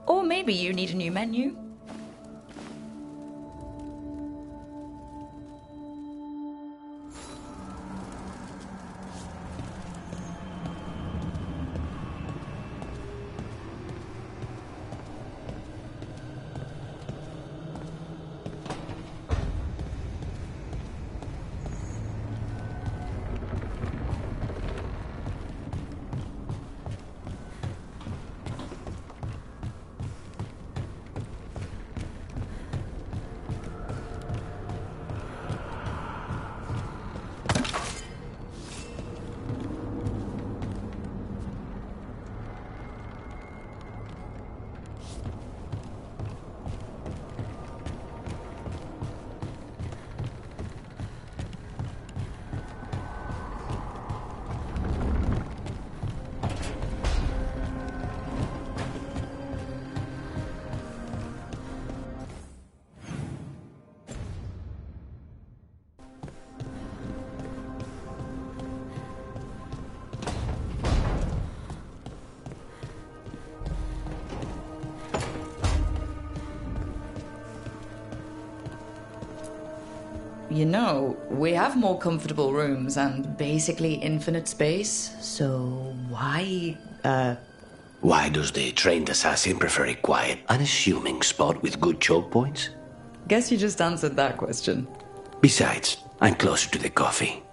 Or maybe you need a new menu. You know, we have more comfortable rooms and basically infinite space, so why, Why does the trained assassin prefer a quiet, unassuming spot with good choke points? Guess you just answered that question. Besides, I'm closer to the coffee.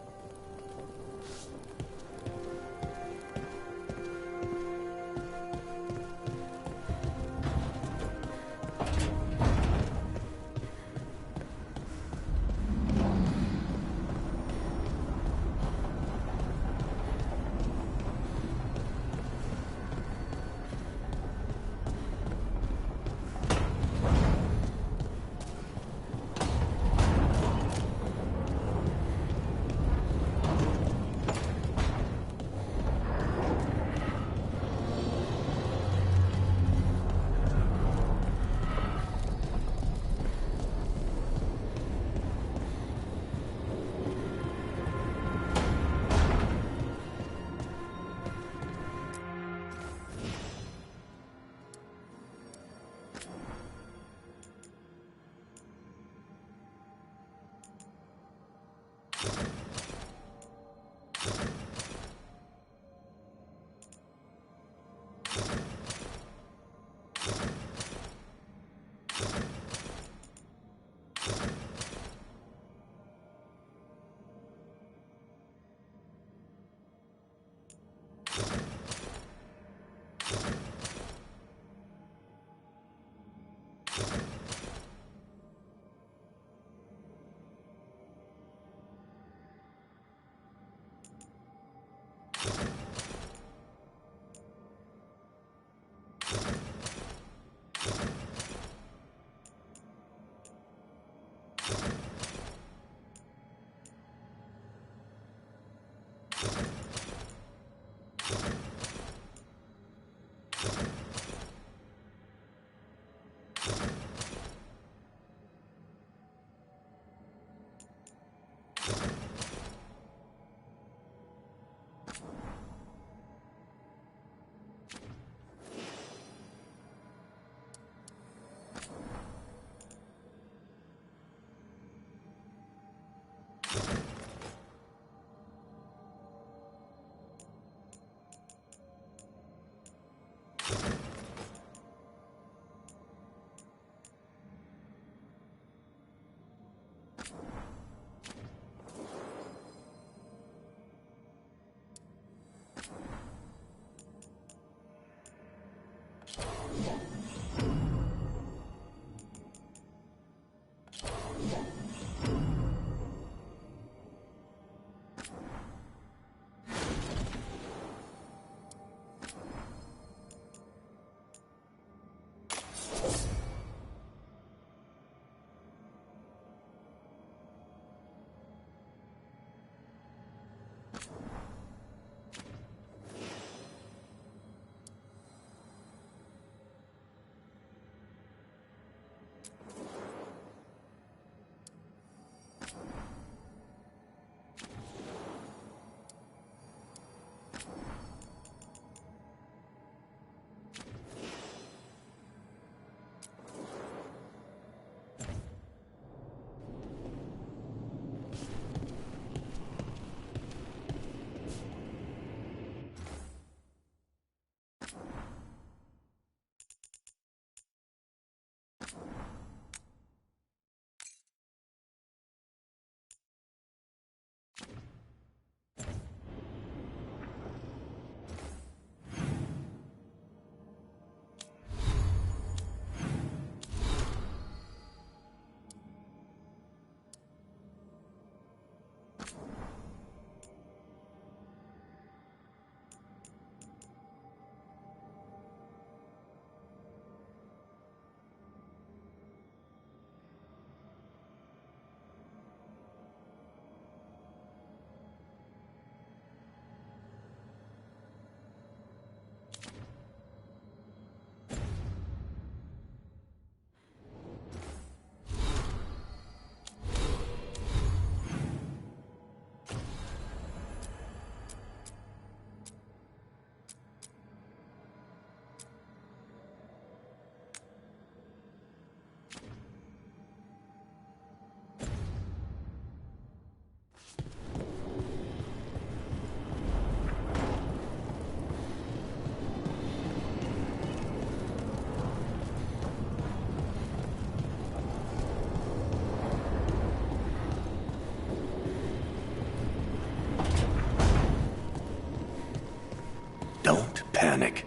panic.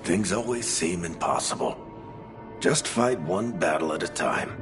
Things always seem impossible. Just fight one battle at a time.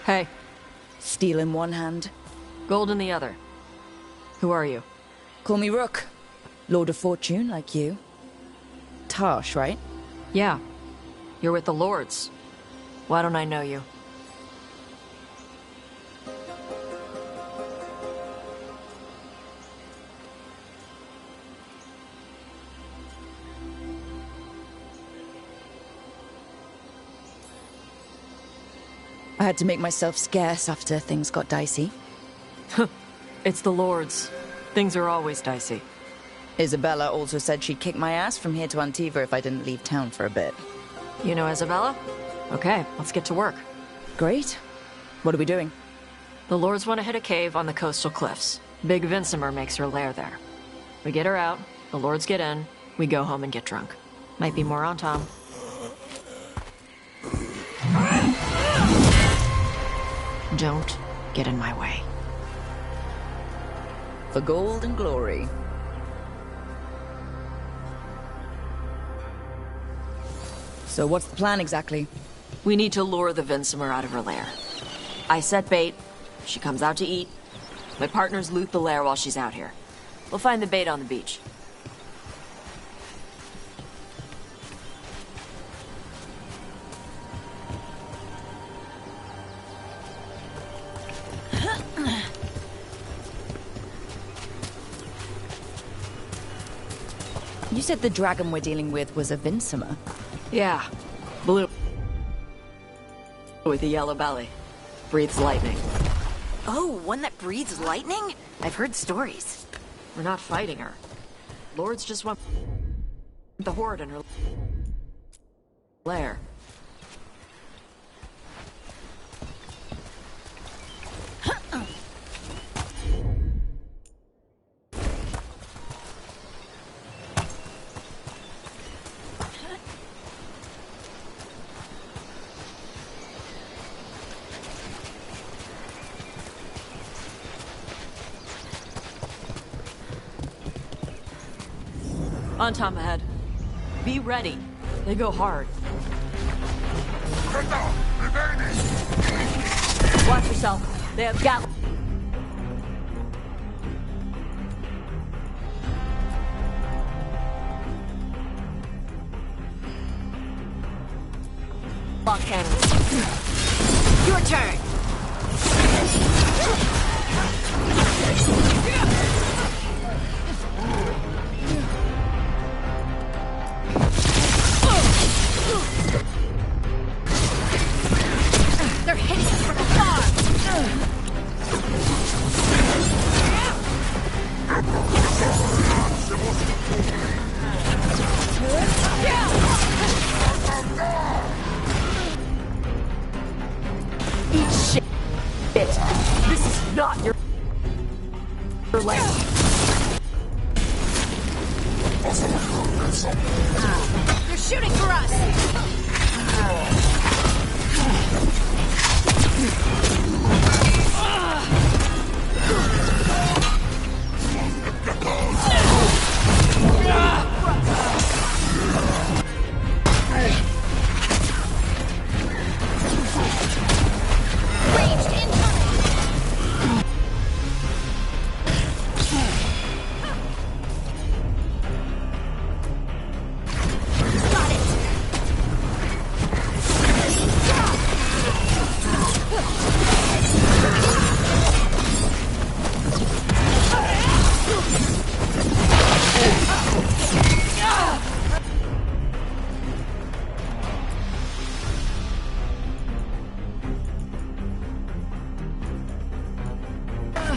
Hey. Steel in one hand. Gold in the other. Who are you? Call me Rook. Lord of Fortune, like you. Tarsh, right? Yeah. You're with the Lords. Why don't I know you? I had to make myself scarce after things got dicey. It's the Lords. Things are always dicey. Isabella also said she'd kick my ass from here to Antiva if I didn't leave town for a bit. You know Isabella? Okay, let's get to work. Great. What are we doing? The Lords want to hit a cave on the coastal cliffs. Big Vinsimer makes her lair there. We get her out, the Lords get in, we go home and get drunk. Might be more on Tom. Don't get in my way. For gold and glory. So what's the plan exactly? We need to lure the Vinsimer out of her lair. I set bait, she comes out to eat. My partners loot the lair while she's out here. We'll find the bait on the beach. You said the dragon we're dealing with was a Vinsimer. Yeah. Blue. With a yellow belly. Breathes lightning. Oh, one that breathes lightning? I've heard stories. We're not fighting her. Lords just want the Horde in her lair. On Tom ahead. Be ready. They go hard. Watch yourself. They have gal. Lock cannons. Your turn. They're shooting for us!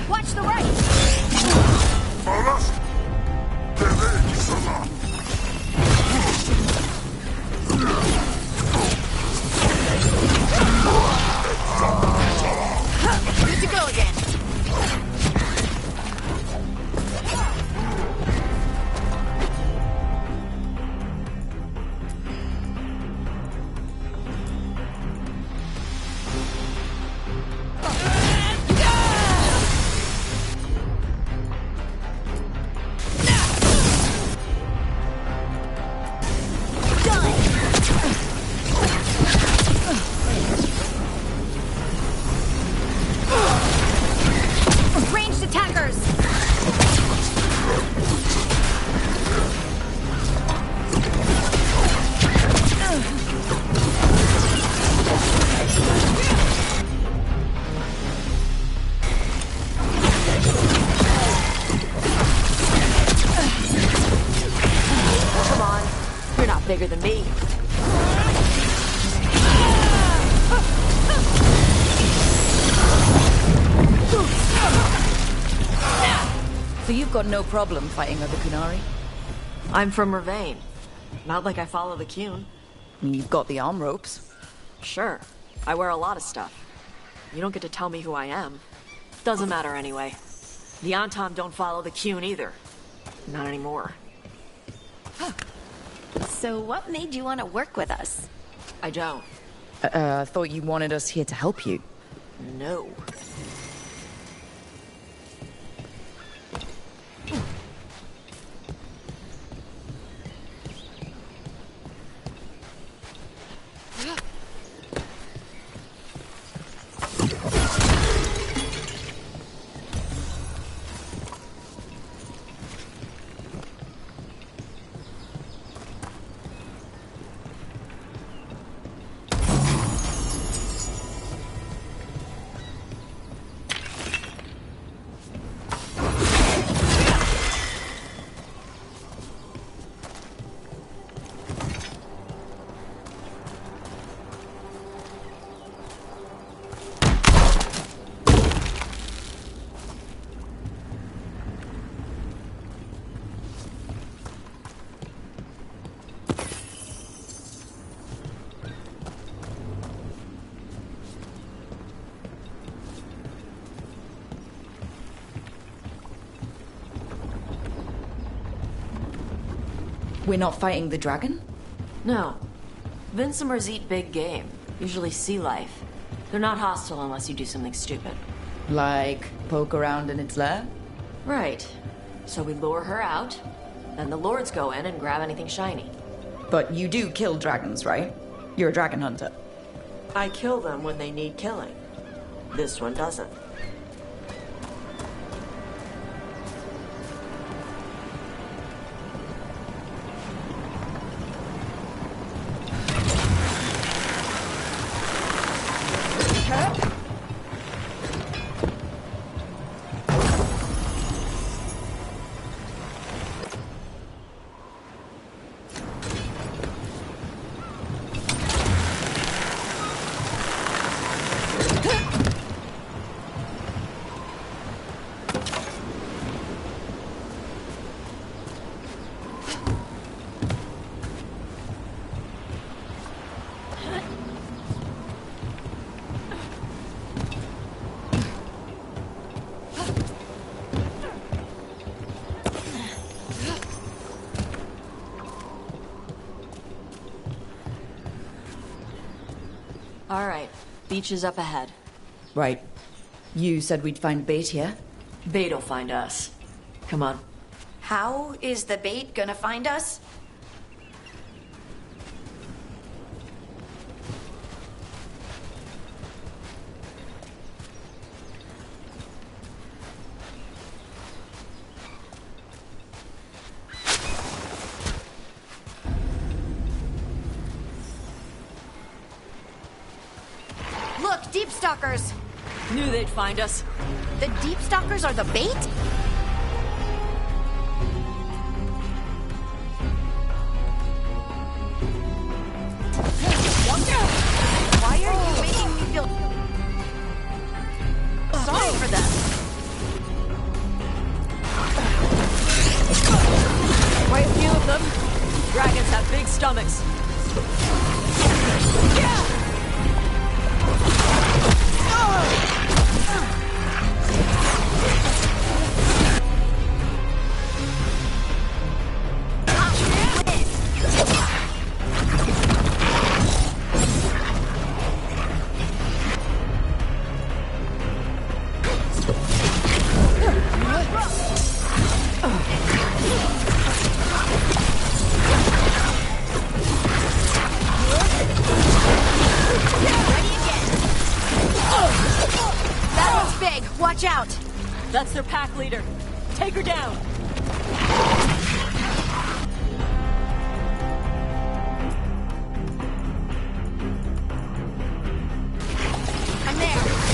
Watch the right! Good to go again. Ranged attackers! Come on. You're not bigger than me. So you've got no problem fighting other Kunari? I'm from Mervain. Not like I follow the Qun. You've got the arm ropes. Sure. I wear a lot of stuff. You don't get to tell me who I am. Doesn't matter anyway. The Antam don't follow the Qun either. Not anymore. So what made you want to work with us? I don't. I thought you wanted us here to help you. No. We're not fighting the dragon? No. Vincimers eat big game, usually sea life. They're not hostile unless you do something stupid. Like poke around in its lair? Right. So we lure her out, then the lords go in and grab anything shiny. But you do kill dragons, right? You're a dragon hunter. I kill them when they need killing. This one doesn't. All right. Beach is up ahead. Right. You said we'd find bait here? Bait'll find us. Come on. How is the bait gonna find us? Look, Deep Stalkers! Knew they'd find us. The Deep Stalkers are the bait? Why are you making me feel sorry for them? Quite a few of them. Dragons have big stomachs. Watch out! That's their pack leader. Take her down. I'm there.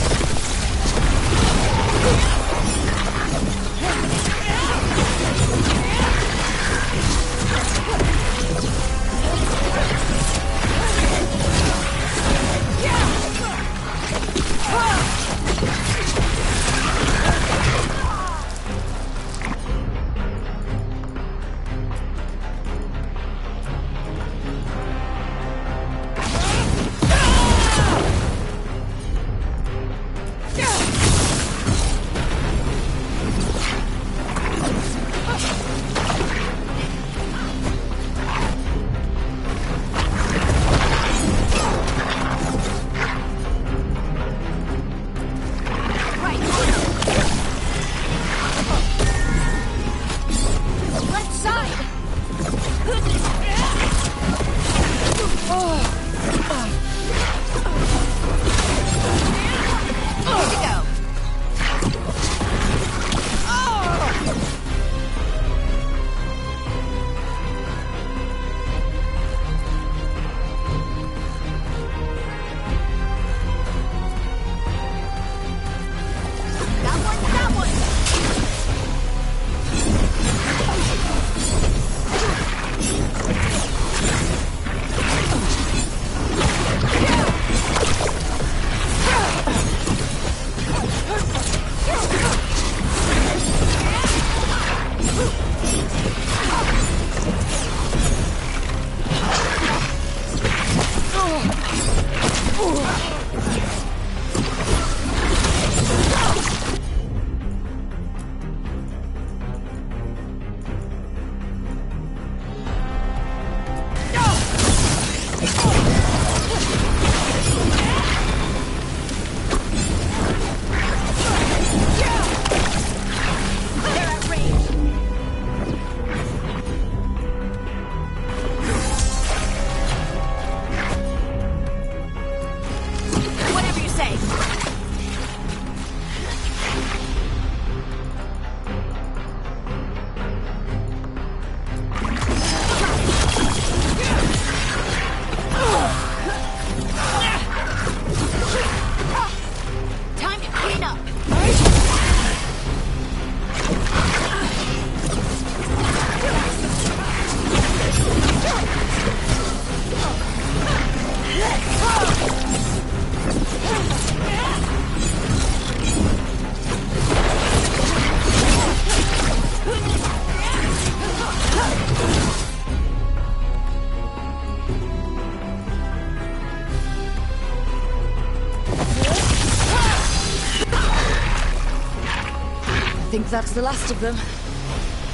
think that's the last of them.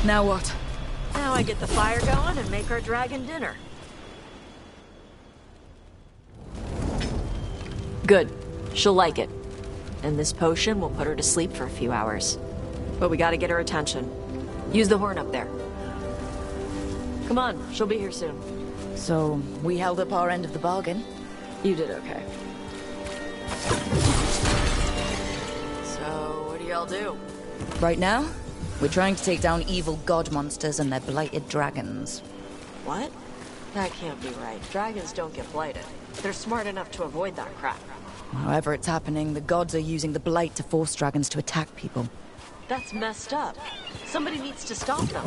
Now what? Now I get the fire going and make our dragon dinner. Good. She'll like it. And this potion will put her to sleep for a few hours. But we gotta get her attention. Use the horn up there. Come on, she'll be here soon. So, we held up our end of the bargain. You did okay. So, what do y'all do? Right now, we're trying to take down evil god monsters and their blighted dragons. What? That can't be right. Dragons don't get blighted. They're smart enough to avoid that crap. However it's happening, the gods are using the blight to force dragons to attack people. That's messed up. Somebody needs to stop them.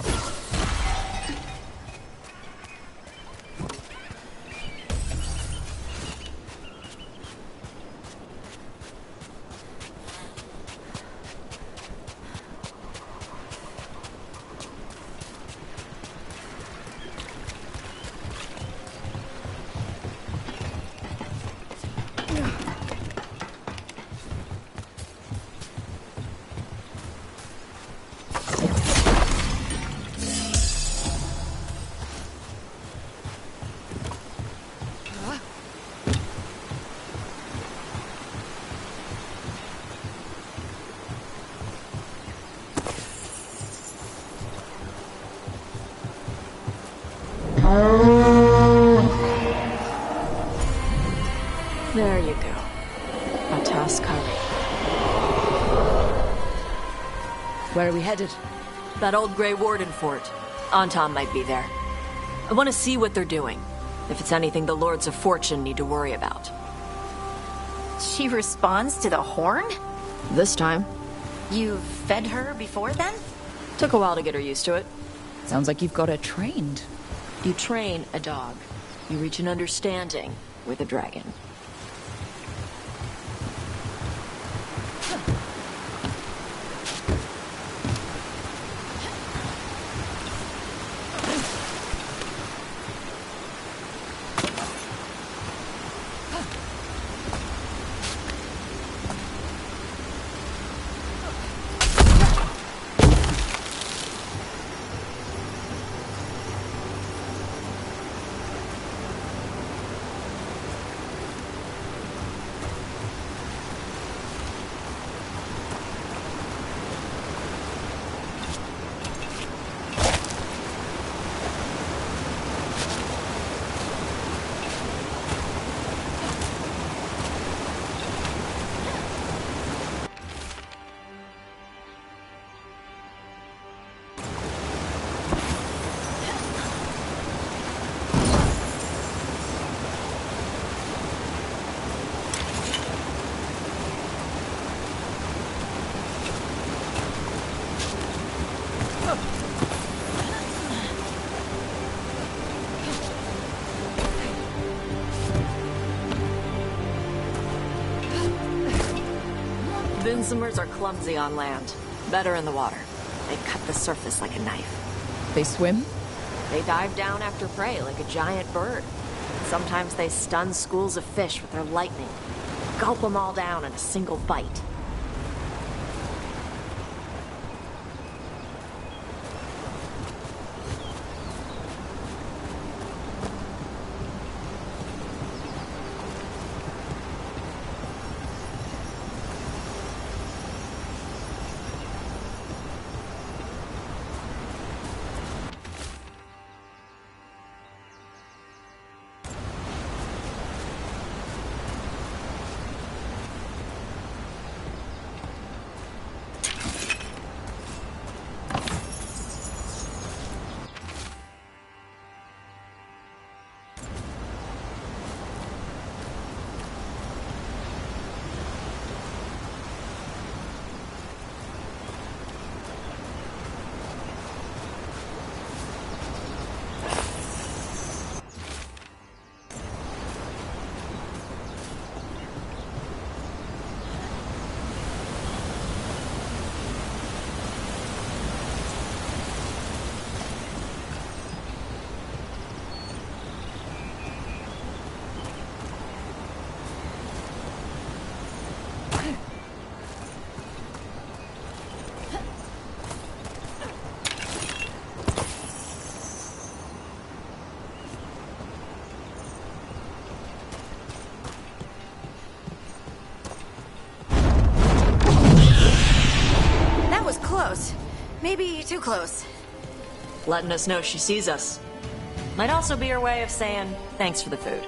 There you go. Ataskari. Where are we headed? That old Grey Warden fort. Anton might be there. I want to see what they're doing. If it's anything the Lords of Fortune need to worry about. She responds to the horn? This time. You've fed her before then? Took a while to get her used to it. Sounds like you've got her trained. You train a dog. You reach an understanding with a dragon. Vinsomers are clumsy on land. Better in the water. They cut the surface like a knife. They swim? They dive down after prey like a giant bird. Sometimes they stun schools of fish with their lightning. Gulp them all down in a single bite. too close. Letting us know she sees us. Might also be her way of saying thanks for the food.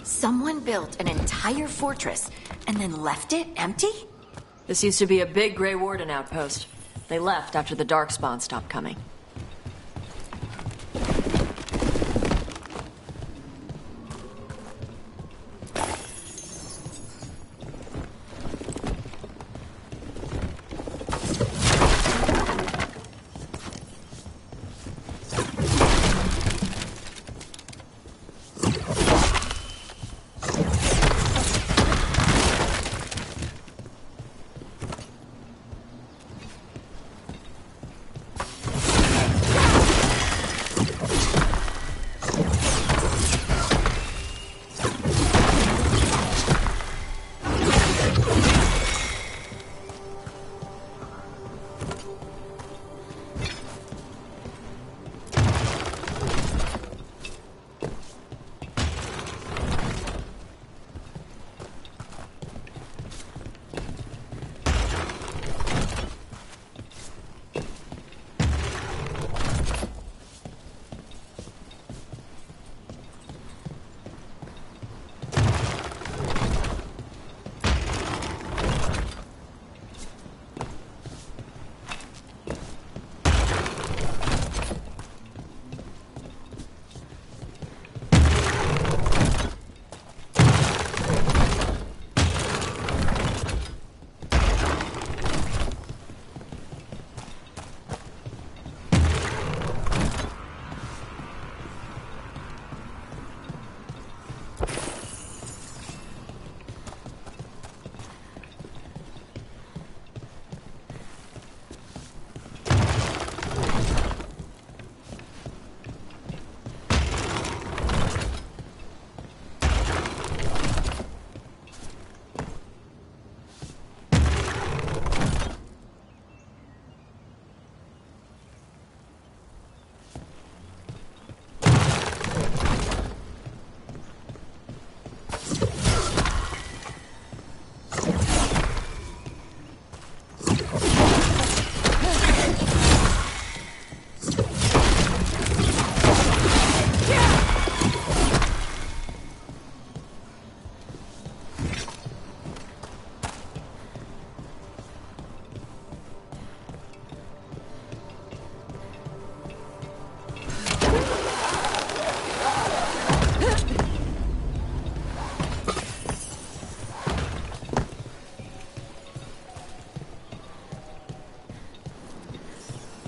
Someone built an entire fortress and then left it empty? This used to be a big Grey Warden outpost. They left after the Darkspawn stopped coming.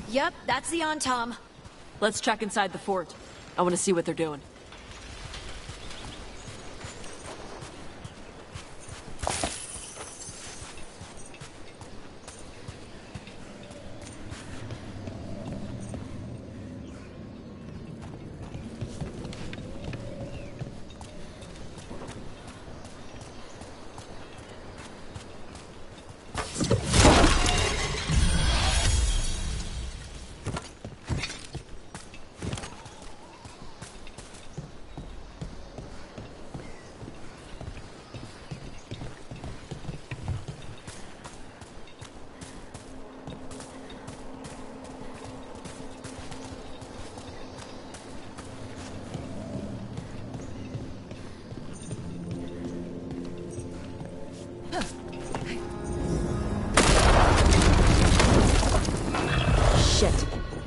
Yep, that's the Antam. Let's check inside the fort. I want to see what they're doing.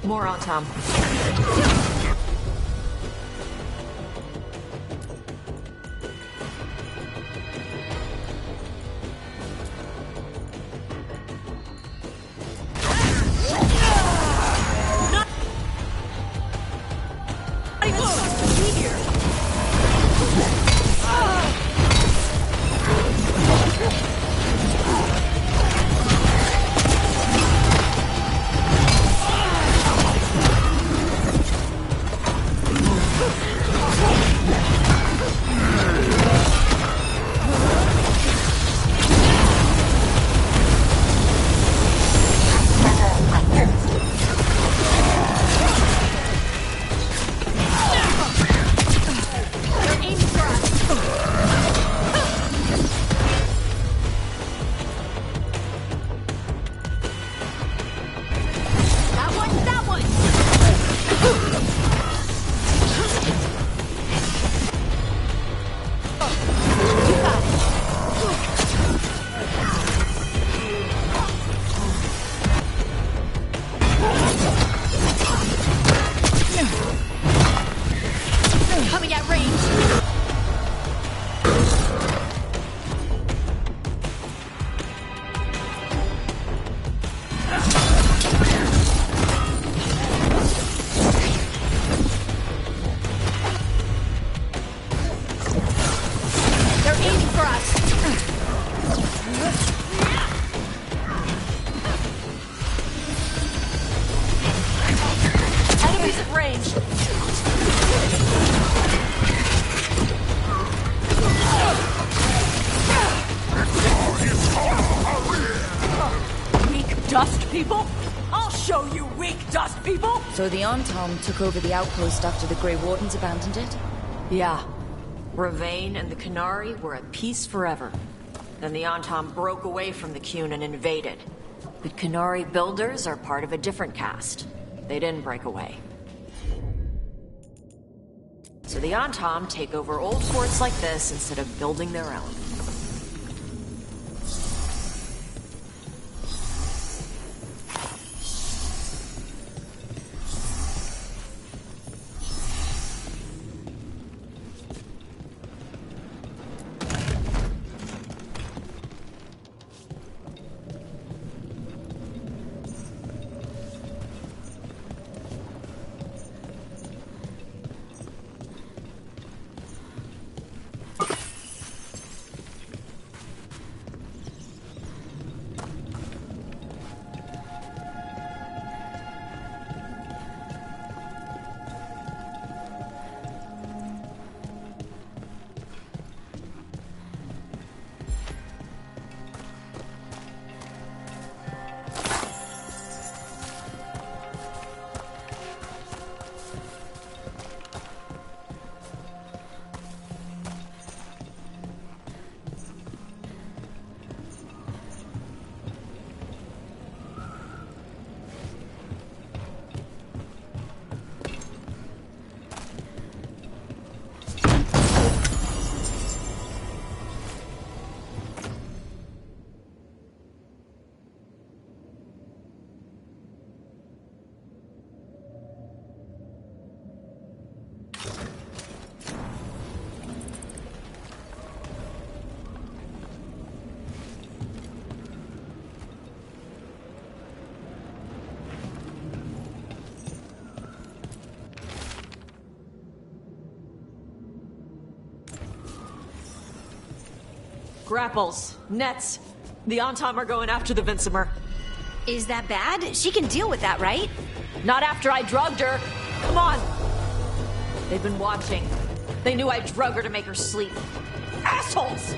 More on Tom. people! I'll show you weak dust people! So the Antom took over the outpost after the Grey Wardens abandoned it? Yeah. Ravain and the Qunari were at peace forever. Then the Antom broke away from the Qun and invaded. But Qunari builders are part of a different caste. They didn't break away. So the Antom take over old forts like this instead of building their own. Grapples, nets. The Antom are going after the Vinsimer. Is that bad? She can deal with that, right? Not after I drugged her. Come on. They've been watching. They knew I drug her to make her sleep. Assholes!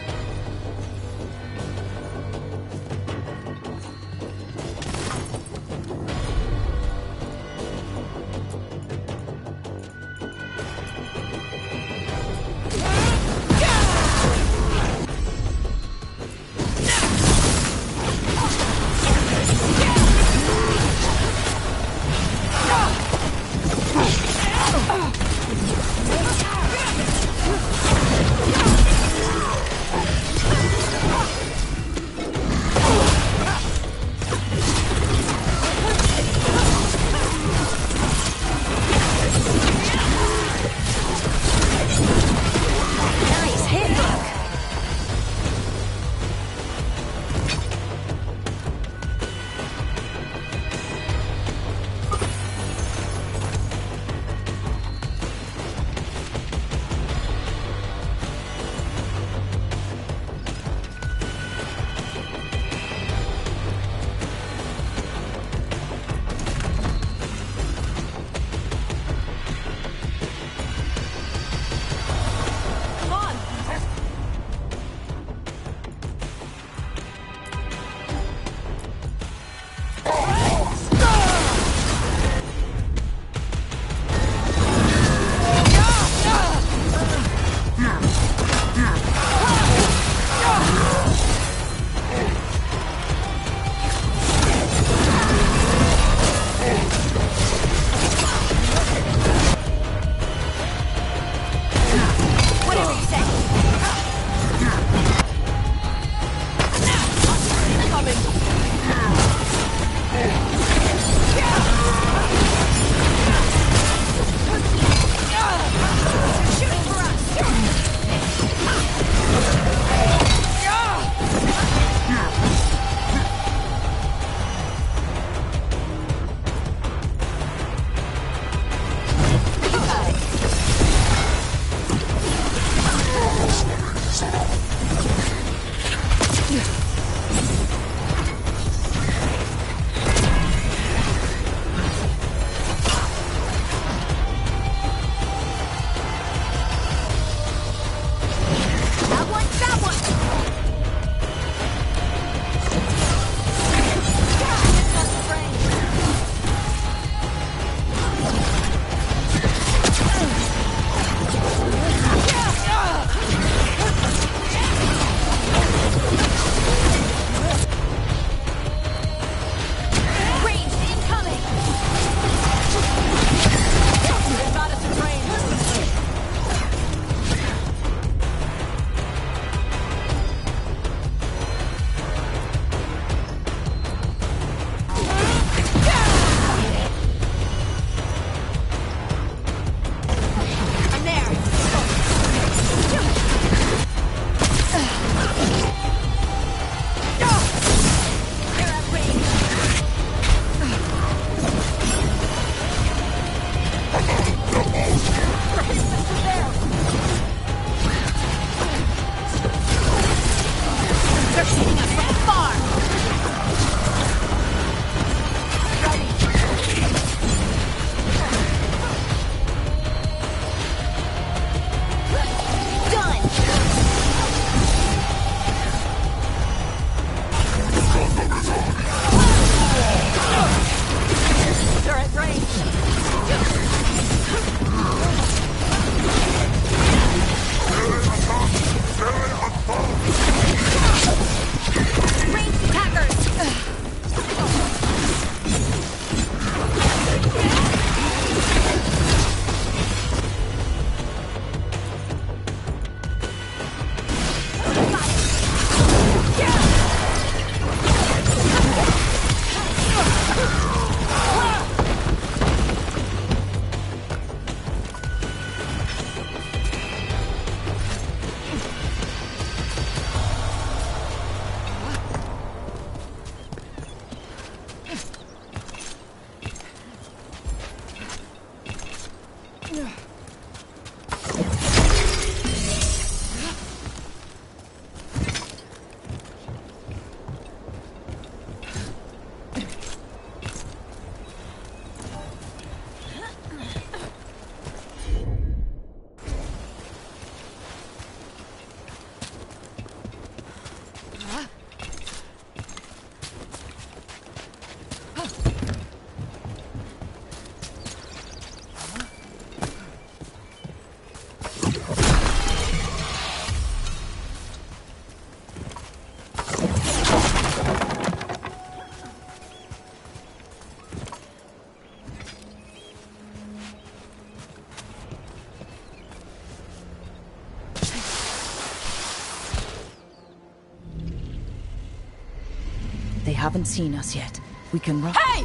They haven't seen us yet. We can run. Hey!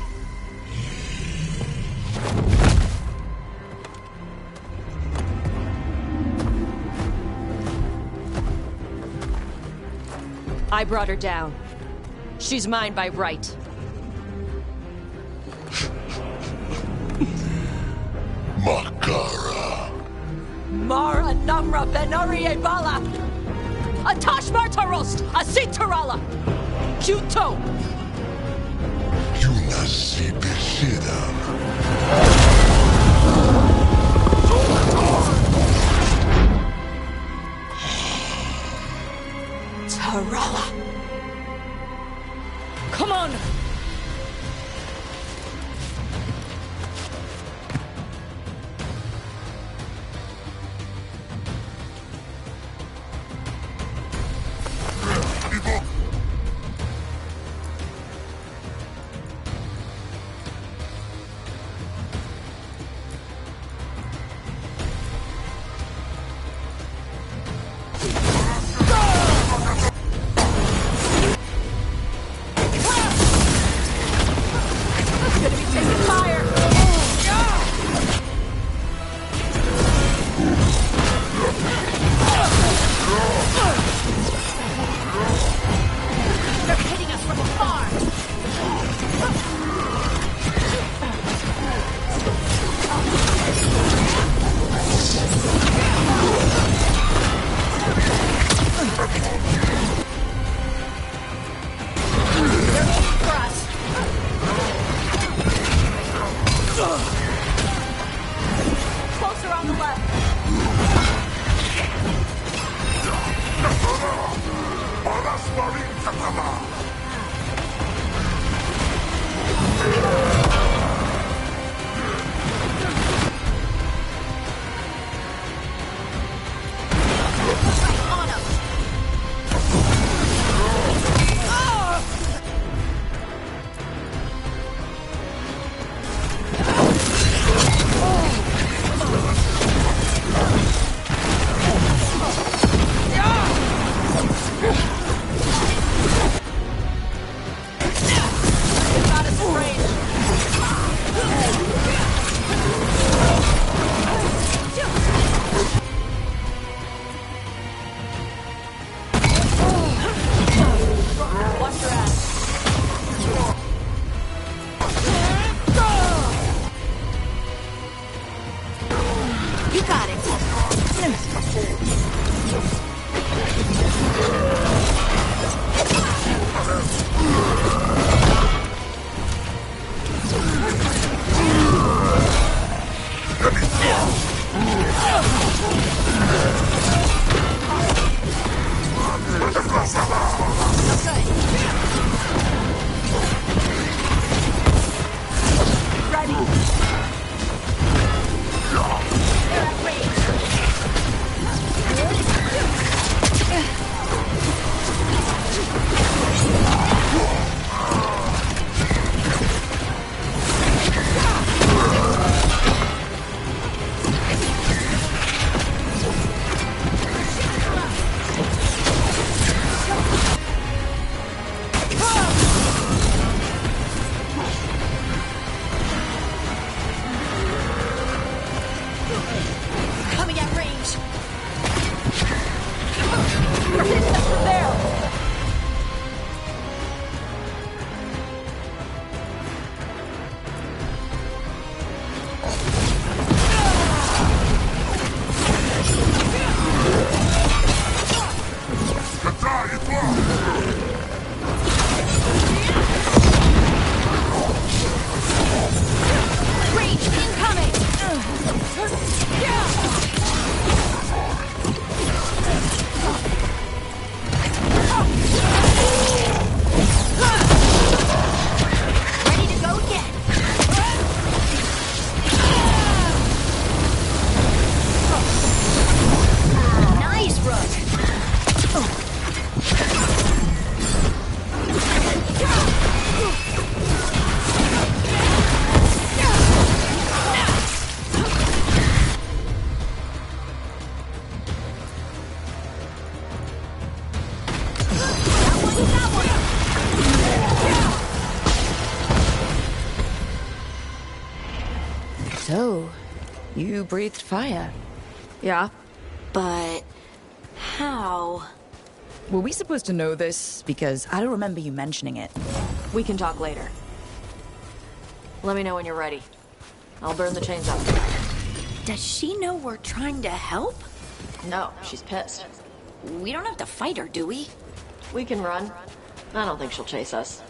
I brought her down. She's mine by right. Makara. Mara Namra Benarie Bala! Atash Martarost! Asitarala! Juto! Yunasi Beshidam. Tarala! Come on! Closer on the left! You got it. Coming at range. There. Range incoming. Ready to go again. Nice run. That one. So, you breathed fire. Yeah, but how? Were we supposed to know this? Because I don't remember you mentioning it. We can talk later. Let me know when you're ready. I'll burn the chains up. Does she know we're trying to help? No, she's pissed. We don't have to fight her, do we? We can run. I don't think she'll chase us.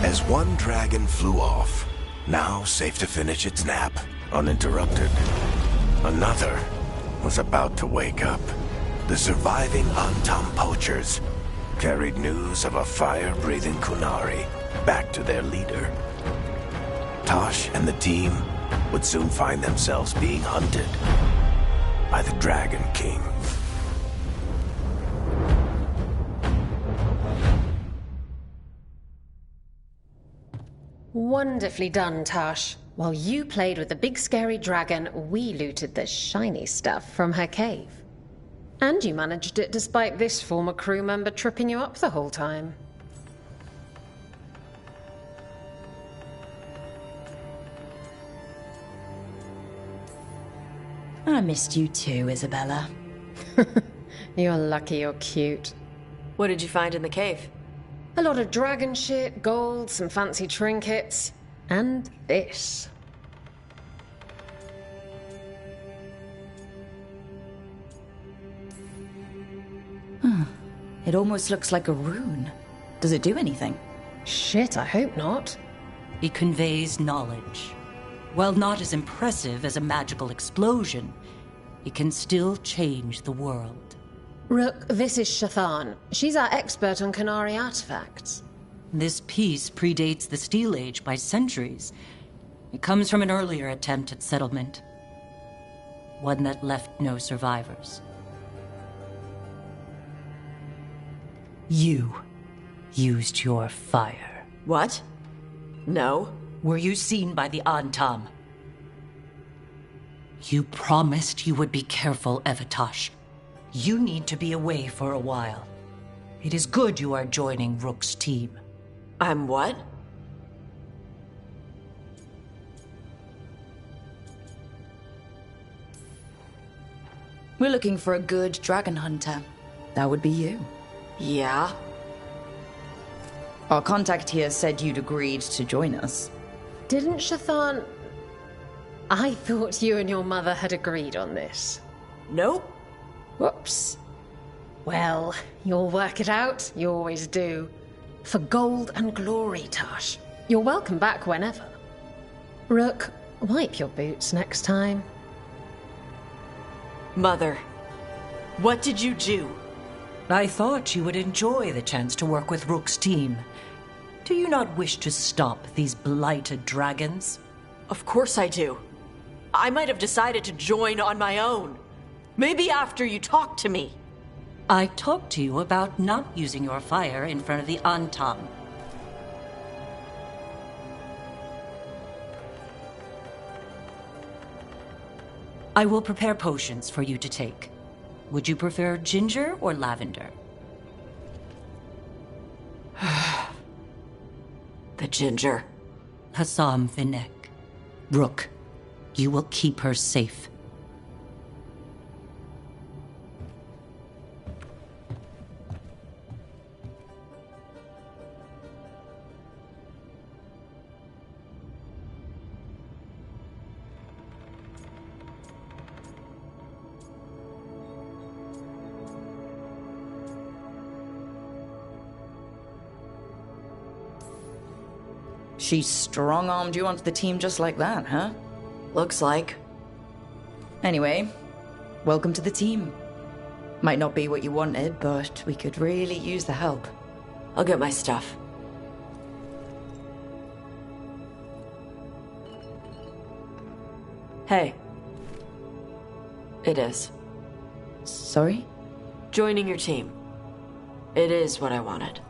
As one dragon flew off, now safe to finish its nap, uninterrupted, another was about to wake up. The surviving Antam poachers carried news of a fire-breathing Qunari back to their leader. Tosh and the team would soon find themselves being hunted by the Dragon King. Wonderfully done, Tosh. While you played with the big scary dragon, we looted the shiny stuff from her cave. And you managed it despite this former crew member tripping you up the whole time. I missed you too, Isabella. You're lucky you're cute. What did you find in the cave? A lot of dragon shit, gold, some fancy trinkets, and this. It almost looks like a rune. Does it do anything? Shit, I hope not. It conveys knowledge. While not as impressive as a magical explosion, it can still change the world. Rook, this is Shathan. She's our expert on Qunari artifacts. This piece predates the Steel Age by centuries. It comes from an earlier attempt at settlement. One that left no survivors. You used your fire. What? No. Were you seen by the Antam? You promised you would be careful, Evatosh. You need to be away for a while. It is good you are joining Rook's team. I'm what? We're looking for a good dragon hunter. That would be you. Yeah? Our contact here said you'd agreed to join us. Didn't Shathan... I thought you and your mother had agreed on this. Nope. Whoops. Well, you'll work it out. You always do. For gold and glory, Tosh. You're welcome back whenever. Rook, wipe your boots next time. Mother, what did you do? I thought you would enjoy the chance to work with Rook's team. Do you not wish to stop these blighted dragons? Of course I do. I might have decided to join on my own. Maybe after you talked to me. I talked to you about not using your fire in front of the Antam. I will prepare potions for you to take. Would you prefer ginger or lavender? The ginger. Hassam Vinek. Rook, you will keep her safe. She strong-armed you onto the team just like that, huh? Looks like. Anyway, welcome to the team. Might not be what you wanted, but we could really use the help. I'll get my stuff. Hey. It is. Sorry? Joining your team. It is what I wanted.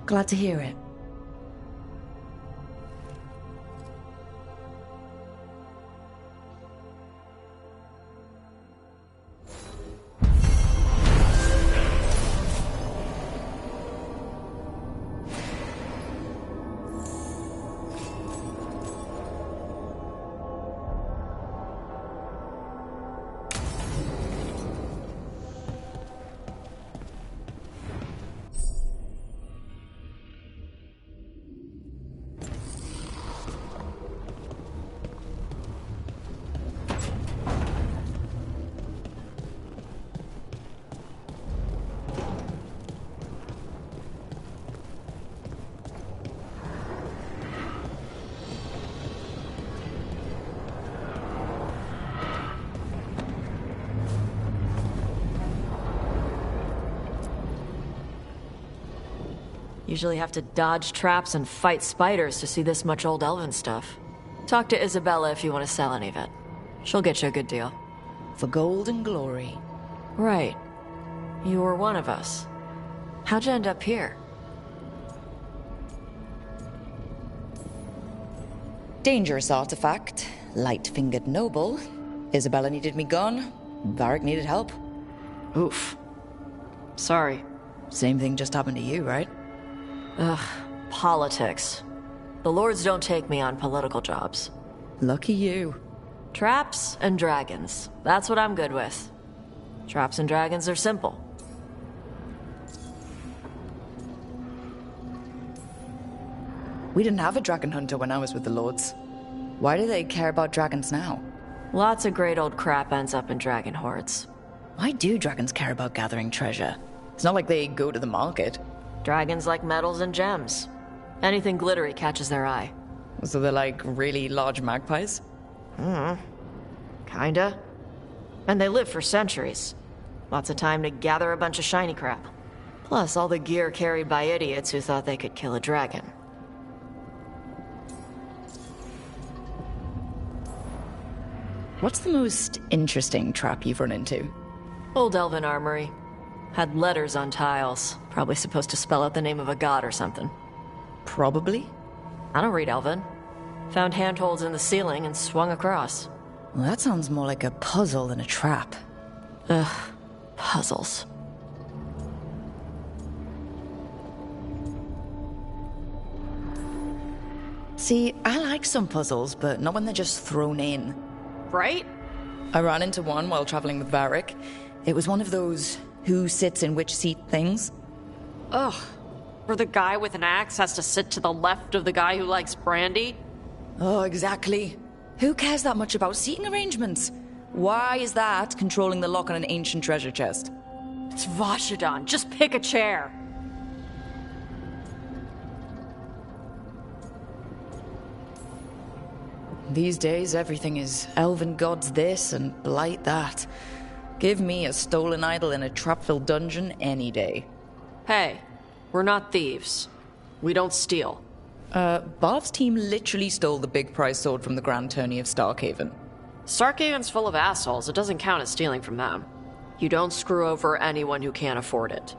Glad to hear it. Usually have to dodge traps and fight spiders to see this much old elven stuff. Talk to Isabella if you want to sell any of it. She'll get you a good deal. For gold and glory. Right. You were one of us. How'd you end up here? Dangerous artifact. Light-fingered noble. Isabella needed me gone. Varric needed help. Oof. Sorry. Same thing just happened to you, right? Ugh. Politics. The lords don't take me on political jobs. Lucky you. Traps and dragons. That's what I'm good with. Traps and dragons are simple. We didn't have a dragon hunter when I was with the lords. Why do they care about dragons now? Lots of great old crap ends up in dragon hordes. Why do dragons care about gathering treasure? It's not like they go to the market. Dragons like metals and gems. Anything glittery catches their eye. So they're like really large magpies? Kinda. And they live for centuries. Lots of time to gather a bunch of shiny crap. Plus all the gear carried by idiots who thought they could kill a dragon. What's the most interesting trap you've run into? Old elven armory. Had letters on tiles. Probably supposed to spell out the name of a god or something. Probably? I don't read elven. Found handholds in the ceiling and swung across. Well, that sounds more like a puzzle than a trap. Ugh. Puzzles. See, I like some puzzles, but not when they're just thrown in. Right? I ran into one while traveling with Varric. It was one of those who sits in which seat things. Ugh. Where the guy with an axe has to sit to the left of the guy who likes brandy? Oh, exactly. Who cares that much about seating arrangements? Why is that controlling the lock on an ancient treasure chest? It's Vashidon. Just pick a chair. These days, everything is elven gods this and blight that. Give me a stolen idol in a trap-filled dungeon any day. Hey, we're not thieves. We don't steal. Barb's team literally stole the big prize sword from the Grand Tourney of Starkhaven. Starkhaven's full of assholes. It doesn't count as stealing from them. You don't screw over anyone who can't afford it.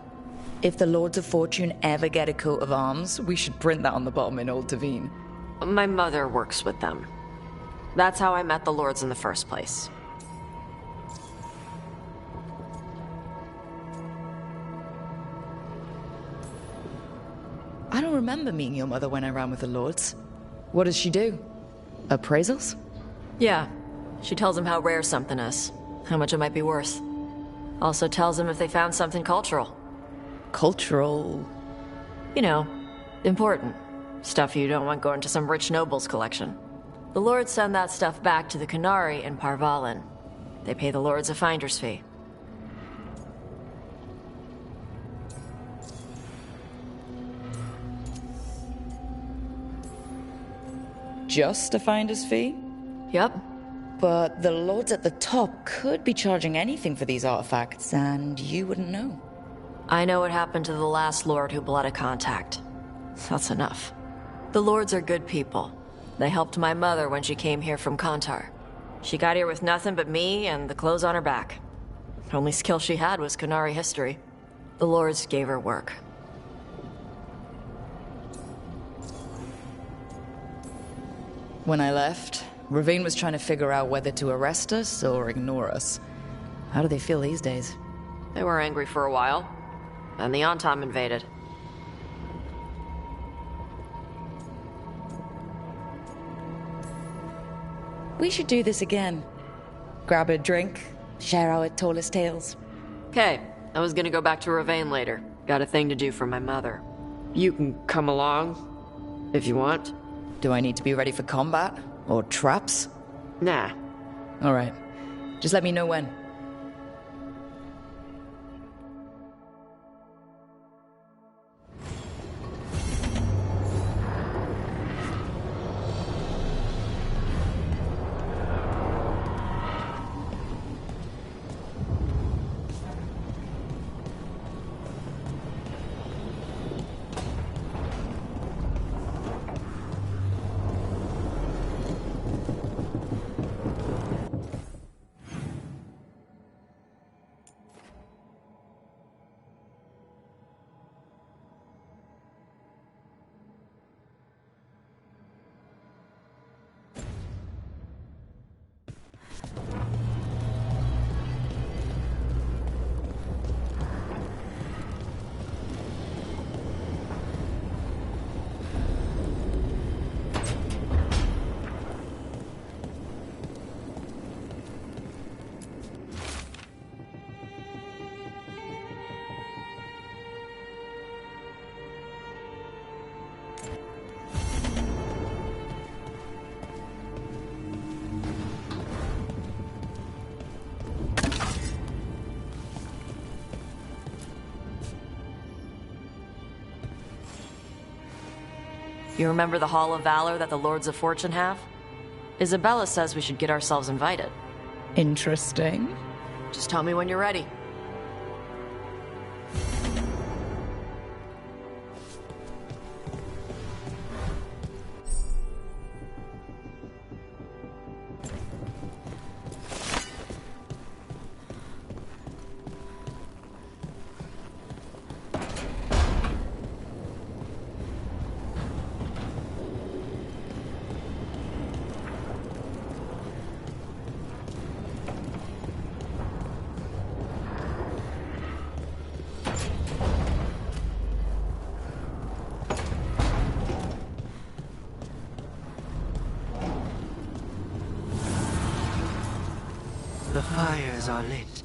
If the Lords of Fortune ever get a coat of arms, we should print that on the bottom in Old Tavine. My mother works with them. That's how I met the Lords in the first place. I don't remember meeting your mother when I ran with the Lords. What does she do? Appraisals? Yeah. She tells them how rare something is, how much it might be worth. Also tells them if they found something cultural. Cultural? You know, important. Stuff you don't want going to some rich noble's collection. The Lords send that stuff back to the Qunari in Parvalin. They pay the Lords a finder's fee. just a finder's fee? Yep. But the lords at the top could be charging anything for these artifacts, and you wouldn't know. I know what happened to the last lord who bled a contact. That's enough. The lords are good people. They helped my mother when she came here from Kantar. She got here with nothing but me and the clothes on her back. The only skill she had was Qunari history. The lords gave her work. When I left, Ravine was trying to figure out whether to arrest us or ignore us. How do they feel these days? They were angry for a while. Then the Antam invaded. We should do this again. Grab a drink, share our tallest tales. Okay, I was gonna go back to Ravane later. Got a thing to do for my mother. You can come along, if you want. Do I need to be ready for combat? Or traps? Nah. Alright. Just let me know when. You remember the Hall of Valor that the Lords of Fortune have? Isabella says we should get ourselves invited. Interesting. Just tell me when you're ready. The fires are lit.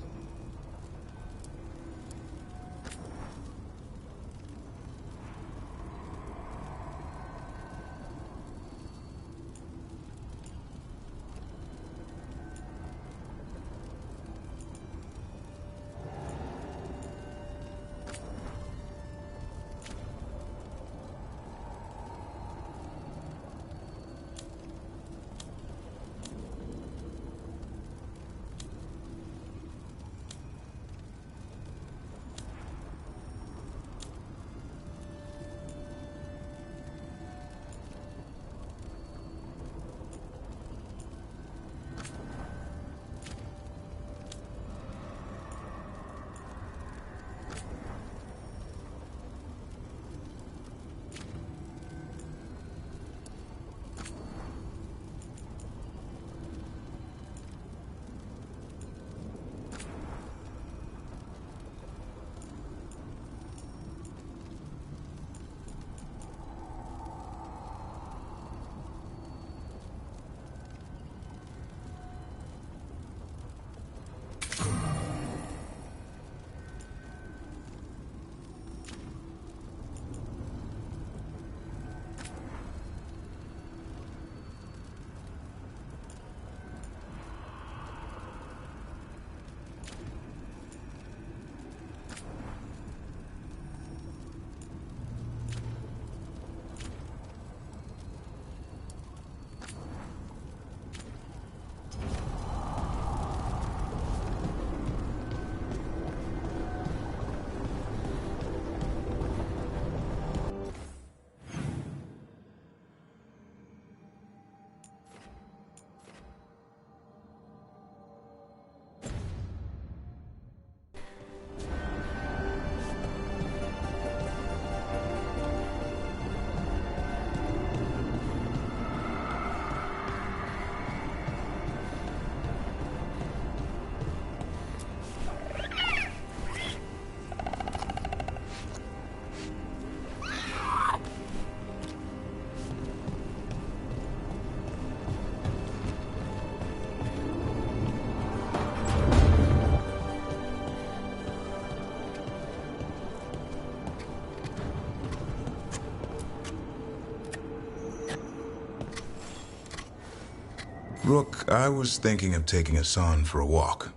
Rook, I was thinking of taking Hassan for a walk.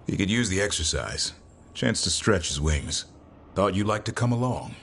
He could use the exercise. Chance to stretch his wings. Thought you'd like to come along.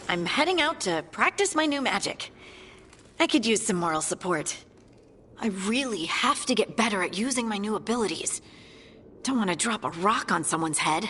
I'm heading out to practice my new magic. I could use some moral support. I really have to get better at using my new abilities. Don't want to drop a rock on someone's head.